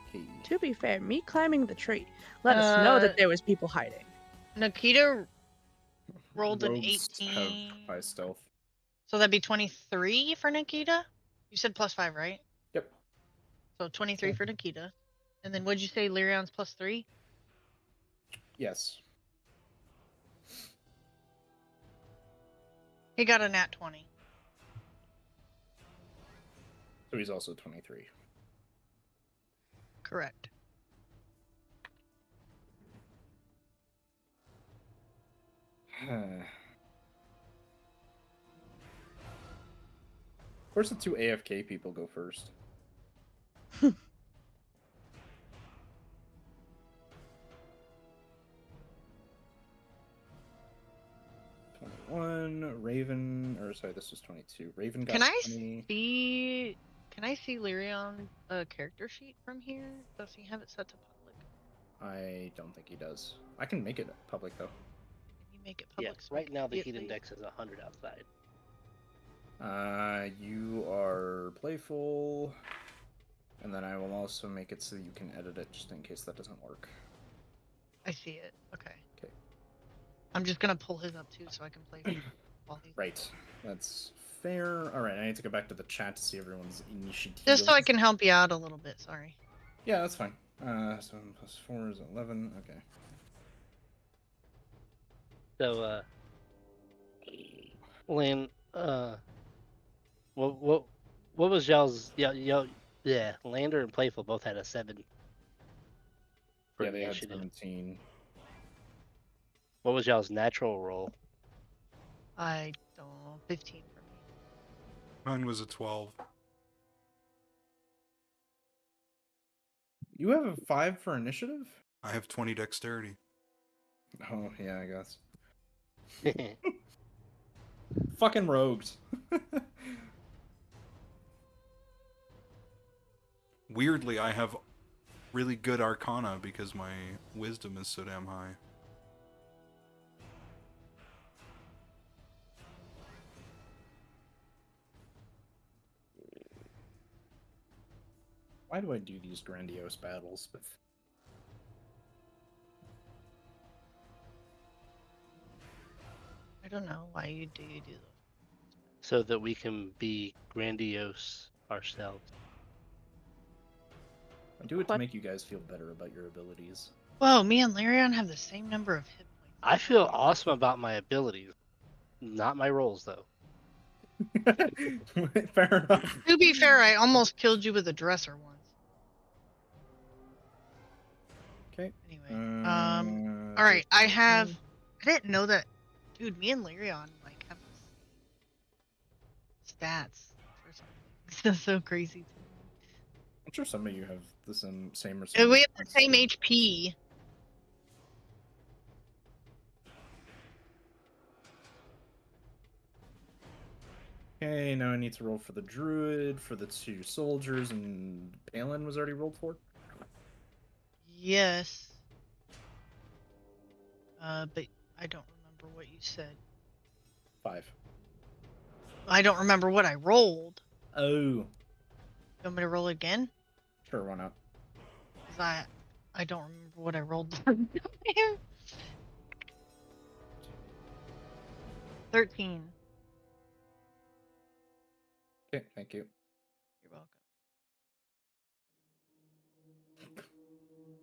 Okay. To be fair, me climbing the tree let us know that there was people hiding. Nikita rolled an Rogues 18. have high stealth. So that'd be 23 for Nikita? You said +5, right? Yep. So 23 for Nikita. And then what'd you say, Lyrion's +3? Yes. He got a nat 20. So he's also 23. Correct. Of course, the 2 AFK people go first. Raven, or sorry, this was 22. Raven got Can I 20. see? Can I see Lyrion's character sheet from here? Does he have it set to public? I don't think he does. I can make it public though. Can you make it Yeah, public? so right we now can the see it, heat please? index is 100 outside. You are playful, and then I will also make it so you can edit it just in case that doesn't work. I see it. Okay. Okay. I'm just gonna pull his up too, so I can play while he's Right, that's fair. All right, I need to go back to the chat to see everyone's initiative. just so I can help you out a little bit. Sorry. Yeah, that's fine. 7 plus 4 is 11. Okay. So, Lynn, what was y'all's? Yeah, Lander and Playful both had a 7. For Yeah, they had initiative. 17. What was y'all's natural roll? I don't know. 15 for me. Mine was a 12. You have a 5 for initiative? I have 20 dexterity. Oh, yeah, I guess. Fucking rogues. Weirdly, I have really good arcana because my wisdom is so damn high. Why do I do these grandiose battles with... I don't know why you do those. So that we can be grandiose ourselves. I do it to What? make you guys feel better about your abilities. Whoa, me and Larion have the same number of hit points. I feel awesome about my abilities. Not my rolls, though. Fair enough. To be fair, I almost killed you with a dresser once. Okay. Anyway, all right, I didn't know that, dude. Me and Larion like have stats for something. That's so crazy to me. I'm sure some of you have the same or And similar we have the stats same too. HP. Okay, now I need to roll for the druid, for the 2 soldiers, and Palin was already rolled for. Yes. But I don't remember what you said. 5. I don't remember what I rolled. Oh, You want me to roll again? sure, why not? Cause I don't remember what I rolled. 13. Okay, thank you. You're welcome.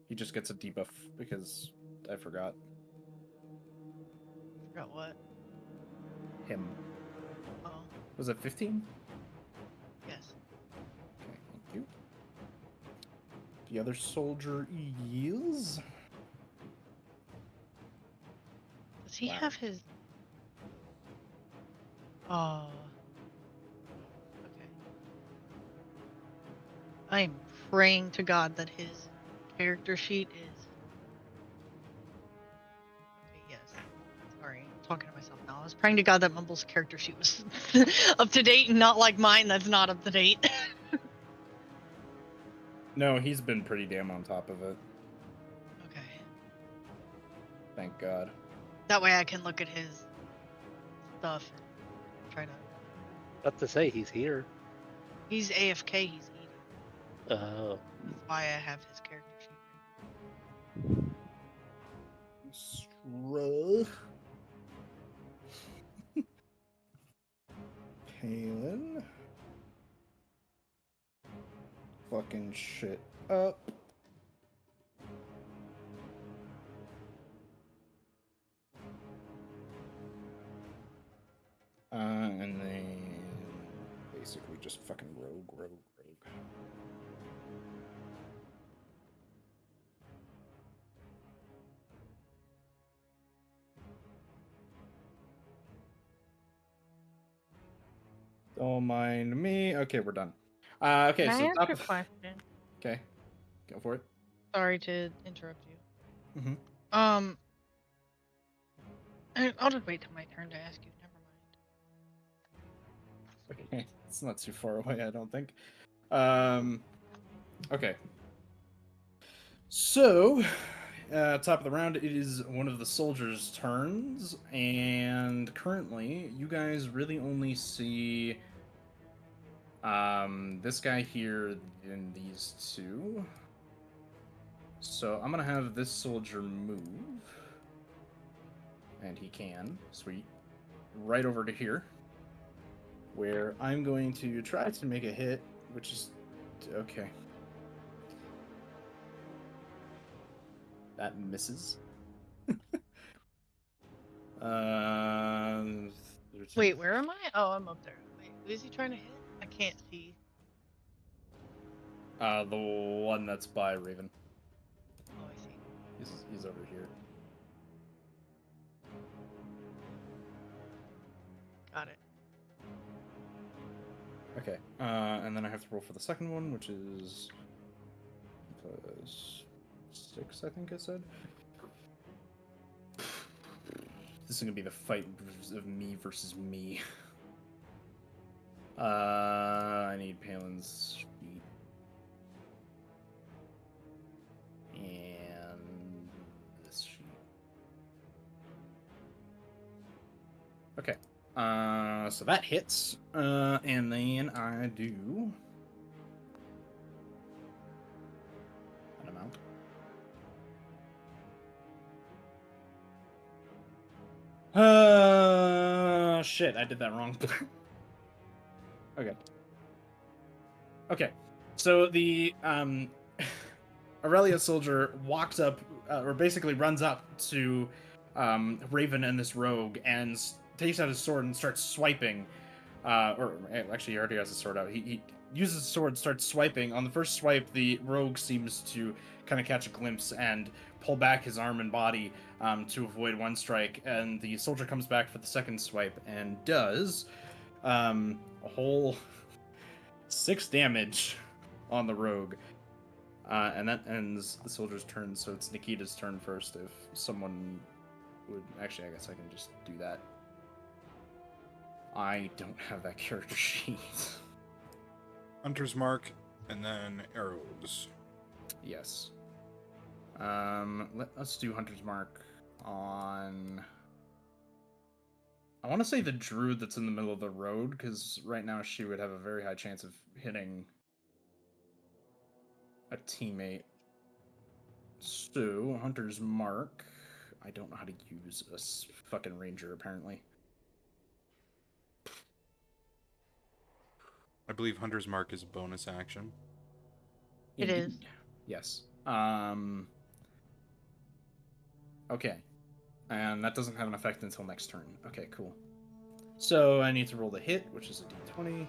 He just gets a debuff because I forgot Forgot what. him. Oh, Was it 15? yes. Okay, thank you. The other soldier is... Does he Wow. have his? Oh. Okay. I'm praying to God that his character sheet is. Okay, yes. Sorry, I'm talking to myself now. I was praying to God that Mumble's character sheet was up to date and not like mine that's not up to date. No, he's been pretty damn on top of it. Okay. Thank God. That way I can look at his stuff and try to. Not to say he's here. He's AFK, he's eating. Oh. That's why I have his character sheet. Strug. Palin. Fucking shit up. And then basically just fucking rogue. Don't mind me. Okay, we're done. Okay, Can I so ask top a of... question? Okay, go for it. Sorry to interrupt you. Mm-hmm. I'll just wait till my turn to ask you. Never mind. Okay, it's not too far away, I don't think. Okay. So, top of the round, it is one of the soldiers' turns, and currently, you guys really only see this guy here and these two. So I'm gonna have this soldier move, and he can, sweet, right over to here, where I'm going to try to make a hit, which is okay. That misses. Um, Wait, where am I? Oh, I'm up there. Wait, who is he trying to hit? I can't see. the one that's by Raven. Oh, I see. He's over here. Got it. Okay. And then I have to roll for the second one, which is +6, I think I said. This is gonna be the fight of me versus me. I need Palin's sheet. And this sheet. Okay. So that hits. And then I do an amount. Shit, I did that wrong. Okay. Okay. So the Aurelia soldier walks up, or basically runs up to Raven and this rogue, and takes out his sword and starts swiping. Or actually, he already has his sword out. He uses his sword, starts swiping. On the first swipe, the rogue seems to kind of catch a glimpse and pull back his arm and body to avoid one strike. And the soldier comes back for the second swipe and does a whole 6 damage on the rogue. And that ends the soldier's turn, so it's Nikita's turn first. If someone would... Actually, I guess I can just do that. I don't have that character sheet. Hunter's Mark, and then arrows. Yes. Let's do Hunter's Mark on... I want to say the druid that's in the middle of the road, because right now she would have a very high chance of hitting a teammate. So, Hunter's Mark... I don't know how to use a fucking ranger, apparently. I believe Hunter's Mark is a bonus action. It is. Indeed. Yes. Okay. And that doesn't have an effect until next turn. Okay, cool. So I need to roll the hit, which is a d20.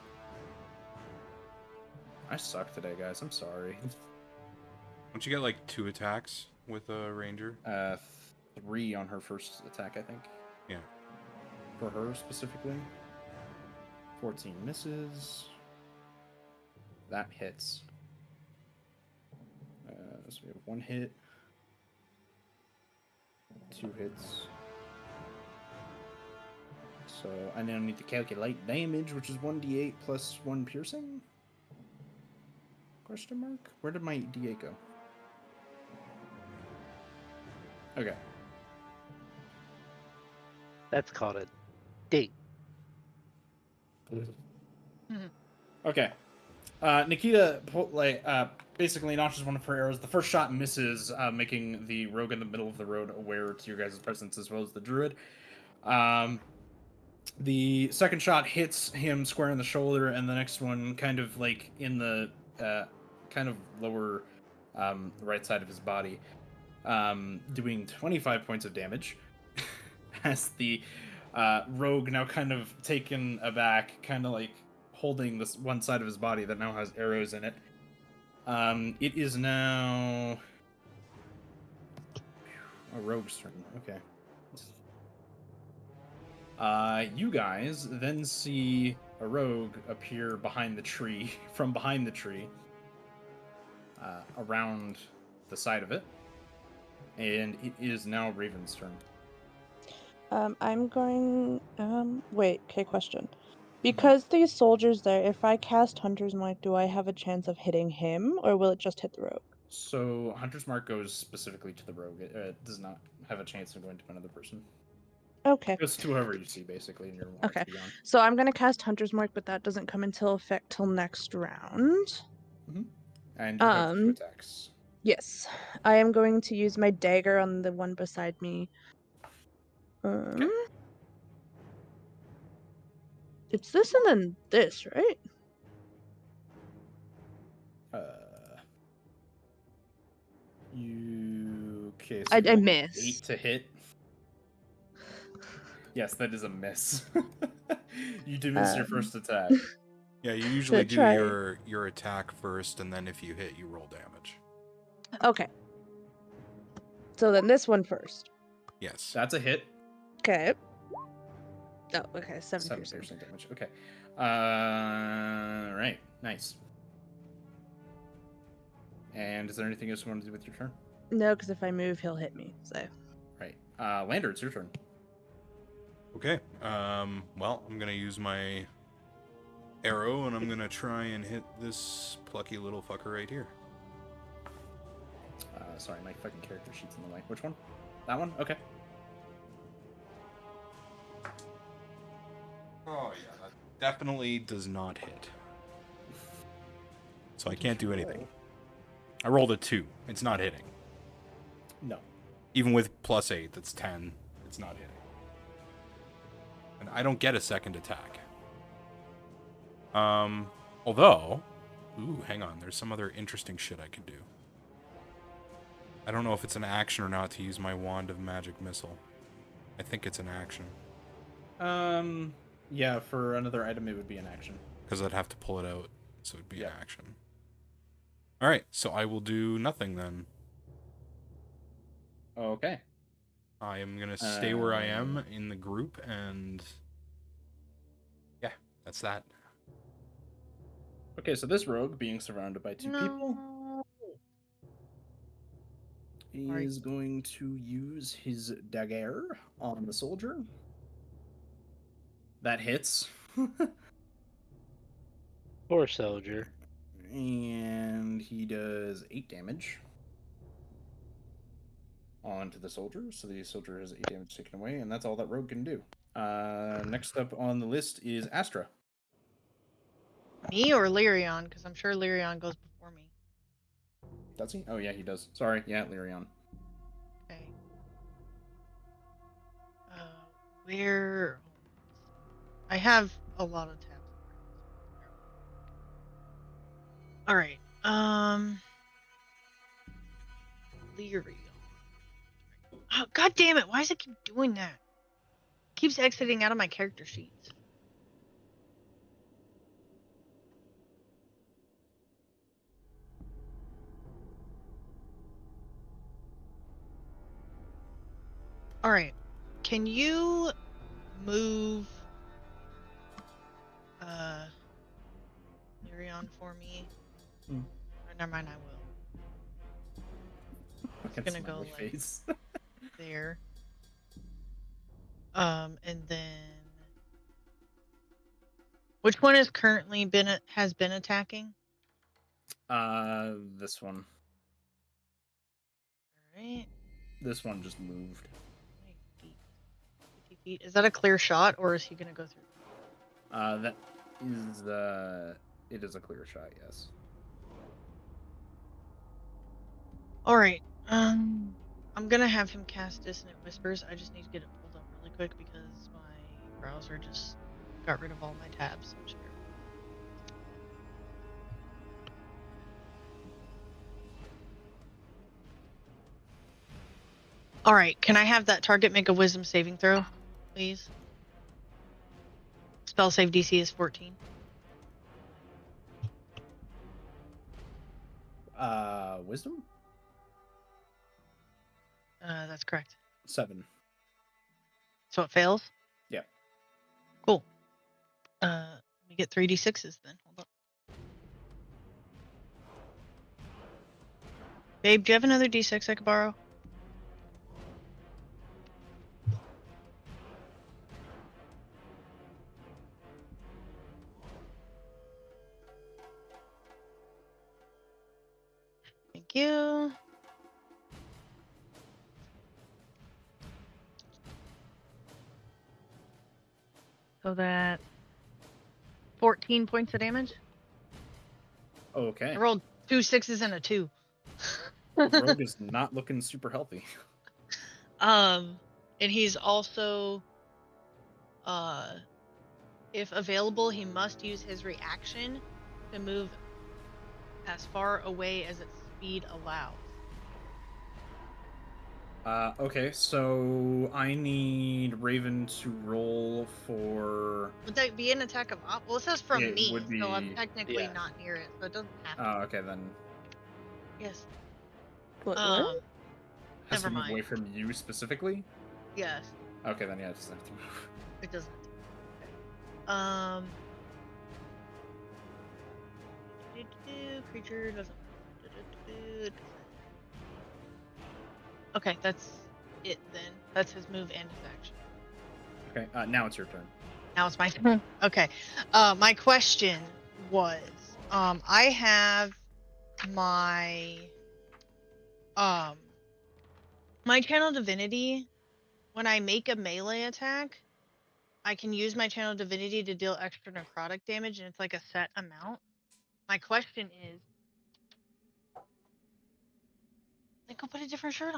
I suck today, guys. I'm sorry. Don't you get like 2 attacks with a ranger? 3 on her first attack, I think. Yeah. For her specifically. 14 misses. That hits. So we have 1 hit. 2 hits. So I now need to calculate damage, which is 1d8 plus 1 piercing? Question mark? Where did my d8 go? Okay. That's called a date. Okay. Nikita basically notches one of her arrows. The first shot misses, making the rogue in the middle of the road aware to your guys' presence as well as the druid. The second shot hits him square in the shoulder, and the next one kind of like in the kind of lower right side of his body, doing 25 points of damage. As the rogue, now kind of taken aback, kind of like holding this one side of his body that now has arrows in it. It is now a rogue's turn. Okay. You guys then see a rogue appear behind the tree, from behind the tree, around the side of it, and it is now Raven's turn. I'm going. Wait. Okay. Question. Because these soldiers there, if I cast Hunter's Mark, do I have a chance of hitting him, or will it just hit the rogue? So Hunter's Mark goes specifically to the rogue. It does not have a chance of going to another person. Okay. It goes to whoever you see, basically, in your Okay. beyond. So I'm gonna cast Hunter's Mark, but that doesn't come into effect till next round. And you have 2 attacks. Yes. I am going to use my dagger on the one beside me. Okay. It's this and then this, right? You okay? So I you rolled miss. 8 to hit. Yes, that is a miss. You did miss your first attack. Yeah, you usually do try. your attack first, and then if you hit, you roll damage. Okay. So then this one first. Yes. That's a hit. Okay. Oh, okay, 7 7 piercing. piercing damage. Okay. Right. Nice. And is there anything else you want to do with your turn? No, because if I move, he'll hit me. So Right. Lander, it's your turn. Okay. Well, I'm gonna use my arrow and I'm gonna try and hit this plucky little fucker right here. Sorry, my fucking character sheet's in the way. Which one? That one? Okay. Oh yeah, that definitely does not hit. So I can't do anything. I rolled a 2. It's not hitting. No. Even with +8, that's 10. It's not hitting. And I don't get a second attack. Although, ooh, hang on. There's some other interesting shit I could do. I don't know if it's an action or not to use my Wand of Magic Missile. I think it's an action. Yeah, for another item, it would be an action. Because I'd have to pull it out, so it'd be an Yeah. action. Alright, so I will do nothing then. Okay. I am going to stay where I am in the group, and yeah, that's that. Okay, so this rogue, being surrounded by 2 people, No. is going to use his dagger on the soldier. That hits. Poor soldier. And he does 8 damage onto the soldier. So the soldier has 8 damage taken away, and that's all that rogue can do. Next up on the list is Astra. Me or Lyrion? Because I'm sure Lyrion goes before me. Does he? Oh, yeah, he does. Sorry. Yeah, Lyrion. Okay. Where? I have a lot of tabs. All right. Lyrion. Oh, God damn it! Why does it keep doing that? It keeps exiting out of my character sheets. All right. Can you move Lyrion for me? Hmm. Or never mind, I will. Fucking gonna go, smiley like, face. There. And then which one is currently has been attacking? This one. All right. This one just moved. 50 feet. Is that a clear shot, or is he gonna go through? That is it is a clear shot, yes. All right. I'm gonna have him cast Dissonant Whispers. I just need to get it pulled up really quick because my browser just got rid of all my tabs. So just bear with me. All right. Can I have that target make a Wisdom saving throw, please? Spell save DC is 14. Wisdom? That's correct. 7. So it fails? Yeah. Cool. Let me get 3d6s then. Hold up. Babe, do you have another d6 I could borrow? Thank you. So that 14 points of damage. Okay. I rolled 2 6s and a 2. Rogue is not looking super healthy. And he's also, if available, he must use his reaction to move as far away as its speed allows. Okay, so I need Raven to roll for. Would that be an attack of well, it says from It me, would so I'm be- technically Yeah. not near it, so it doesn't have to. Oh, okay, then. Yes. what? Has Never to move away mind. from you specifically? Yes, Okay, then yeah, it doesn't have to move. it doesn't. Creature doesn't. Okay, that's it then. That's his move and his action. Okay, now it's your turn. Now it's my turn. Okay. My question was, I have my my channel divinity. When I make a melee attack, I can use my channel divinity to deal extra necrotic damage, and it's like a set amount. My question is, then go put a different shirt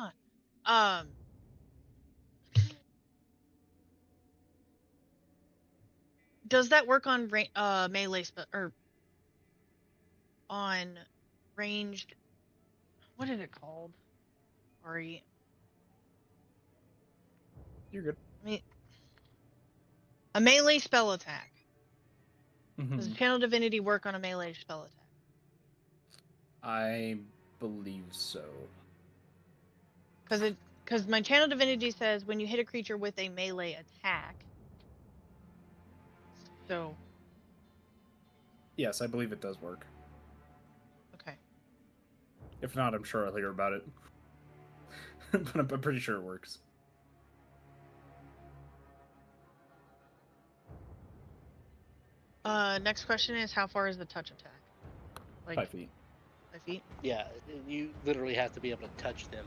on. Does that work on melee or on ranged? What is it called? Sorry. You're good. I mean, a melee spell attack. Mhm. Does channel divinity work on a melee spell attack? I believe so. Because my channel divinity says when you hit a creature with a melee attack. So Yes, I believe it does work. okay. If not, I'm sure I'll hear about it. But I'm pretty sure it works. Next question is, how far is the touch attack? Like 5 feet. 5 feet? Yeah, you literally have to be able to touch them.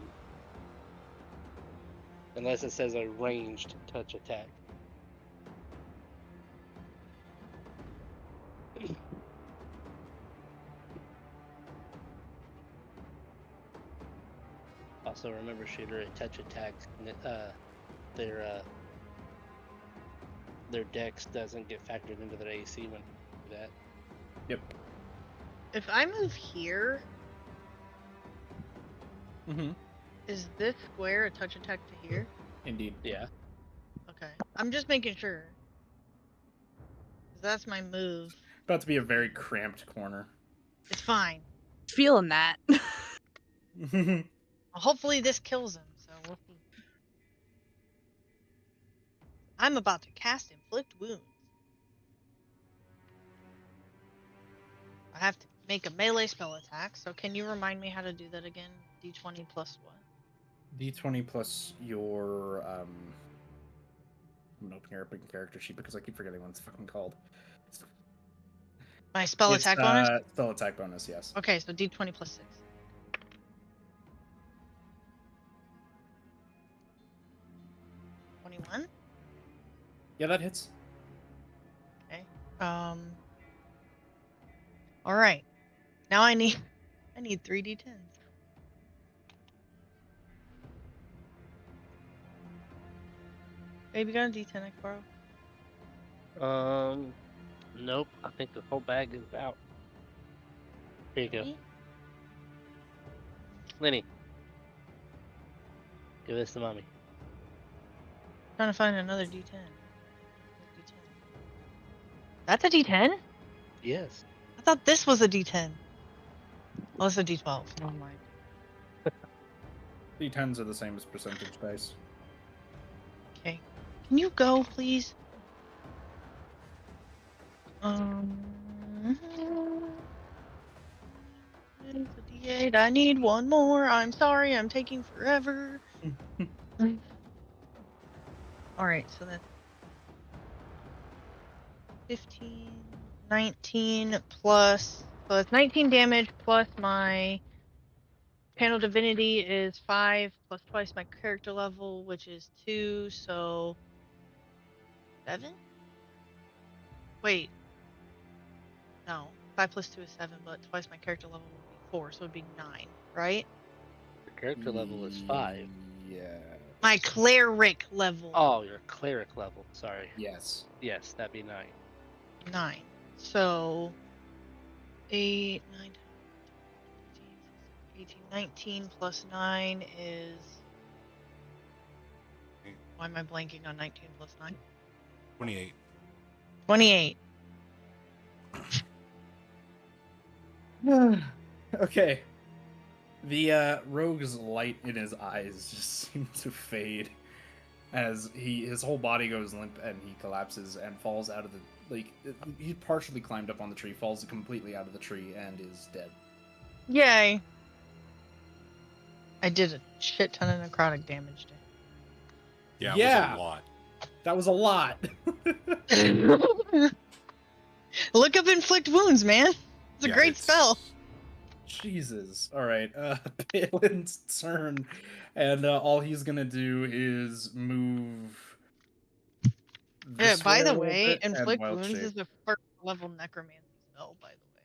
Unless it says a ranged touch attack. Also, remember, shooter, a touch attack, their dex doesn't get factored into their AC when you do that. Yep. If I move here, Mm-hmm. is this square a touch attack to here? Indeed. Yeah. Okay. I'm just making sure. 'Cause that's my move. About to be a very cramped corner. It's fine. Feeling that. Well, hopefully this kills him, so we'll see. I'm about to cast Inflict Wounds. I have to make a melee spell attack, so can you remind me how to do that again? D20 plus what? D20 plus your I'm gonna open your open character sheet because I keep forgetting what it's fucking called. My spell It's attack bonus? spell attack bonus, yes. Okay, so D20 plus 6. 21? Yeah, that hits. Okay. Alright. Now I need 3 D10s. Baby, got a D10 I can borrow? Nope. I think the whole bag is out. Here you go, Really? Lenny. Give this to mommy. Trying to find another D10. D10. That's a D10? Yes. I thought this was a D10. Oh, it's a D12. Never mind. D10s are the same as percentage dice. Okay. Can you go, please? It's a D8. I need one more. I'm sorry. I'm taking forever. Alright, so that's 15, 19 plus. So it's 19 damage plus my Panel Divinity is 5 plus twice my character level, which is 2, so 7? Wait. No. 5 plus 2 is 7, but twice my character level would be 4, so it would be 9, right? Your character level is 5. Yeah. My cleric level. Oh, your cleric level. Sorry. Yes. Yes, that'd be 9. 9. So 8, 9, 18, 19 plus 9 is. Why am I blanking on 19 plus 9? 28. 28. Okay. The rogue's light in his eyes just seemed to fade as his whole body goes limp and he collapses and falls out of the he partially climbed up on the tree, falls completely out of the tree, and is dead. Yay. I did a shit ton of necrotic damage Yeah, it Yeah. was a lot. That was a lot. to him. Look up inflict wounds, man. It's a Yeah, great spell. Jesus. All right. Palin's turn, and all he's gonna do is move. Yeah, This by way a the little way, bit and inflict wild wounds shape. is a first level necromancy spell, by the way.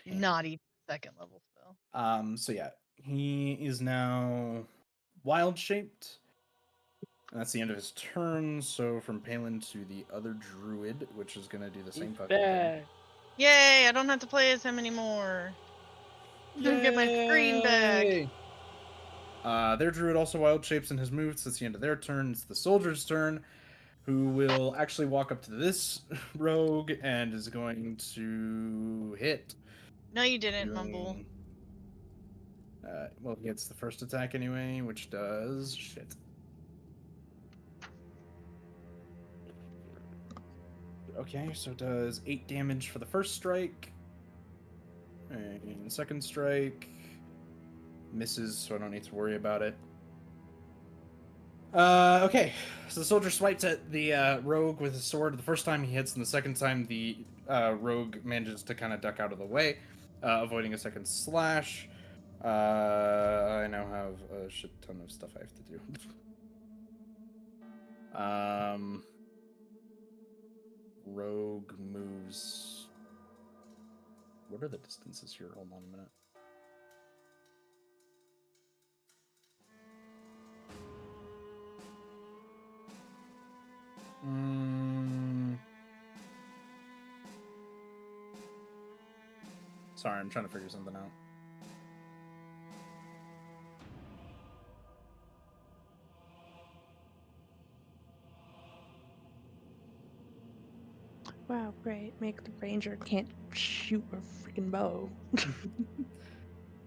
Damn. Not even a second level spell. So yeah, he is now wild shaped. And that's the end of his turn. So from Palin to the other druid, which is gonna do the same He's fucking thing. back. Yay, I don't have to play as him anymore. Get my screen back. Yay! Their druid also wild shapes in his moves. That's the end of their turn. It's the soldier's turn, who will actually walk up to this rogue and is going to hit. No, you didn't, Mumble. Well, he gets the first attack anyway, which does shit. Okay, so it does 8 damage for the first strike. And second strike misses, so I don't need to worry about it. Okay, so the soldier swipes at the rogue with his sword. The first time he hits, and the second time the rogue manages to kind of duck out of the way, avoiding a second slash. I now have a shit ton of stuff I have to do. Rogue moves. What are the distances here? Hold on a minute. Sorry, I'm trying to figure something out. Wow, great. Make the ranger can't shoot a freaking bow.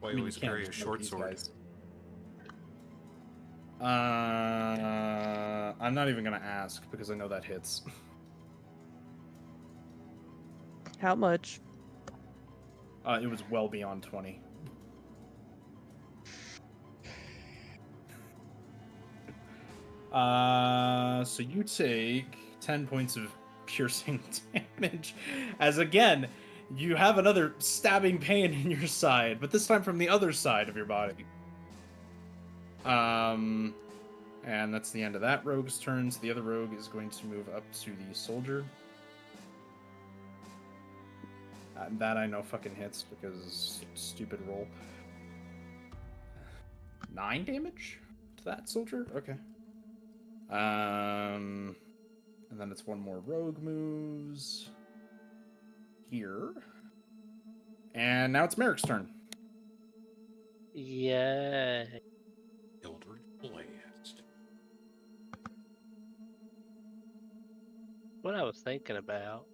Why I you mean, always you can't carry a just make short these sword? guys. I'm not even gonna ask because I know that hits. How much? It was well beyond 20. So you take 10 points of piercing damage, as again, you have another stabbing pain in your side, but this time from the other side of your body. And that's the end of that rogue's turn. So the other rogue is going to move up to the soldier. That I know fucking hits because stupid roll. 9 damage to that soldier? Okay. And then it's one more rogue moves here. And now it's Merrick's turn. Yeah. Eldritch Blast. What I was thinking about.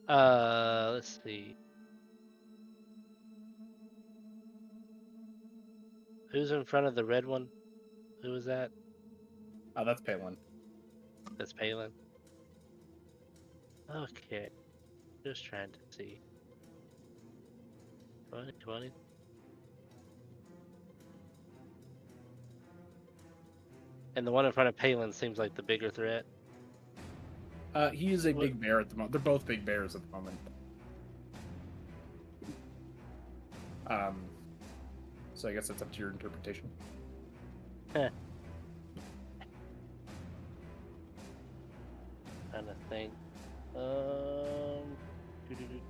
Let's see. Who's in front of the red one? Who was that? That's Palin. That's Palin. Okay. Just trying to see. 20. And the one in front of Palin seems like the bigger threat. He is a What- big bear at the moment. They're both big bears at the moment. So I guess that's up to your interpretation. Trying to think. Doo-doo-doo.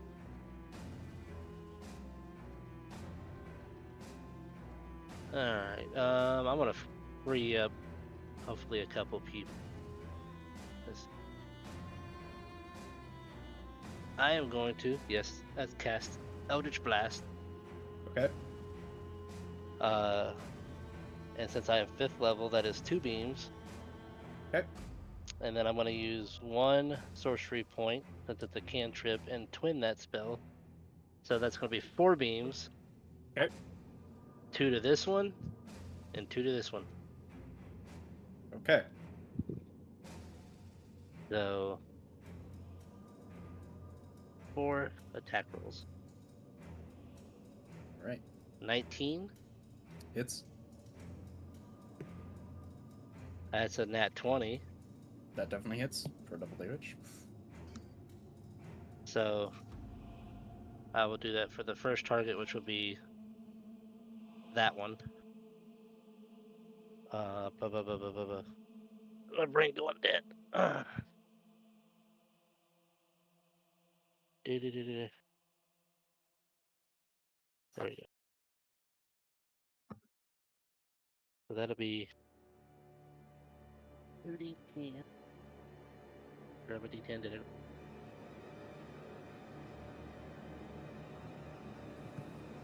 Alright, I'm gonna free up hopefully a couple people. I am going to, yes, that's cast Eldritch Blast. Okay. And since I am 5th level, that is 2 beams. Okay. And then I'm going to use 1 sorcery point, since it's a cantrip, and twin that spell. So that's going to be 4 beams. Okay. 2 to this one, and 2 to this one. Okay. So 4 attack rolls. All right. 19. Hits. That's a nat 20. That definitely hits for double damage. So I will do that for the first target, which will be that one. My brain going dead. Do-do-do-do. There we go. So that'll be 30, 10. Grab a d10 to hit.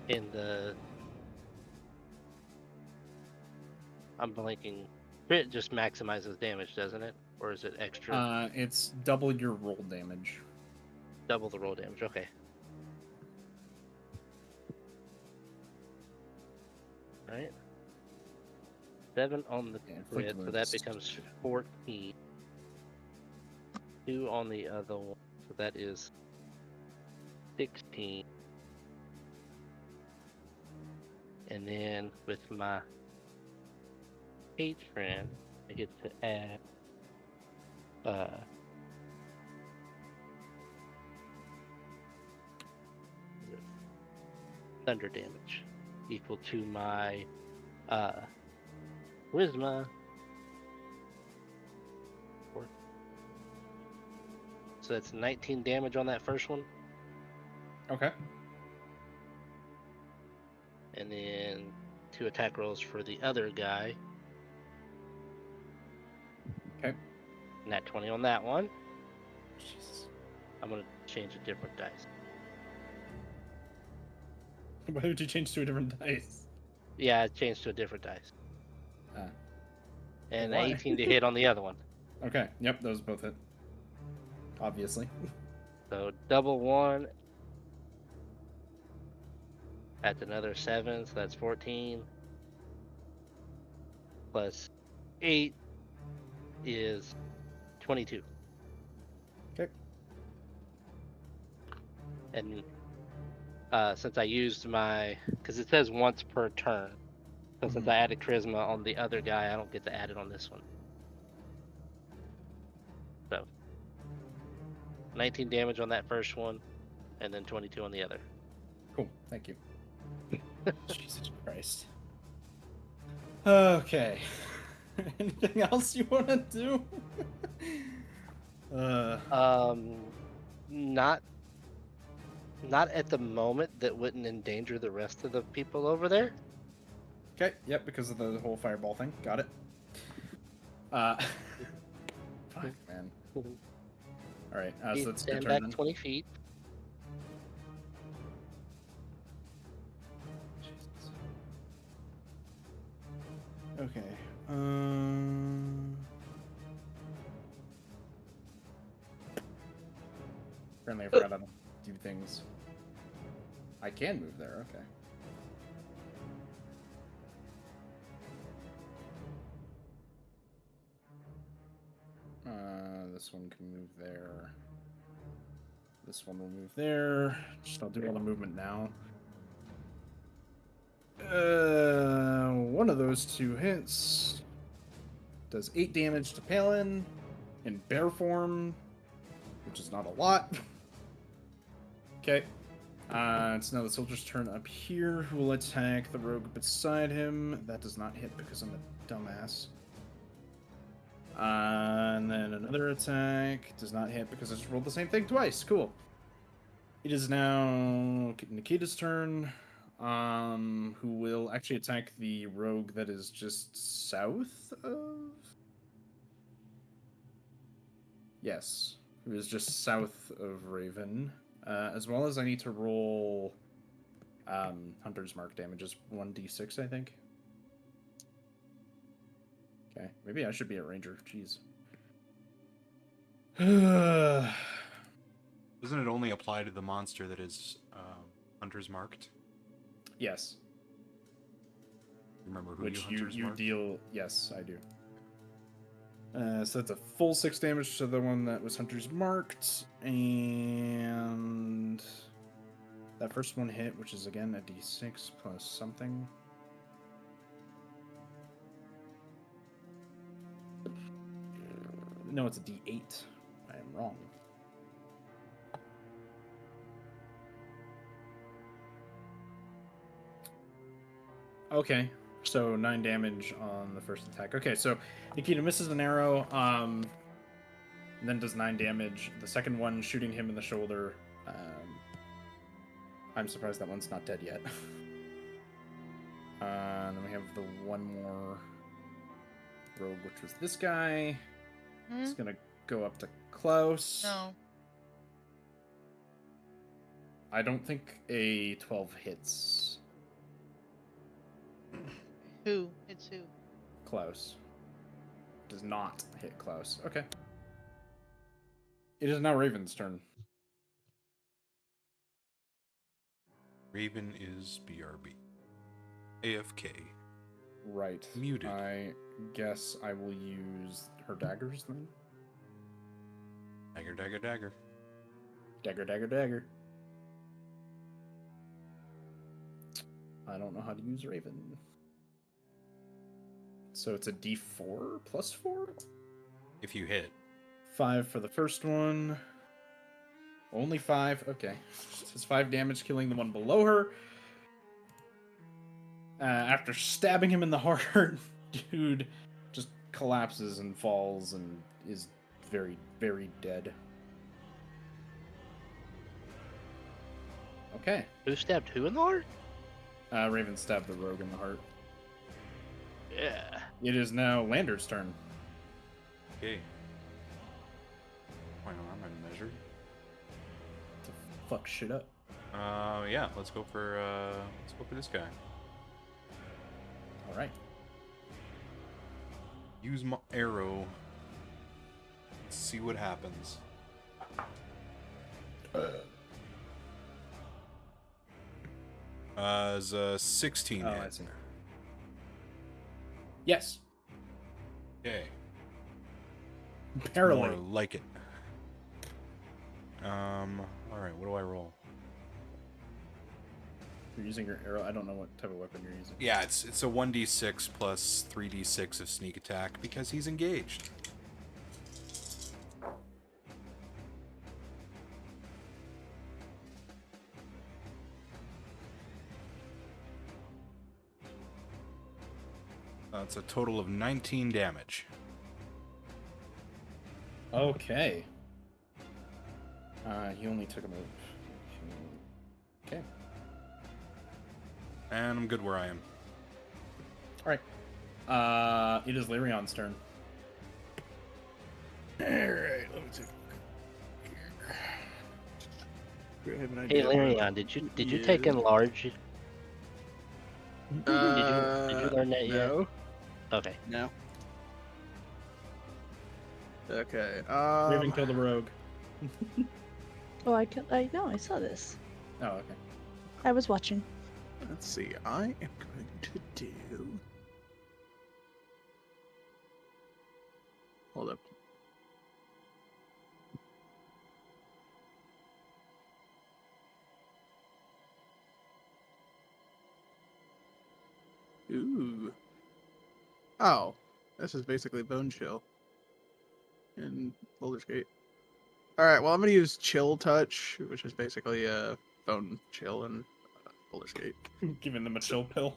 And I'm blanking. Crit just maximizes damage, doesn't it? Or is it extra? It's double your roll damage. Double the roll damage. Okay. Right. 7 on the And crit, so that wounds. becomes 14. 2 on the other one, so that is 16. And then with my patron, I get to add thunder damage equal to my charisma. So that's 19 damage on that first one. Okay. And then 2 attack rolls for the other guy. Okay. Nat 20 on that one. Jesus. I'm gonna change a different dice. Why would you change to a different dice? Yeah, I changed to a different dice. And Why? 18 to hit on the other one. Okay. Yep, those both hit. Obviously. So double 1. That's another 7, so that's 14. Plus 8 is 22. Okay. And since I used my, because it says once per turn, so since I added charisma on the other guy, I don't get to add it on this one. So 19 damage on that first one, and then 22 on the other. Cool. Thank you. Jesus Christ. Okay. Anything else you want to do? Not at the moment that wouldn't endanger the rest of the people over there. Okay. Yep, because of the whole fireball thing. Got it. Fuck, man. All right. So it's your Stand turn back then. 20 feet. Jesus. Okay. Apparently, I forgot how to do things. I can move there. Okay. This one can move there. This one will move there. Just I'll do all the movement now. One of those 2 hits does 8 damage to Palin in bear form, which is not a lot. Okay. It's now the soldier's turn up here, who will attack the rogue beside him. That does not hit because I'm a dumbass. And then another attack does not hit because I just rolled the same thing twice. Cool. It is now Nikita's turn, who will actually attack the rogue that is just south of... Yes, who is just south of Raven. As well as I need to roll Hunter's Mark damages 1d6, I think. Okay, maybe I should be a ranger. Jeez. Doesn't it only apply to the monster that is Hunter's marked? Yes. Remember who which you you hunters you marked? deal. Yes, I do. So that's a full 6 damage to the one that was Hunter's marked, and that first one hit, which is again a d6 plus something. No, it's a d8. I am wrong. Okay, so 9 damage on the first attack. Okay, so Nikita misses an arrow, and then does 9 damage. The second one shooting him in the shoulder. I'm surprised that one's not dead yet. And then we have the one more rogue, which was this guy. It's gonna go up to Klaus. No. I don't think a 12 hits Who? It's who? Klaus. Does not hit Klaus. Okay. It is now Raven's turn. Raven is BRB. AFK. Right. Muted. I guess I will use her daggers then. Dagger, dagger, dagger. Dagger, dagger, dagger. I don't know how to use Raven. So it's a d4 plus 4? If you hit. 5 for the first one. Only 5. Okay. It's 5 damage, killing the one below her. After stabbing him in the heart, dude just collapses and falls and is very, very dead. Okay. Who stabbed who in the heart? Raven stabbed the rogue in the heart. Yeah. It is now Lander's turn. Okay. Point on my measure. To fuck shit up. Yeah, let's go for this guy. All right. Use my arrow. Let's see what happens. Is a 16 Oh, hit. I see. Yes. Okay. Barely. More like it. Alright, what do I roll? You're using your arrow. I don't know what type of weapon you're using. Yeah, it's a 1d6 plus 3d6 of sneak attack because he's engaged. That's a total of 19 damage. Okay. He only took a move. Okay. And I'm good where I am. All right. It is Lyrion's turn. All right, let me take. Hey, Larion, did you take enlarge? Did you learn that yet? No. Okay. No. Okay. Raven killed the rogue. Oh, I know, I saw this. Oh, okay. I was watching. Let's see. I am going to do. Hold up. Ooh. Oh, this is basically Bone Chill in Boulder's Gate. All right. Well, I'm gonna use Chill Touch, which is basically Bone Chill in Boulder's Gate. Giving them a chill pill.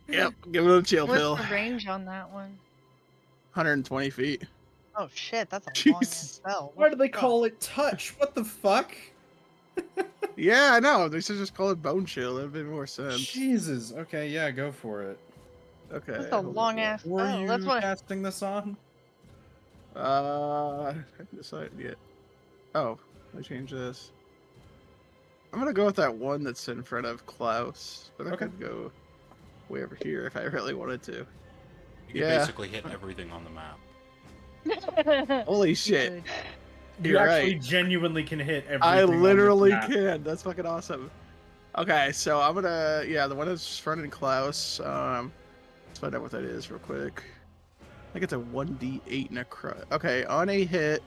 Yep. Give it a chill What's pill. the range on that one? 120 feet. Oh shit, that's a long ass Jeez. spell. Why do they call it touch? What the fuck? Yeah, I know. They should just call it Bone Chill. That'd make more sense. Jesus. Okay, yeah, go for it. Okay. That's a hold long on. ass Were spell. you That's what. casting this on? I haven't decided yet. Oh, I changed this. I'm gonna go with that one that's in front of Klaus, but I Okay. could go way over here if I really wanted to. You can Yeah. basically hit everything on the map. Holy shit! You You're actually right. genuinely can hit everything. I on this literally map. can. That's fucking awesome. Okay, so I'm gonna the one that's front in Klaus. find out what that is real quick. I think it's a 1d8 necrotic. Okay, on a hit,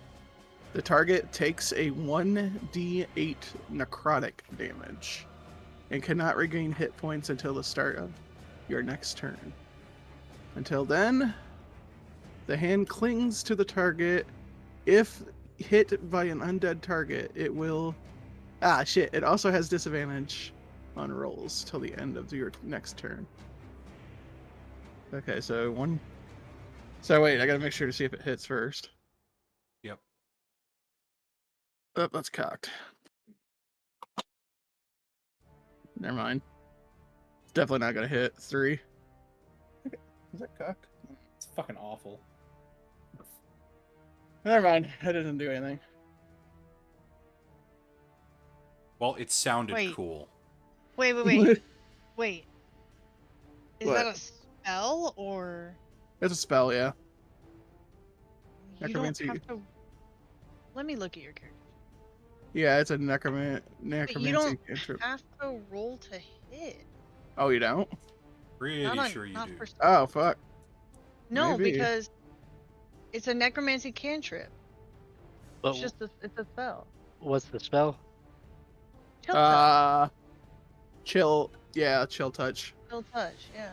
the target takes a 1d8 necrotic damage and cannot regain hit points until the start of your next turn. Until then, the hand clings to the target. If hit by an undead target, it will... Ah, shit. It also has disadvantage on rolls till the end of your next turn. Okay, so one... So wait, I gotta make sure to see if it hits first. Yep. Oh, that's cocked. Never mind. It's definitely not gonna hit. 3. Is that cocked? It's fucking awful. Never mind. That doesn't do anything. Well, it sounded Wait. cool. Wait. Wait. Is What? that a spell or It's a spell, yeah. you don't Necromancy. have to? Let me look at your character. Yeah, it's a But necromancy you don't cantrip. have to roll to hit. Oh, you don't? Pretty Not on, sure you not do. for Oh, fuck. no, maybe. because it's a necromancy cantrip. But It's just it's a spell. what's the spell? Chill touch. Chill. Yeah, chill touch. Chill touch. Yeah.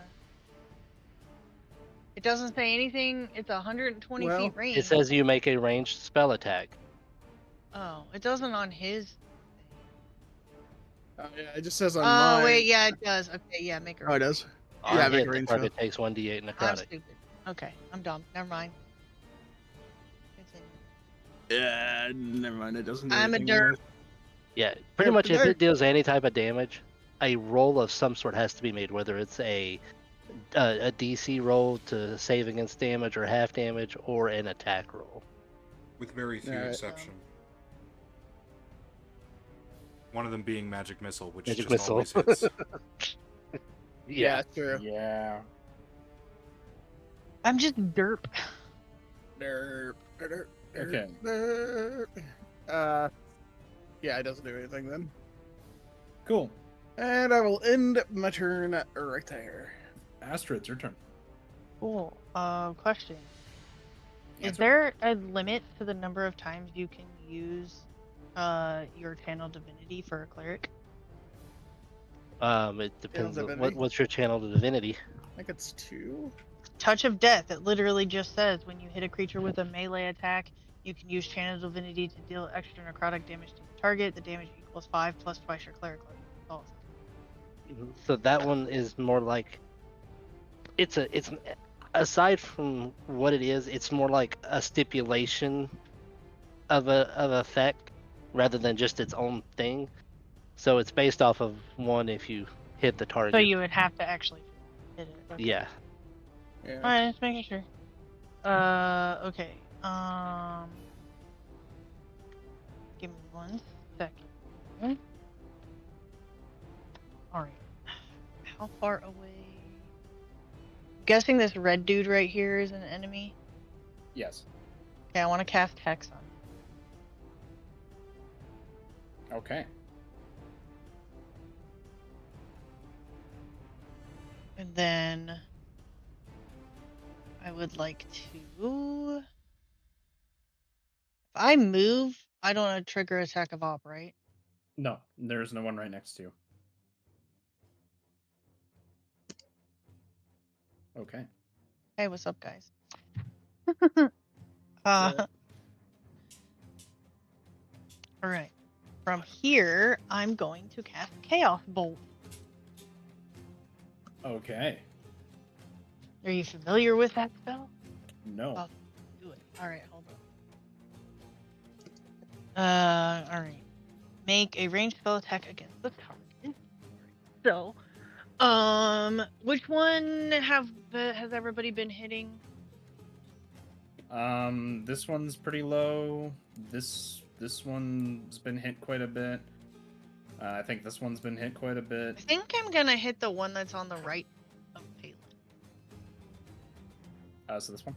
It doesn't say anything. It's 120 Well, feet range. It says you make a ranged spell attack. Oh, it doesn't on his. Oh, yeah, it just says on Oh mine. wait, yeah, it does. Okay, yeah, make a. Oh, it does? On Yeah, make hit, a the range target takes 1d8 I'm necrotic. stupid. Okay, I'm dumb. Never mind. Continue. Yeah, never mind. It doesn't do I'm a anything derp. more. Yeah, pretty Derp much to if derp. it deals any type of damage, a roll of some sort has to be made, whether it's a DC roll to save against damage or half damage, or an attack roll. With very few Alright. exception. One of them being magic missile, which Magic just missile. always hits. Yeah. True. Yeah. I'm just derp. Derp, derp, derp, Okay. derp. Yeah, it doesn't do anything then. Cool. And I will end my turn right there. Astrid, it's your turn. Cool. Question. Is Answer. there a limit to the number of times you can use your channel divinity for a cleric? It depends on divinity. what's your channel to divinity. I think it's 2. Touch of Death. It literally just says when you hit a creature with a melee attack, you can use channel divinity to deal extra necrotic damage to the target. The damage equals 5 plus twice your cleric level. That's all it says. So that one is more like it's aside from what it is, it's more like a stipulation of a effect rather than just its own thing. So it's based off of one if you hit the target. So you would have to actually hit it. Okay. Yeah. Yeah. Alright, just making sure. Okay. Give me 1 second. Alright. How far away? Guessing this red dude right here is an enemy. Yes. Okay, I want to cast Hex on him. Okay. And then I would like to. If I move, I don't trigger attack of op, right? No, there's no one right next to you. Okay. Hey, what's up, guys? So- All right. From here, I'm going to cast Chaos Bolt. Okay. Are you familiar with that spell? No. Oh. Do it. All right, hold on. All right. Make a ranged spell attack against the target. So, which one has everybody been hitting? This one's pretty low. This one's been hit quite a bit. I think this one's been hit quite a bit. I think I'm gonna hit the one that's on the right of Palin. So this one.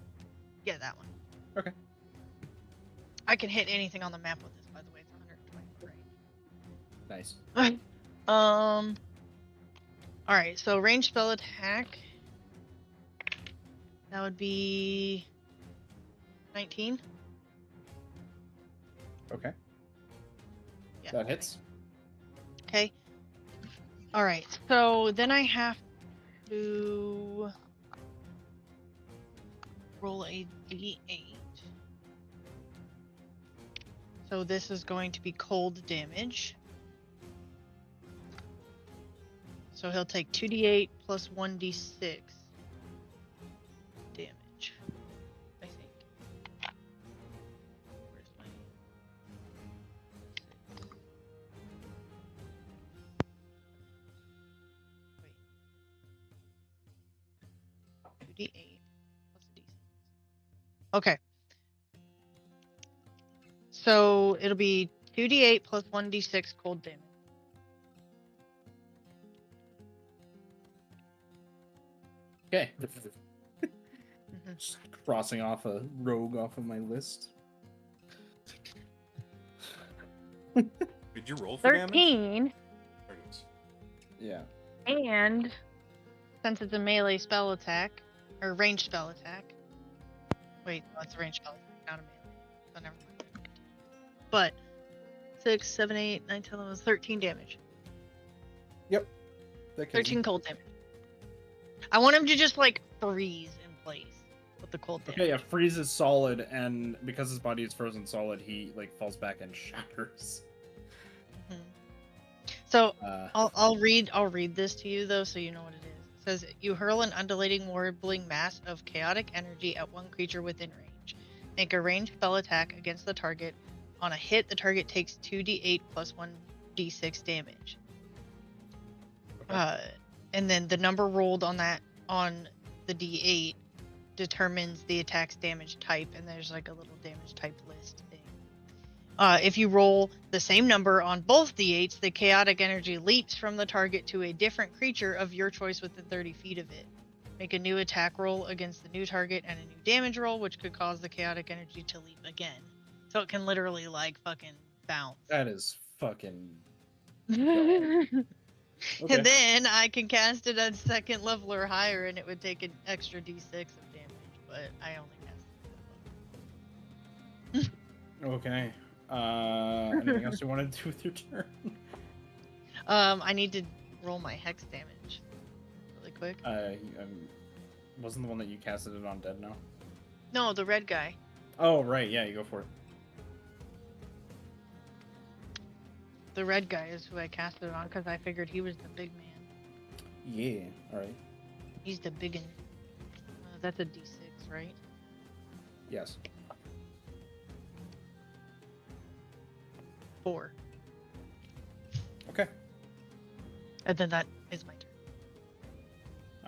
Yeah, that one. Okay. I can hit anything on the map with this, by the way. It's 120 range. Nice. All right. So range spell attack. That would be 19. Okay. Yeah. That hits. Okay. All right. So then I have to roll a d8. So this is going to be cold damage. So he'll take 2d8 plus 1d6 damage, I think. Where's my... Wait. 2d8 plus a d6. Okay. So it'll be 2d8 plus 1d6 cold damage. Okay. Mhm. Just crossing off a rogue off of my list. Did you roll for damage? 13, There it is. Yeah. and since it's a melee spell attack, or ranged spell attack. Wait, no, it's a ranged spell attack, not a melee. So never mind. But 6, 7, 8, 9, 10, 11, 13 damage. Yep. That kills 13 him. cold damage. I want him to just like freeze in place with the cold damage. Okay, yeah, freeze is solid, and because his body is frozen solid, he like falls back and shatters. Mhm. So Uh, I'll read this to you though, so you know what it is. It says you hurl an undulating, warbling mass of chaotic energy at one creature within range. Make a ranged spell attack against the target. On a hit, the target takes 2d8 plus 1d6 damage. Okay. And then the number rolled on the d8 determines the attack's damage type, and there's like a little damage type list thing. If you roll the same number on both d8s, the chaotic energy leaps from the target to a different creature of your choice within 30 feet of it. Make a new attack roll against the new target and a new damage roll, which could cause the chaotic energy to leap again. So it can literally like fucking bounce. that is fucking. And Okay. then I can cast it at second level or higher, and it would take an extra d6 of damage, but I only cast it. Okay. Anything else you want to do with your turn? I need to roll my hex damage really quick. Wasn't the one that you casted it on dead now? No, the red guy. Oh, right. Yeah, you go for it. The red guy is who I cast it on because I figured he was the big man. Yeah. All right. He's the biggin. That's a d6, right? Yes. 4. Okay. And then that is my turn.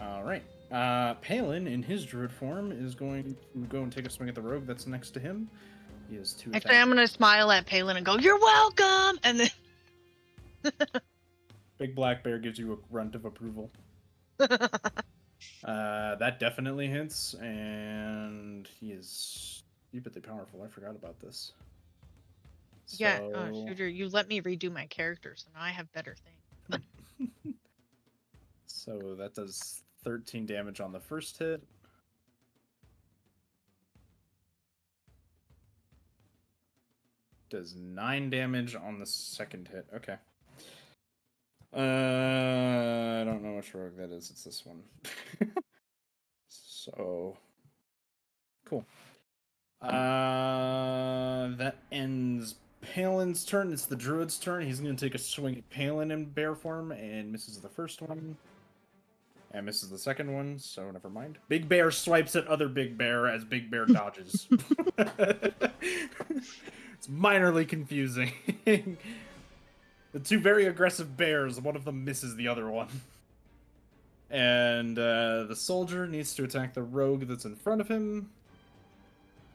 All right. Palin, in his druid form, is going to go and take a swing at the rogue that's next to him. He has 2 attacks. Actually, I'm gonna smile at Palin and go, "You're welcome!" And then Big black bear gives you a grunt of approval. That definitely hits, and he is stupidly powerful. I forgot about this. yeah, So- shooter, you let me redo my character, so now I have better things. So that does 13 damage on the first hit. Does 9 damage on the second hit. Okay. I don't know which rogue that is. It's this one. So cool. That ends Palin's turn. It's the druid's turn. He's going to take a swing at Palin in bear form and misses the first one. And misses the second one, so never mind. Big Bear swipes at other Big Bear as Big Bear dodges. It's minorly confusing. The two very aggressive bears, one of them misses the other one. And the soldier needs to attack the rogue that's in front of him.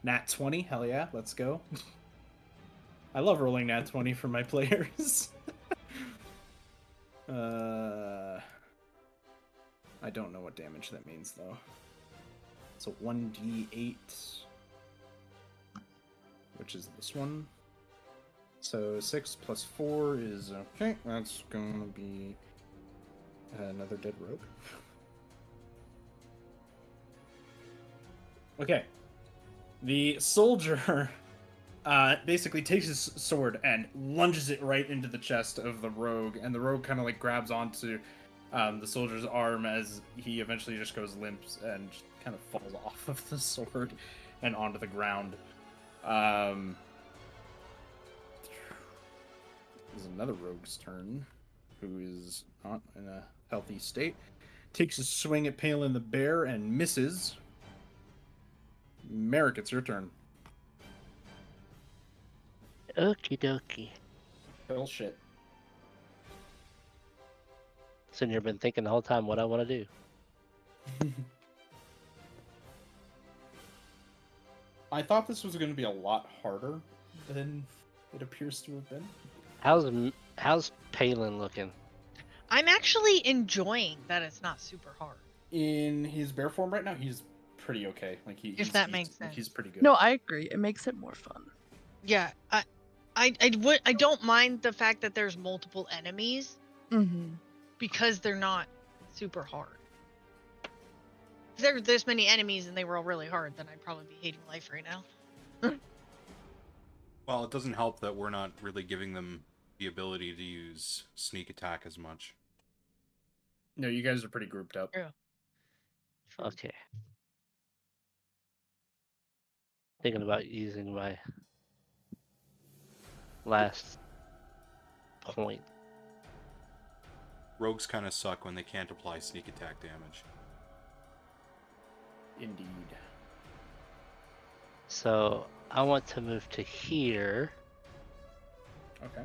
Nat 20, hell yeah, let's go. I love rolling Nat 20 for my players. I don't know what damage that means, though. So 1d8, which is this one. So 6 plus 4 is okay. That's going to be another dead rogue. Okay. The soldier basically takes his sword and lunges it right into the chest of the rogue, and the rogue kind of like grabs onto the soldier's arm as he eventually just goes limp and kind of falls off of the sword and onto the ground. This is another rogue's turn, who is not in a healthy state. Takes a swing at Palin the bear and misses. Merrick, it's your turn. Okie dokie. Hell shit. Sitting here been thinking the whole time what I want to do. I thought this was going to be a lot harder than it appears to have been. How's Palin looking? I'm actually enjoying that it's not super hard. In his bear form right now, he's pretty okay. Like If that makes sense. He's pretty good. No, I agree. It makes it more fun. Yeah, I don't mind the fact that there's multiple enemies Mm-hmm. because they're not super hard. If there were this many enemies and they were all really hard, then I'd probably be hating life right now. Well, it doesn't help that we're not really giving them the ability to use sneak attack as much. No, you guys are pretty grouped up. True. Okay. Thinking about using my last point. Rogues kind of suck when they can't apply sneak attack damage. Indeed. So I want to move to here. Okay.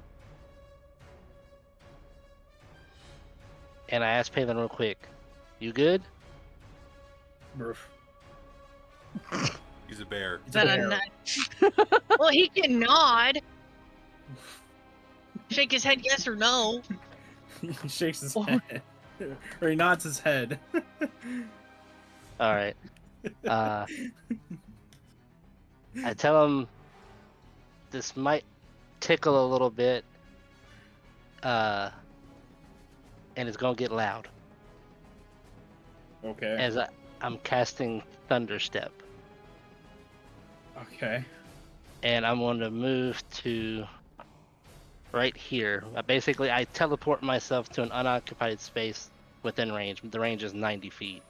And I asked Palin real quick, you good? Roof. He's a bear. Is that a nut? Well, he can nod. Shake his head yes or no. He shakes his head. Or he nods his head. All right. I tell him this might tickle a little bit, and it's gonna get loud Okay. as I'm casting Thunderstep, Okay. and I'm going to move to right here. I teleport myself to an unoccupied space within range. The range is 90 feet.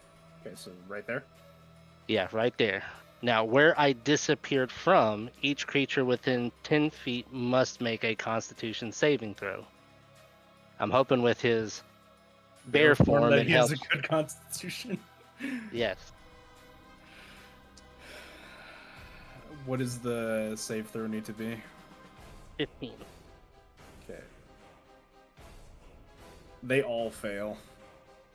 Okay, so right there. Yeah, right there. Now, where I disappeared from, each creature within 10 feet must make a Constitution saving throw. I'm hoping with his bear form that it he has helps. a good constitution. Yes. What does the save throw need to be? 15. Okay. They all fail.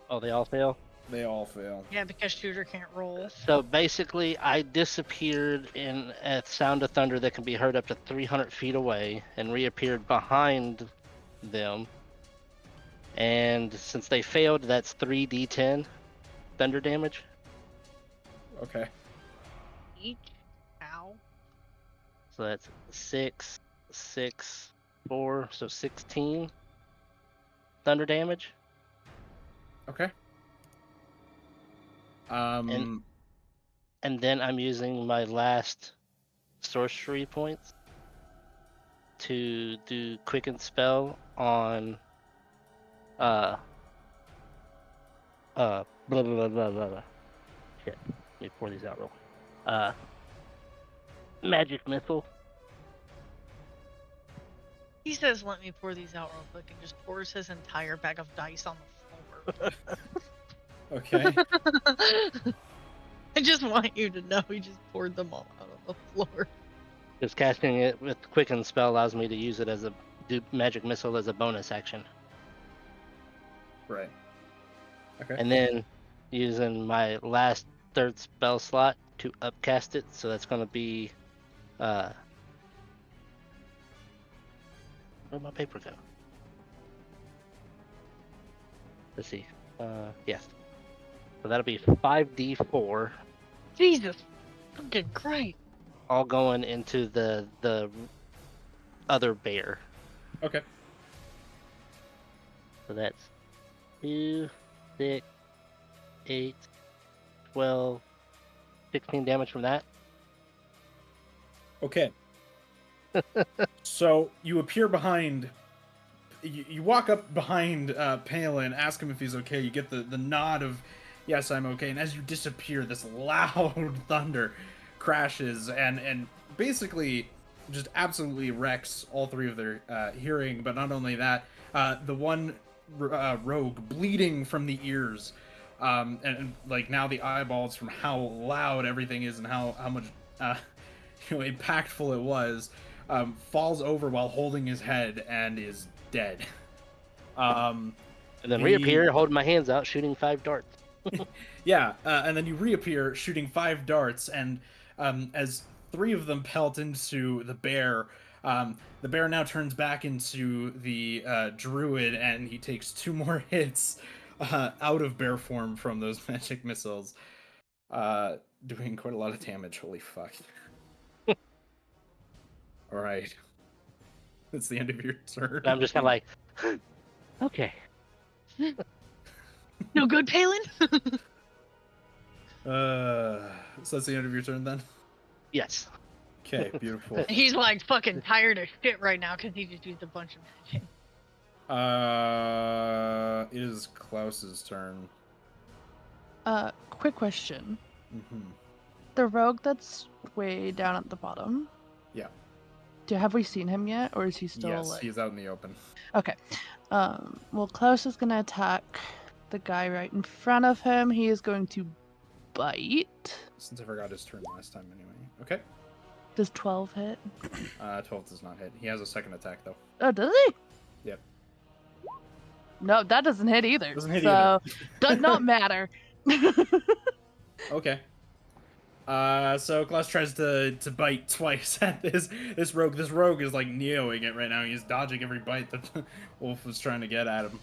Oh, they all fail? They all fail. Yeah, because shooter can't roll. So basically, I disappeared in a sound of thunder that can be heard up to 300 feet away and reappeared behind them. And since they failed, that's 3d10 thunder damage. Okay. Each? Ow. So that's 6, 6, 4, so 16 thunder damage. Okay. And then I'm using my last sorcery points to do quicken spell on blah blah blah blah blah blah. Shit. Let me pour these out real quick. Magic missile. He says, let me pour these out real quick, and just pours his entire bag of dice on the floor. Okay. I just want you to know he just poured them all out on the floor. Just casting it with quicken spell allows me to use it as a do magic missile as a bonus action. Right. Okay. And then using my last third spell slot to upcast it, so that's going to be where'd my paper go? Let's see. Yes. So that'll be 5d4, Jesus fucking Christ. all going into the other bear. Okay. So that's 2, 6, 8, 12, 16 damage from that. Okay. So you appear behind. You walk up behind Palin, ask him if he's okay. You get the nod of, yes, I'm okay. And as you disappear, this loud thunder crashes and basically just absolutely wrecks all three of their hearing. But not only that, the one rogue bleeding from the ears, and like now the eyeballs from how loud everything is and how much impactful it was, falls over while holding his head and is dead. And then reappear, holding my hands out, shooting 5 darts. Yeah, and then you reappear shooting 5 darts, and as 3 of them pelt into the bear now turns back into the druid, and he takes 2 more hits out of bear form from those magic missiles, doing quite a lot of damage. Holy fuck. All right. That's the end of your turn. And I'm just kind of like, okay. No good, Palin? So that's the end of your turn then? Yes. Okay, beautiful. He's like fucking tired of shit right now because he just used a bunch of magic. It is Klaus's turn. Quick question. Mm-hmm. The rogue that's way down at the bottom. Yeah. Have we seen him yet, or is he still Yes, like? he's out in the open. Okay. Well, Klaus is gonna attack the guy right in front of him. He is going to bite. Since I forgot his turn last time anyway. Okay. Does 12 hit? 12 does not hit. He has a second attack though. Oh, does he? Yep. No, that doesn't hit either. Doesn't hit so, either. does not matter. Okay. So Klaus tries to bite twice at this rogue. This rogue is like neoing it right now. He's dodging every bite that Wolf was trying to get at him.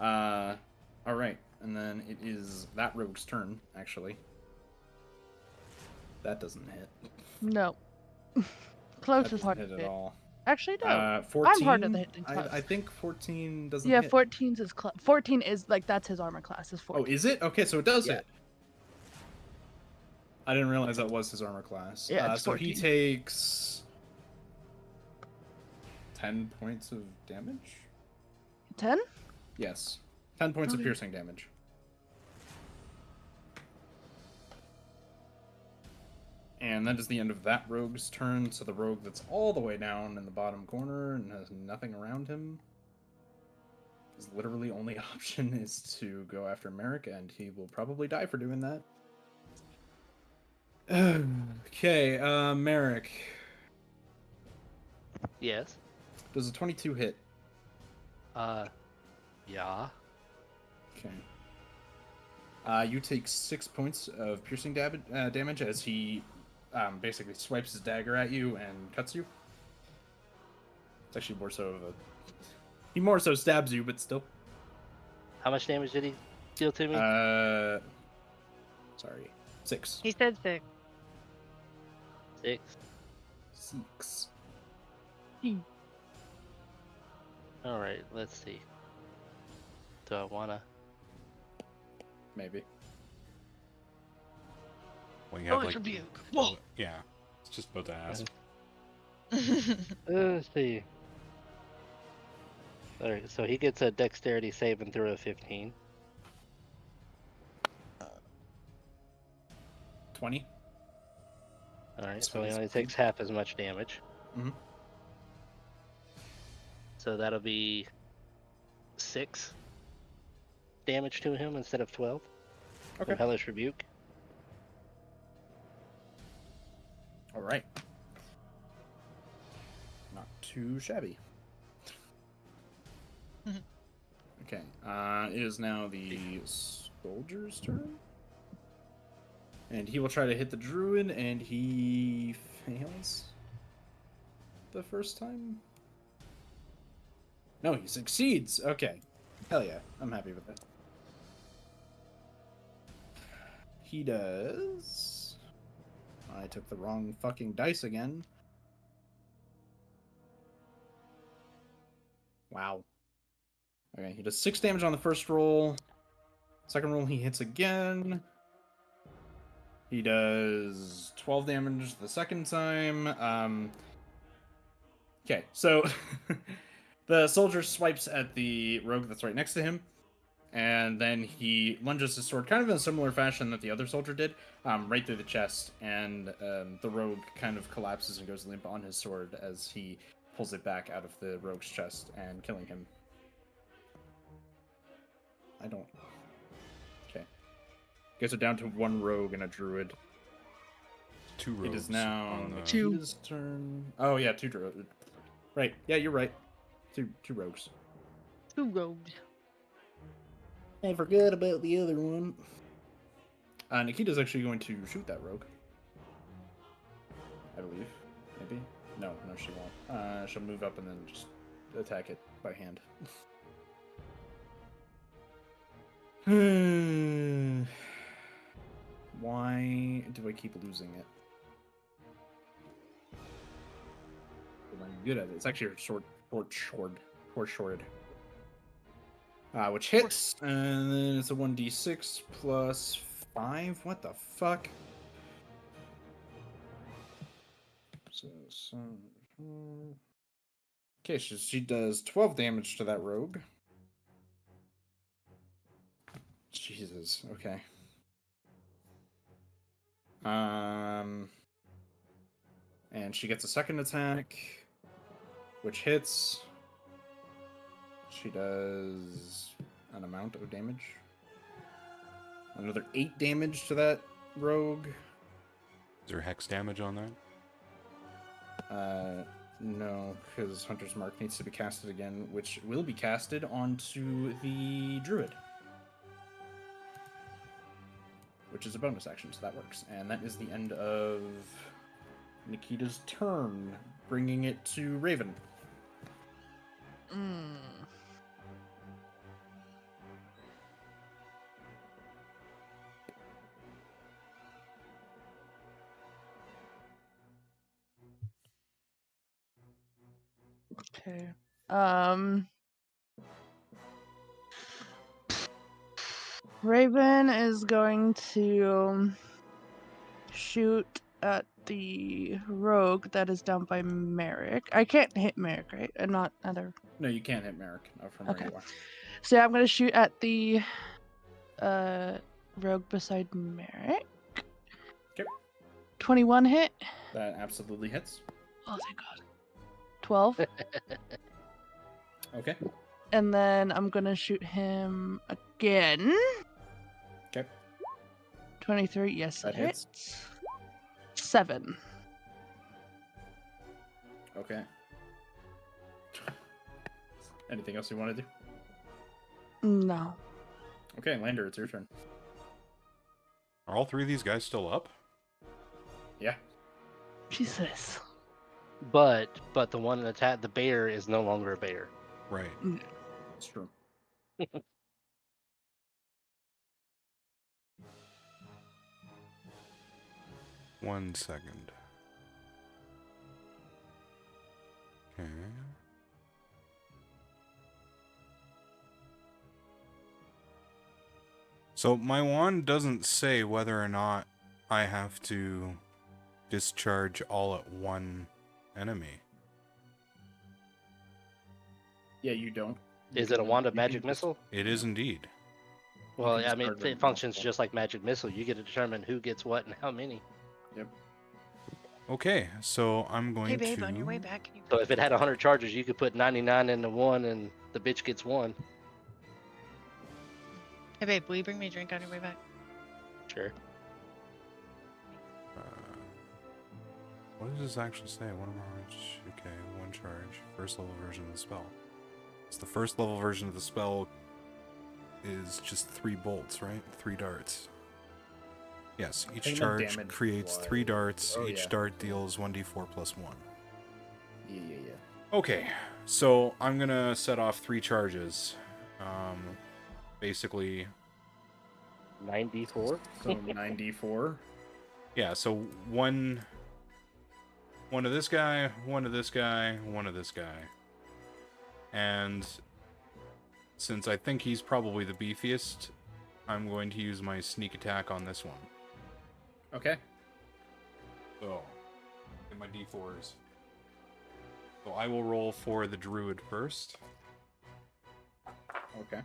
All right, and then it is that rogue's turn. Actually, that doesn't hit. No. Close That is doesn't hard hit to at hit. all. Actually, no. 14. I'm harder to hit than Klaus. I think 14 doesn't Yeah, hit. 14's is 14 is like that's his armor class is 14. Oh, is it? Okay, so it does Yeah. hit. I didn't realize that was his armor class. Yeah, it's so he 14. takes 10 points of damage? 10? Yes. 10 points of Okay. piercing damage. And that is the end of that rogue's turn. So the rogue that's all the way down in the bottom corner and has nothing around him, his literally only option is to go after Merrick, and he will probably die for doing that. Okay, Merrick. Yes. Does a 22 hit? Yeah. Okay. You take 6 points of piercing damage as he basically swipes his dagger at you and cuts you. It's actually more so of a... He more so stabs you, but still. How much damage did he deal to me? Sorry. 6. He said 6. 6. 6. All right, let's see. Do I wanna? Maybe. Well, you have, like, Rebuke. Whoa. yeah. It's just about to ask. Let's see. All right, so he gets a dexterity saving throw of 15. 20. All right, That's so he fine. only takes half as much damage. Mhm. So that'll be 6 damage to him instead of 12. Okay. From Hellish Rebuke. All right. Not too shabby. Okay. It is now the soldier's turn. And he will try to hit the druid, and he fails the first time. No, he succeeds. Okay. Hell yeah. I'm happy with that. He does... I took the wrong fucking dice again. Wow. Okay, he does 6 damage on the first roll. Second roll, he hits again. He does 12 damage the second time. Okay, so the soldier swipes at the rogue that's right next to him, and then he lunges his sword kind of in a similar fashion that the other soldier did, right through the chest, and the rogue kind of collapses and goes limp on his sword as he pulls it back out of the rogue's chest and killing him. I don't... Okay. Guess we're down to one rogue and a druid. 2 rogues. It is now on the- Nikita's turn. Oh yeah, 2 druid. Right. Yeah, you're right. Two rogues. 2 rogues. I forgot about the other one. Nikita's actually going to shoot that rogue. I believe. Maybe. No, she won't. She'll move up and then just attack it by hand. Why do I keep losing it? I'm good at it. It's actually a short. Which hits, and then it's a 1d6 plus 5. What the fuck? Okay, she does 12 damage to that rogue. Jesus. Okay. And she gets a second attack, which hits. She does an amount of damage. Another 8 damage to that rogue. Is there hex damage on that? No, because Hunter's Mark needs to be casted again, which will be casted onto the druid. Which is a bonus action, so that works. And that is the end of Nikita's turn, bringing it to Raven. Mm. Okay. Raven is going to shoot at the rogue that is down by Merrick. I can't hit Merrick, right? I'm not other. No, you can't hit Merrick from Okay. where you are. So I'm going to shoot at the rogue beside Merrick. Okay. 21 hit. That absolutely hits. Oh, thank God. 12. Okay. And then I'm going to shoot him again. Okay. 23. Yes, That it hits. hits. 7. Okay. Anything else you want to do? No. Okay, Lander, it's your turn. Are all 3 of these guys still up? Yeah. Jesus. But the one that attacked the bear is no longer a bear. Right. It's true. One second. Okay. So my wand doesn't say whether or not I have to discharge all at one enemy. Yeah, you don't. Is it a wand of magic just- missile? It is indeed. Well, can I mean, discard them it functions multiple. just like magic missile. You get to determine who gets what and how many. Yep. Okay, so I'm going Hey, babe, to... on your way back, can you... So if it had 100 charges, you could put 99 into one, and the bitch gets 1. Hey, babe, will you bring me a drink on your way back? Sure. What does this actually say? One charge. Okay, 1 charge. First level version of the spell. So the first level version of the spell is just 3 bolts, right? 3 darts. Yes, each think the charge damage creates was- 3 darts. Oh, Each yeah. dart deals 1d4 plus 1. Yeah. Okay, so I'm gonna set off 3 charges. Basically, 94. So 94. yeah, so one to this guy, one to this guy, one to this guy. And since I think he's probably the beefiest, I'm going to use my sneak attack on this one. Okay. So, get my d4s. So I will roll for the druid first. Okay.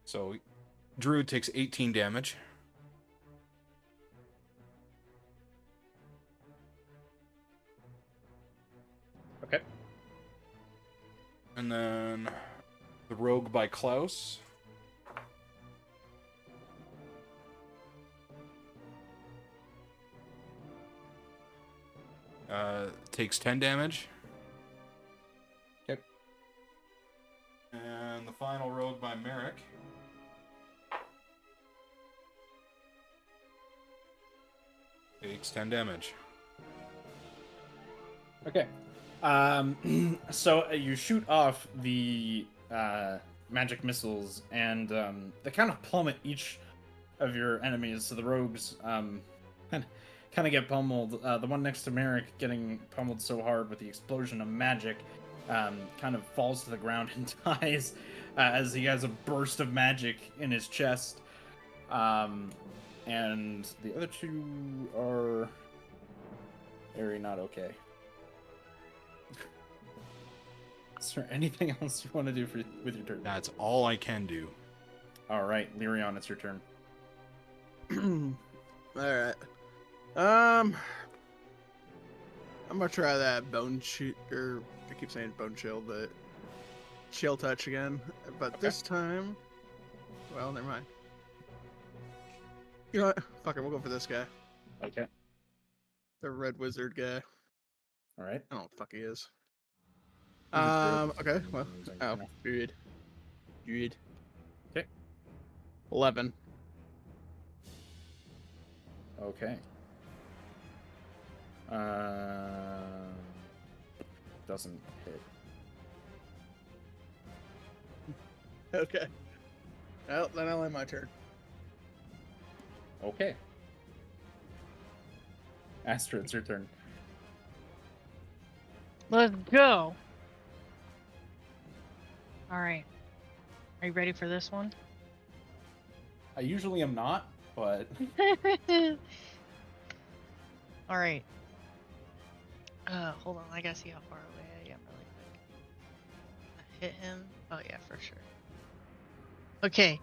So, druid takes 18 damage. Okay. And then the rogue by Klaus. Takes 10 damage. Okay. And the final rogue by Merrick. Takes 10 damage. Okay. So you shoot off the magic missiles, and they kind of plummet each of your enemies. So the rogues kind of get pummeled. The one next to Merrick getting pummeled so hard with the explosion of magic kind of falls to the ground and dies as he has a burst of magic in his chest. And the other two are very not okay. Is there anything else you want to do with your turn? That's all I can do. All right, Lyrion, it's your turn. All right. I'm gonna try that bone shoot, or I keep saying bone chill, but chill touch again. But Okay. this time, well, never mind. You know what? Fuck it, we'll go for this guy, Okay. the red wizard guy. All right. I don't know what the fuck he is. He's a druid. Okay. Well, oh, druid. Druid. Okay. 11. Okay. Doesn't hit. Okay. Well, then I'll end my turn. Okay. Astra, it's your turn. Let's go. All right. Are you ready for this one? I usually am not, but All right. Hold on. I gotta see how far away I am really quick. I hit him. Oh yeah, for sure. Okay.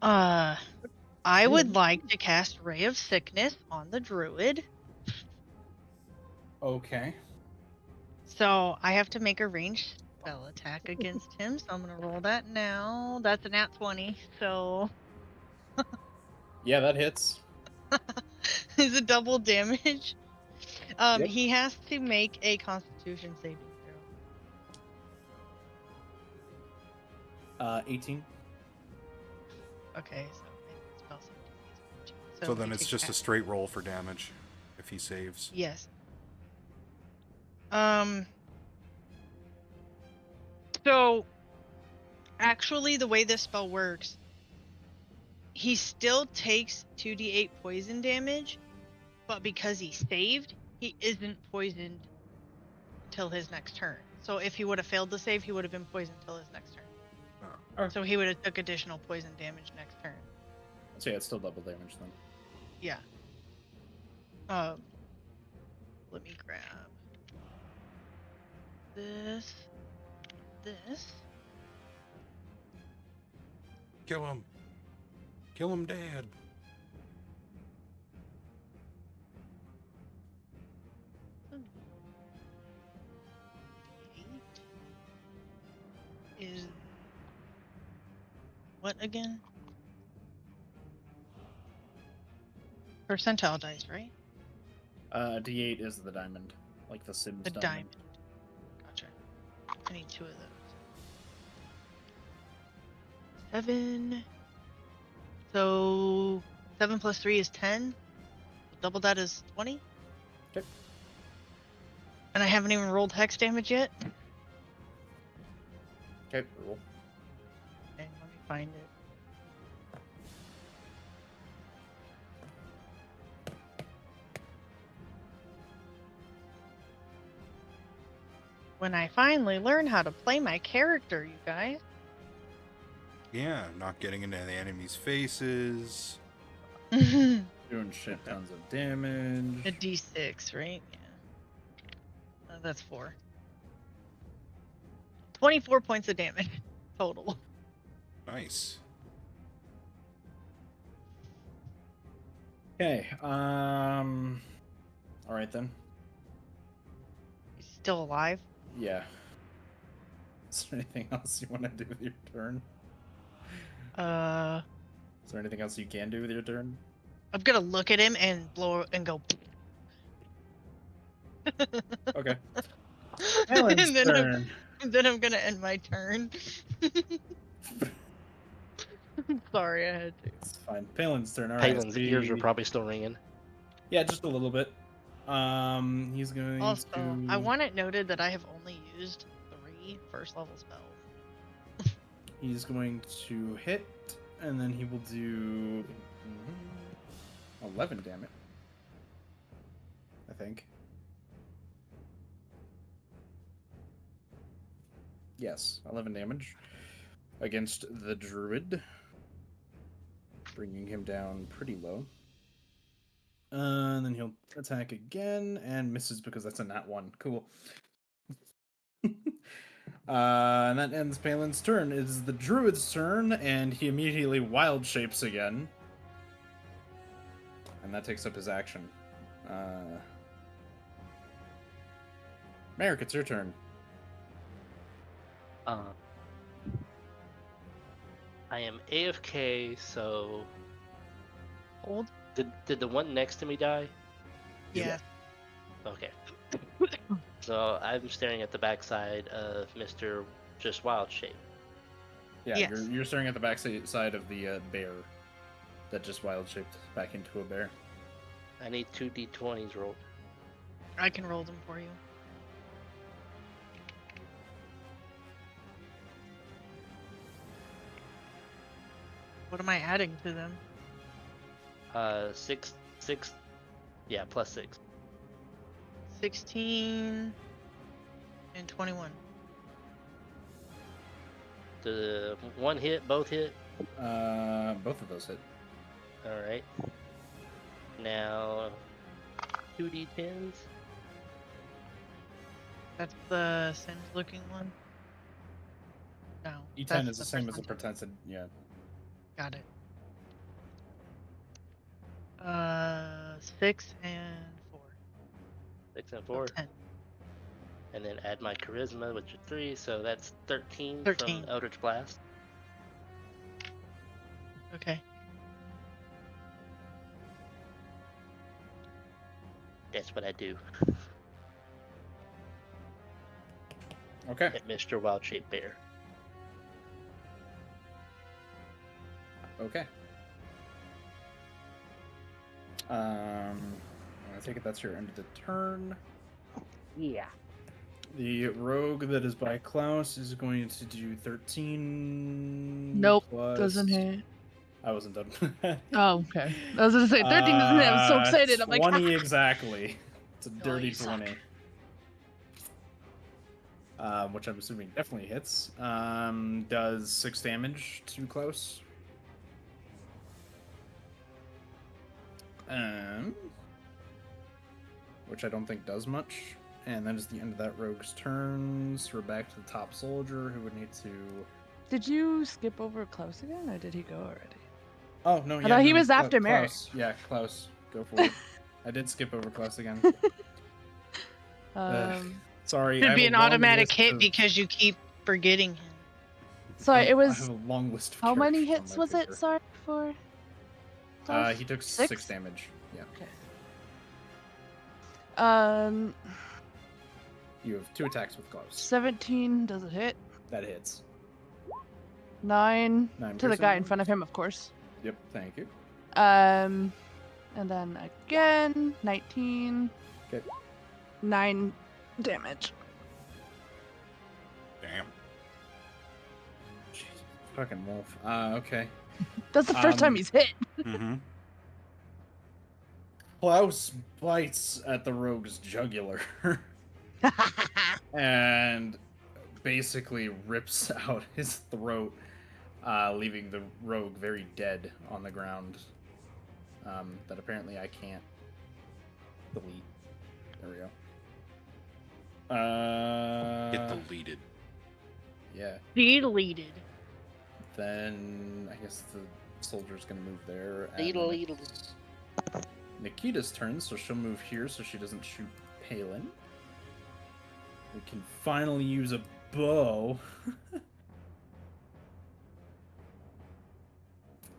I would like to cast Ray of Sickness on the druid. okay. So I have to make a ranged spell attack against him. So I'm gonna roll that now. That's a nat 20. So Yeah, that hits. is it double damage? Yep. He has to make a Constitution saving throw. 18. Okay, so make the spell save DC is 14. So then he it's takes just a half. straight roll for damage if he saves. Yes. So actually the way this spell works, he still takes 2d8 poison damage, but because he saved, he isn't poisoned until his next turn. So if he would have failed to save, he would have been poisoned until his next turn. Oh. So he would have took additional poison damage next turn. So yeah, it's still double damage then. Yeah. Let me grab this. Kill him. Kill him, Dad. Is what again? Percentile dice, right? D8 is the diamond, like the Sims The diamond. diamond. Gotcha. I need 2 of those. 7. So 7 plus 3 is 10. Double that is 20. Okay. And I haven't even rolled hex damage yet. Okay, roll. And let me find it. when I finally learn how to play my character, you guys. Yeah, not getting into the enemy's faces. A Doing shit tons of damage. D6, right? Yeah. That's 4. 24 points of damage total. Nice. Okay. All right then. He's still alive. Yeah. Is there anything else you want to do with your turn? Uh, Is there anything else you can do with your turn? I'm gonna look at him and blow and go. Okay. and Alan's then turn. I'm gonna end my turn. Sorry, I had to. It's fine. Palin's turn. All right. Palin's ears are probably still ringing. Yeah, just a little bit. He's going Also, to. I want it noted that I have only used 3 first level spells. He's going to hit, and then he will do 11 damage. I think. Yes, 11 damage against the druid, bringing him down pretty low. And then he'll attack again and misses because that's a nat 1. Cool. And that ends Palin's turn. It is the druid's turn, and he immediately wild shapes again. And that takes up his action. Merrick, it's your turn. I am AFK, so Hold. did the one next to me die? Yeah. Okay. So I'm staring at the backside of Mr. Just Wild Shape. Yeah, Yes. you're staring at the back side of the bear that just wild shaped back into a bear. I need 2 d20s rolled. I can roll them for you. What am I adding to them? 6, yeah, plus 6. 16 and 21. The one hit, both hit. Both of those hit. All right. Now 2 d10s. That's the Singe looking one? No. E10 that's is the same as the first protected. Yeah. one. Got it. 6 and 4. 6 and So 4. 10. And then add my charisma, which is 3, so that's 13, 13. from Eldritch Blast. Okay. That's what I do Okay. at Mr. Wild Shape Bear. Okay. I take it that's your end of the turn. Yeah. The rogue that is by Klaus is going to do 13. Nope, plus... doesn't hit. I wasn't done. Oh, okay. I was gonna say 13 doesn't hit. I was so excited. I'm like, 20 exactly. It's a dirty you suck. 20. Which I'm assuming definitely hits. Does 6 damage to Klaus. Which I don't think does much. And that is the end of that rogue's turn. So we're back to the top soldier who would need to. did you skip over Klaus again, or did he go already? Oh no! I Yeah, thought he no, was after Merrick. Klaus. Yeah, Klaus. Go for it. I did skip over Klaus again. Sorry. I Could have be a an long automatic list hit of- because you keep forgetting him. Sorry, it I was have a long list. Of how many characters hits on my was it? paper. Sorry for. Klaus? He took 6 6? damage. Yeah. Okay. You have 2 attacks with Klaus. 17 does it hit? That hits. 9 9 to the piercing guy in damage. front of him, of course. Yep. Thank you. And then again 19. Okay. 9 damage. Damn. Jeez, fucking wolf. Okay. That's the first time he's hit. Mm-hmm. Klaus bites at the rogue's jugular. and basically rips out his throat, leaving the rogue very dead on the ground. That apparently I can't delete. There we go. Get deleted. Yeah. Deleted. Then I guess the soldier's gonna move there. And then Ladle. it's Nikita's turn, so she'll move here so she doesn't shoot Palin. We can finally use a bow.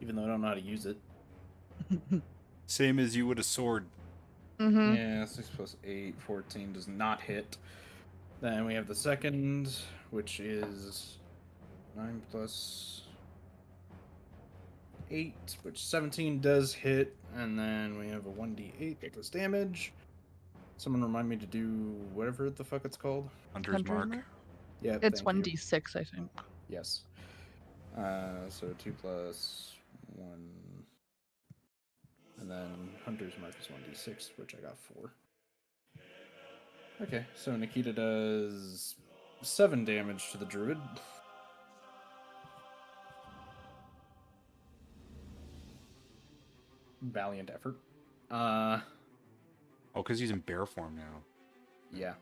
Even though I don't know how to use it. Same as you would a sword. Mm-hmm. Yeah, 6 plus 8, 14 does not hit. Then we have the second, which is 9 plus 8, which 17 does hit. And then we have a 1d8 plus damage. Someone remind me to do whatever the fuck it's called. Hunter's Mark. Yeah, It's thank you. 1d6, I think. Yes. So 2 plus 1. And then Hunter's Mark is 1d6, which I got 4. Okay, so Nikita does 7 damage to the druid. Valiant effort. Oh, because he's in bear form now. Yeah.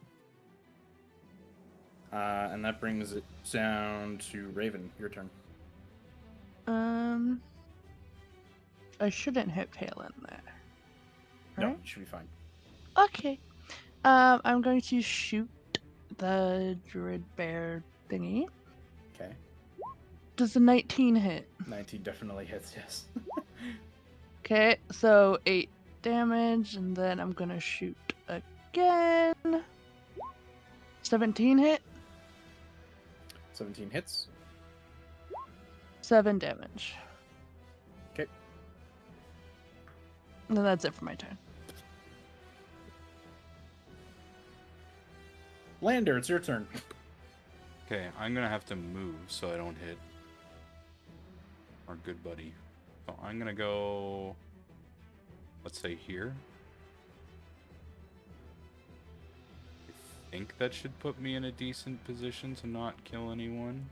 And that brings it down to Raven. Your turn. I shouldn't hit Palin there. No, Right? you should be fine. Okay. I'm going to shoot the druid bear thingy. Okay. Does the 19 hit? 19 definitely hits, yes. Okay, so 8 damage, and then I'm gonna shoot again. 17 hit, 17 hits. 7 damage. Okay. And then that's it for my turn. Lander, it's your turn. Okay, I'm gonna have to move so I don't hit our good buddy. So I'm gonna go, let's say here. I think that should put me in a decent position to not kill anyone.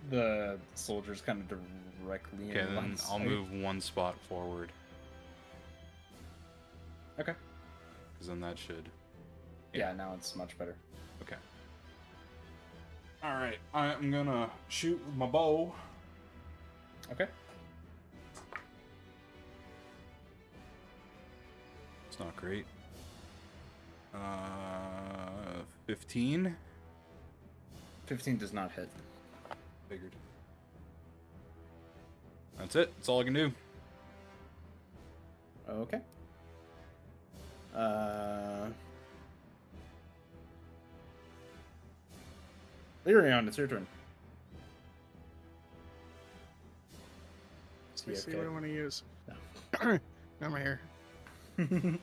The soldier's kind of directly Okay, in then line of I'll sight. move one spot forward. Okay. Because then that should... Yeah, now it's much better. Okay. Alright, I'm gonna shoot with my bow. Okay. It's not great. 15? 15 does not hit. Figured. That's it. That's all I can do. Okay. Lyrion, it's your turn. Let's see what I want to use. No. Now I'm here. You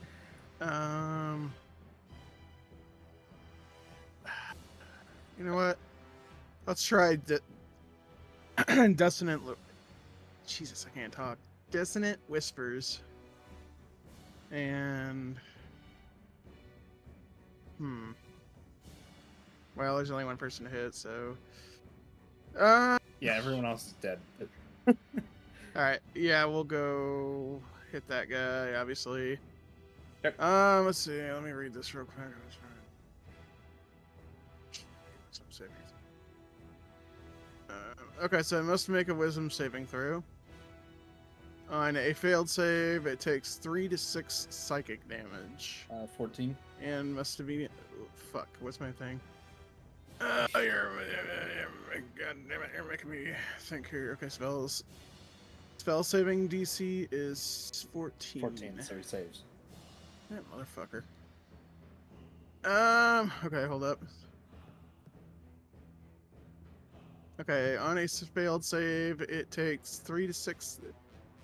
know what? Let's try Dissonant. Jesus, I can't talk. Dissonant Whispers. And well, there's only one person to hit, so Yeah, everyone else is dead. all right. Yeah, we'll go hit that guy, obviously. Yep. Let's see. Let me read this real quick. Some savings. Okay, so I must make a wisdom saving throw. On a failed save, it takes 3 to 6 psychic damage. 14. And must be... fuck, what's my thing? God damn it, you're making me think here. Okay, spells. Spell saving DC is 14. 14, so he saves. That motherfucker. Okay, hold up. Okay, on a failed save, it takes 3 to 6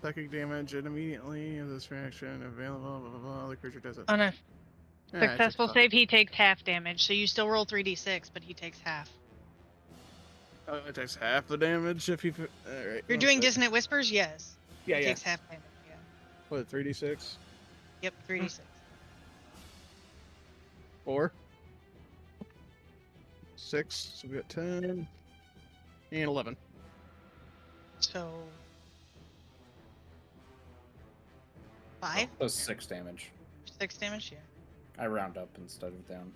psychic damage and immediately as this reaction available, blah, blah, blah, the creature does it. On a Yeah, it's successful fine. save, he takes half damage, so you still roll 3d6, but he takes half. Oh, it takes half the damage if he... Alright. You're doing Dissonant Whispers? Yes. Yeah, He yeah. takes half damage, yeah. What, 3d6? Yep, 3d6. 4, 6, so we got 10, and 11. So 5, That's 6 damage. 6 damage. Yeah. I round up instead of down.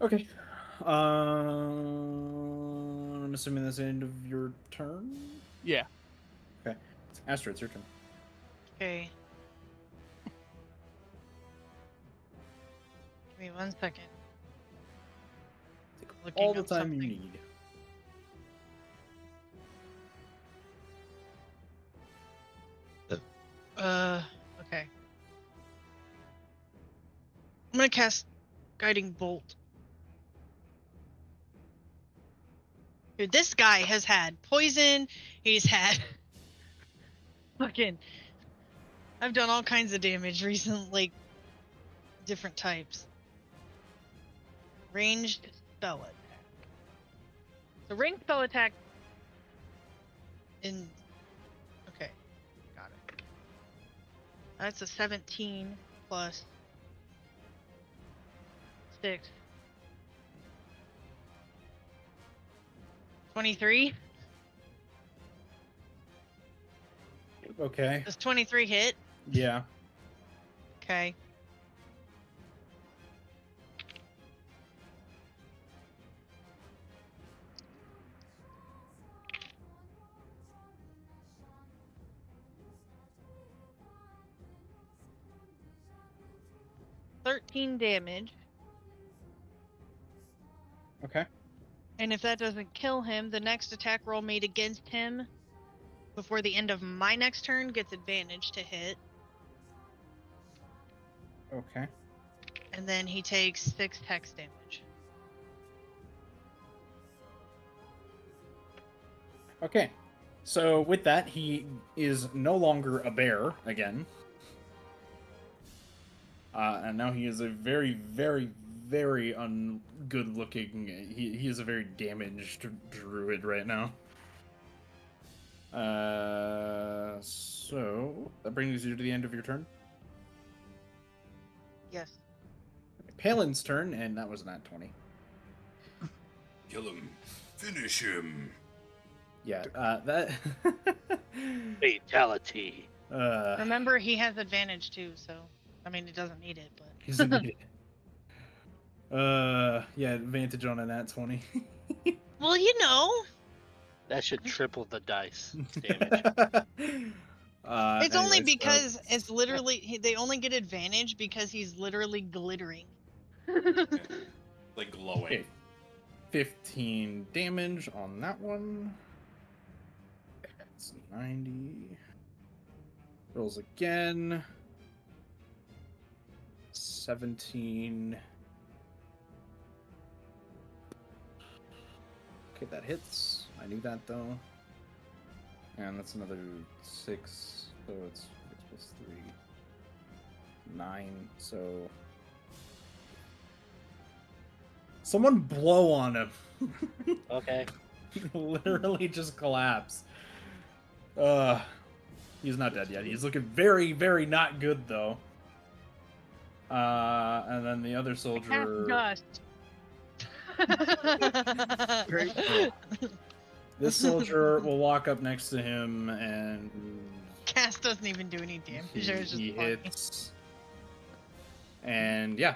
Okay. I'm assuming that's the end of your turn. Yeah. Okay. Astra, it's your turn. Okay. Give me 1 second. Take Looking all the up time you something. need. Okay. I'm gonna cast Guiding Bolt. Dude, this guy has had poison. He's had fucking. I've done all kinds of damage recently, like different types. Ranged spell attack. So ranged spell attack. In. Okay, got it. That's a 17 plus 6. 23. Okay. Does 23 hit? Yeah. Okay. $13 damage. Okay. And if that doesn't kill him, the next attack roll made against him before the end of my next turn gets advantage to hit. Okay. And then he takes 6 hex damage. Okay. So with that, he is no longer a bear again. And now he is a very, very, very ungood looking. He is a very damaged druid right now. So that brings you to the end of your turn. Yes. Palin's turn, and that was not 20. Kill him. Finish him. Yeah, that. Fatality. Remember, he has advantage too, so I mean, he doesn't need it, but He's an idiot. Yeah, advantage on a nat 20. well, you know, That should triple the dice damage. it's only Anyways, because it's literally they only get advantage because he's literally glittering. Like glowing. okay, 15 damage on that one. That's 90. Rolls again. 17. Okay, that hits. I knew that though. And that's another 6. So it's 6 plus 3. 9. So. Someone blow on him. Okay. Literally just collapse. He's not dead yet. He's looking very, very not good though. And then the other soldier. Dust. Great. This soldier will walk up next to him and Cast doesn't even do any damage. he, It's just he funny. hits. And yeah.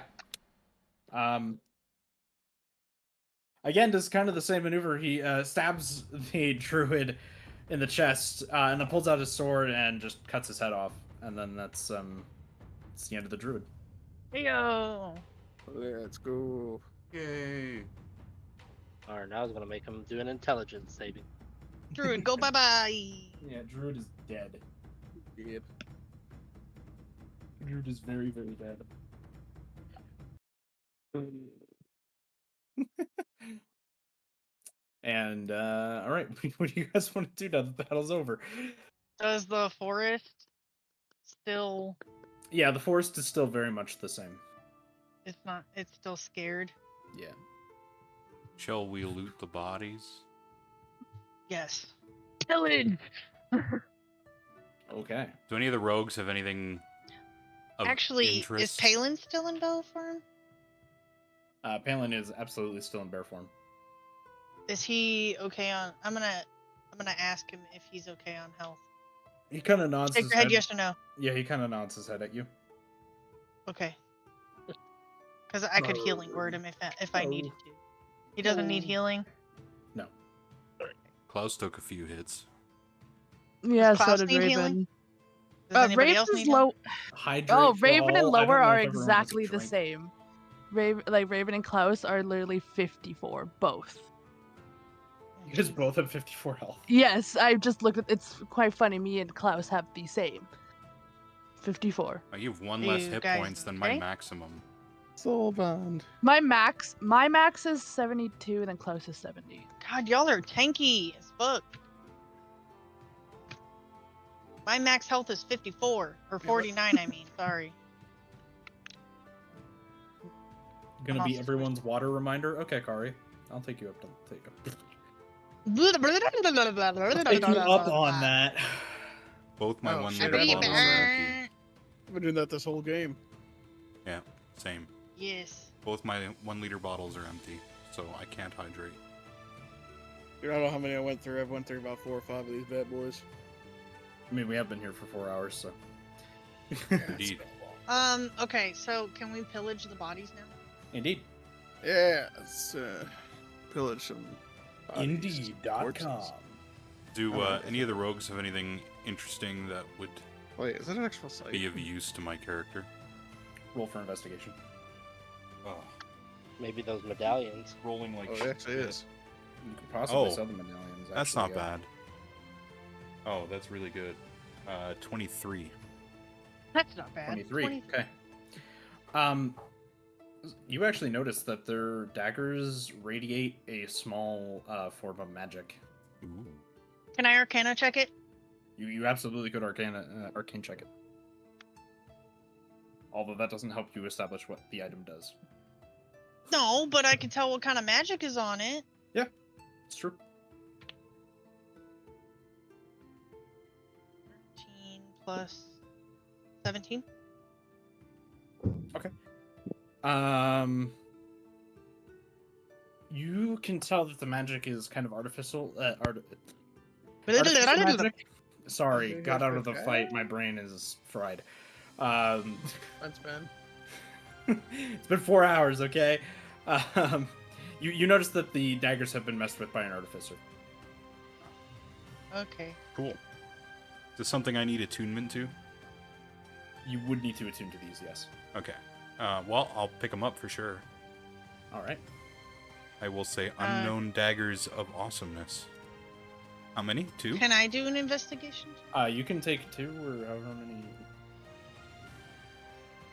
Again, does kind of the same maneuver. He stabs the druid in the chest, and then pulls out his sword and just cuts his head off. And then that's it's the end of the druid. Yo. Let's go. Yay. Alright, now I was gonna make him do an intelligence saving. Druid, go bye bye. Yeah, druid is dead. Yep. Druid is very, very dead. And all right, what do you guys want to do now that the battle's over? Does the forest still? Yeah, the forest is still very much the same. It's not. It's still scared. Yeah. Shall we loot the bodies? Yes. Pillage. Okay. Do any of the rogues have anything of Actually, interest. is Palin still in bow form? Palin is absolutely still in bear form. Is he okay on? I'm gonna ask him if he's okay on health. He kind of nods Shake his your head, head. yes or no. Yeah, he kind of nods his head at you. Okay. Because I could healing word him if I needed to. He doesn't need healing. No. Klaus took a few hits. Yeah, so Klaus did need Raven. healing? Does anybody else Raven's need low. Hydrate Oh, for Raven and all. I don't lower know are if everyone gets a exactly the drink. same. Raven and Klaus are literally 54, both. You guys both have 54 health. Yes, I just looked at. It's quite funny. Me and Klaus have the same. 54. Oh, you have one Are less you hit guys points than my okay? maximum. Soul bond. My max is 72, and then Klaus is 70. God, y'all are tanky as fuck. My max health is 54 or 49. I mean, sorry. Gonna I'm be also everyone's water reminder. Okay, Kari, I'll take you up to take up. I'll Take you up on that. Both my Oh, 1 shit, liter I didn't bottles know are that. empty. I've been doing that this whole game. Yeah, same. Yes. Both my 1 liter bottles are empty, so I can't hydrate. Dude, I don't know how many I went through. I've went through about 4 or 5 of these bad boys. I mean, we have been here for 4 hours, so. Indeed. Okay, so can we pillage the bodies now? Indeed. Yeah, let's pillage some bodies, Indeed.com. corpses. Do Oh, any of the rogues have anything interesting that would Wait, is that an actual site? be of use to my character? Roll for investigation. Oh, Maybe those medallions. rolling like Oh, it actually is. You could possibly Oh, sell the medallions. that's actually, not yeah. bad. Oh, that's really good. 23. That's not bad. 23. Okay. You actually notice that their daggers radiate a small form of magic. Ooh. Can I Arcana check it? You absolutely could arcane check it. Although that doesn't help you establish what the item does. No, but I can tell what kind of magic is on it. Yeah, it's true. 13 plus 17. You can tell that the magic is kind of artificial. Artificial magic? Sorry, Okay, got out of the okay. fight. My brain is fried. That's bad. It's been 4 hours, okay? You notice that the daggers have been messed with by an artificer. Okay. Cool. Is this something I need attunement to? You would need to attune to these, yes. Okay. Well, I'll pick them up for sure. All right. I will say unknown daggers of awesomeness. How many? 2? Can I do an investigation? You can take 2 or however many.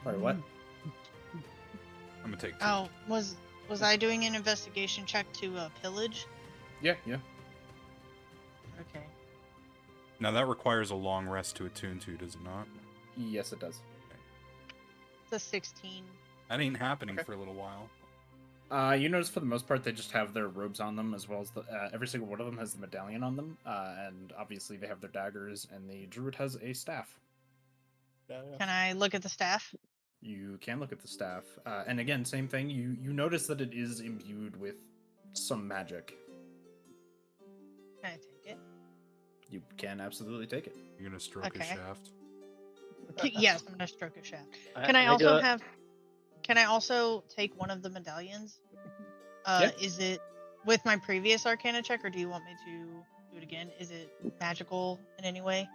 Sorry, what? I'm gonna take 2. Oh, was I doing an investigation check to pillage? Yeah. Okay. Now that requires a long rest to attune to, does it not? Yes, it does. It's a 16. That ain't happening Okay. for a little while. You notice for the most part they just have their robes on them, as well as every single one of them has the medallion on them, and obviously they have their daggers, and the druid has a staff. Can I look at the staff? You can look at the staff, and again, same thing. You notice that it is imbued with some magic. Can I take it? You can absolutely take it. You're gonna stroke his Okay. shaft. Yes, I'm gonna stroke a shaft. I- Can I I do also it. have? Can I also take one of the medallions? Yeah. Is it with my previous Arcana check, or do you want me to do it again? Is it magical in any way?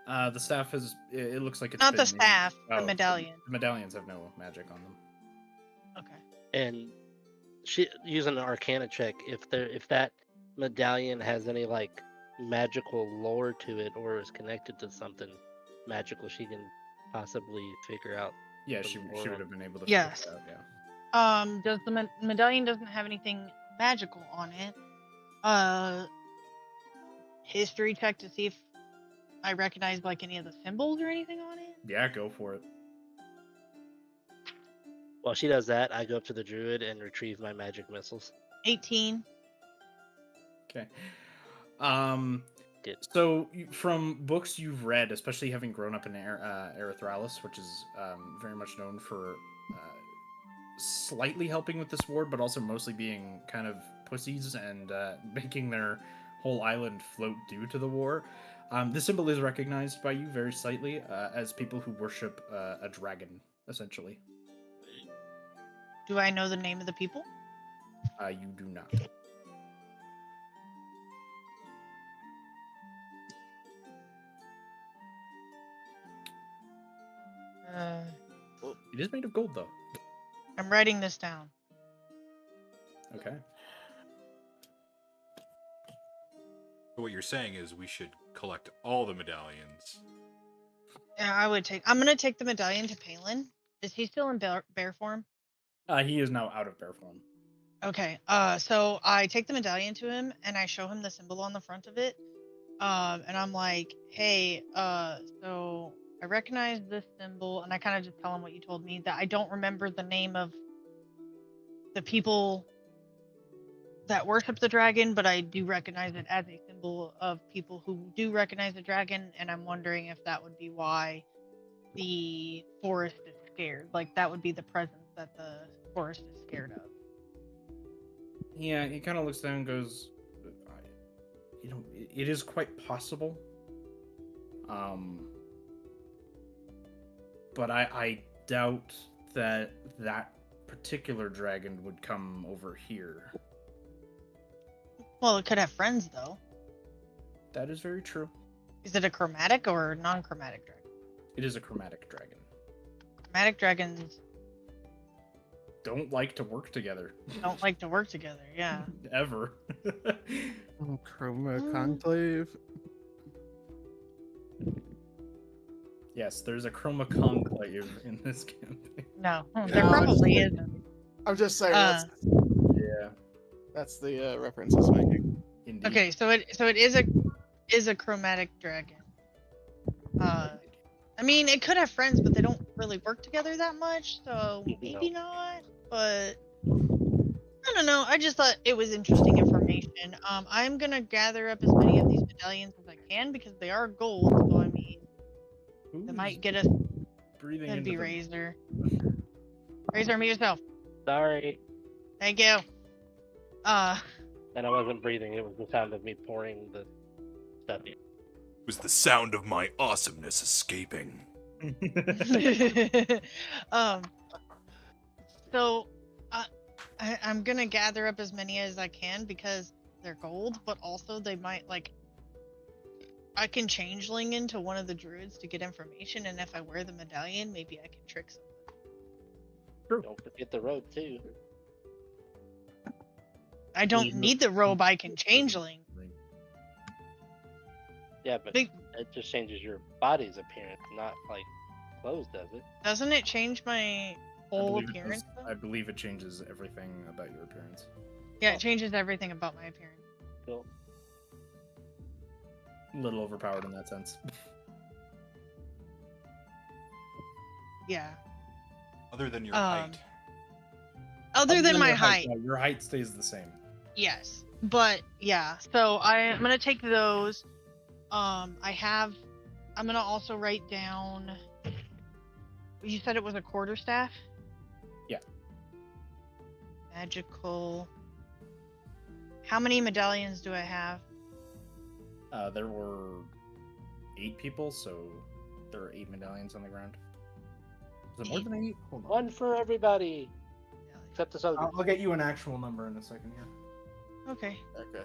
The staff is. It looks like it's Not the been staff, the oh, medallion. The medallions have no magic on them. Okay. And she using an Arcana check. If that medallion has any like magical lore to it or is connected to something magical, she can possibly figure out. Yeah, The she lore. would have been able to. Yes. Figure it out, yeah. Does the medallion doesn't have anything magical on it? History check to see if I recognize like any of the symbols or anything on it. Yeah, go for it. While she does that, I go up to the druid and retrieve my magic missiles. 18. Okay. did. So, from books you've read, especially having grown up in Erythralis, which is very much known for slightly helping with this war, but also mostly being kind of pussies and making their whole island float due to the war. This symbol is recognized by you very slightly as people who worship a dragon, essentially. Do I know the name of the people? You do not. It is made of gold, though. I'm writing this down. Okay. So what you're saying is we should collect all the medallions. Yeah, I'm gonna take the medallion to Palin. Is he still in bear form? He is now out of bear form. Okay. So I take the medallion to him and I show him the symbol on the front of it. And I'm like, hey, so I recognize this symbol, and I kind of just tell him what you told me, that I don't remember the name of the people that worship the dragon, but I do recognize it as a symbol of people who do recognize the dragon, and I'm wondering if that would be why the forest is scared. Like, that would be the presence that the forest is scared of. Yeah, he kind of looks down and goes, it is quite possible. But I doubt that particular dragon would come over here. Well, it could have friends, though. That is very true. Is it a chromatic or non-chromatic dragon? It is a chromatic dragon. Chromatic dragons Don't like to work together. don't like to work together, yeah. Ever. Chroma Conclave. Yes, there's a chroma conclave in this campaign. No, there No, probably it's- isn't. I'm just saying Yeah, that's the reference I was making. indeed. Okay, so it is a chromatic dragon. I mean, it could have friends, but they don't really work together that much, so maybe not. But I don't know. I just thought it was interesting information. I'm gonna gather up as many of these medallions as I can because they are gold. So I mean, they might get us. Breathing That'd into be the... Razor. Razor, mute yourself. Sorry. Thank you. And I wasn't breathing. It was the sound of me pouring the stuff in. It was the sound of my awesomeness escaping. So I'm gonna gather up as many as I can because they're gold, but also they might like. I can changeling into one of the druids to get information, and if I wear the medallion, maybe I can trick someone. Don't forget the robe too. I don't need the robe, I can changeling. Yeah, but Big- it just changes your body's appearance, not like clothes, does it? Doesn't it change my whole appearance? though? I believe it changes everything about your appearance. Yeah, it changes everything about my appearance. Cool. A little overpowered in that sense. Yeah. Other than your Um, height. Other than my your height, yeah, your height stays the same. yes. But yeah, so I'm gonna take those. I'm gonna also write down. You said it was a quarterstaff? Yeah. Magical. How many medallions do I have? There were 8 people, so there are 8 medallions on the ground. Is it more than 8? Hold on. One for everybody, except this other. I'll get you an actual number in a second here. Okay. Okay.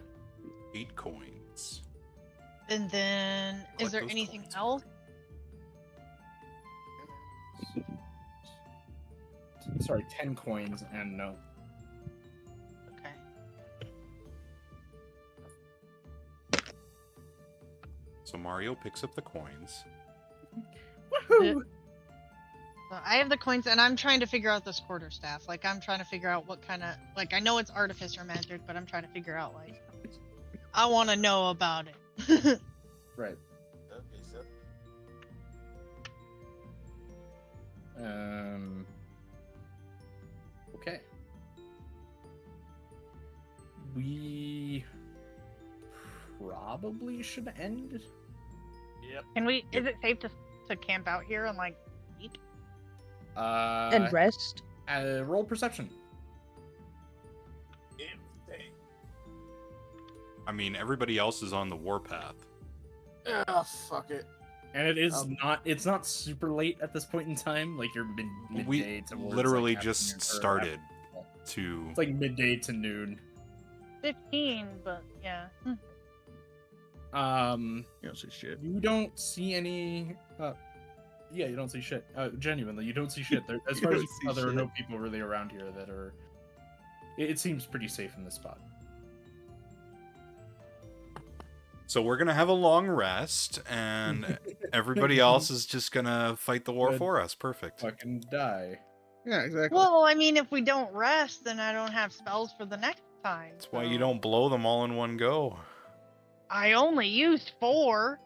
8 coins. And then, is Collect there those anything coins. else? Sorry, 10 coins and no. Okay. So Mario picks up the coins. Woohoo! So I have the coins, and I'm trying to figure out this quarterstaff. Like, I'm trying to figure out what kind of, like, I know it's artificer magic, but I'm trying to figure out, like, I want to know about it. Right. Okay, so Okay. We probably should end. Yep. Can we? Yep. Is it safe to camp out here and like eat? And rest. Roll perception. I mean, everybody else is on the warpath. Ah, fuck it. And it is Um, not. It's not super late at this point in time. Like you're midday We towards, literally like, just afternoon or started after- to. It's like midday to noon. 15, but yeah. Um, You don't see shit. you don't see any. Yeah, you don't see shit. Genuinely, you don't see shit. There, as far as don't you see know, there are shit. no people really around here that are. It seems pretty safe in this spot. So we're gonna have a long rest, and everybody else is just gonna fight the war Good. for us. Perfect. Fucking die. Yeah, exactly. Well, I mean, if we don't rest, then I don't have spells for the next time. That's why you so- don't blow them all in one go. I only used 4.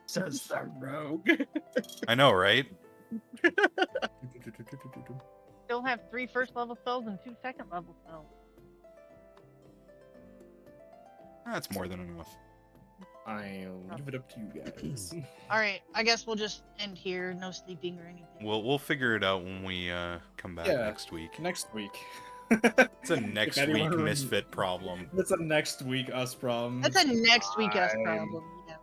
Says the rogue. I know, right? Still have 3 first level spells and 2 second level spells. That's more than enough. I'll leave it up to you guys. All right, I guess we'll just end here. No sleeping or anything. We'll figure it out when we come back Yeah. next week. Next week. It's a If next anyone week rem- misfit problem. That's a next week us problem. That's a next week us Fine. problem. Yeah,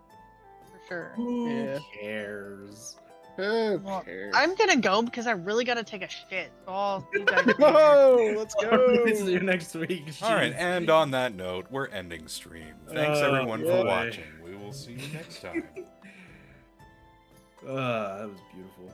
for sure. Who Yeah. cares? Who Well, cares? I'm gonna go because I really gotta take a shit. So I'll see you guys later. Whoa, let's See you go. next week. All right, jeez. and on that note, we're ending stream. Thanks Oh, everyone boy. for watching. We will see you next time. That was beautiful.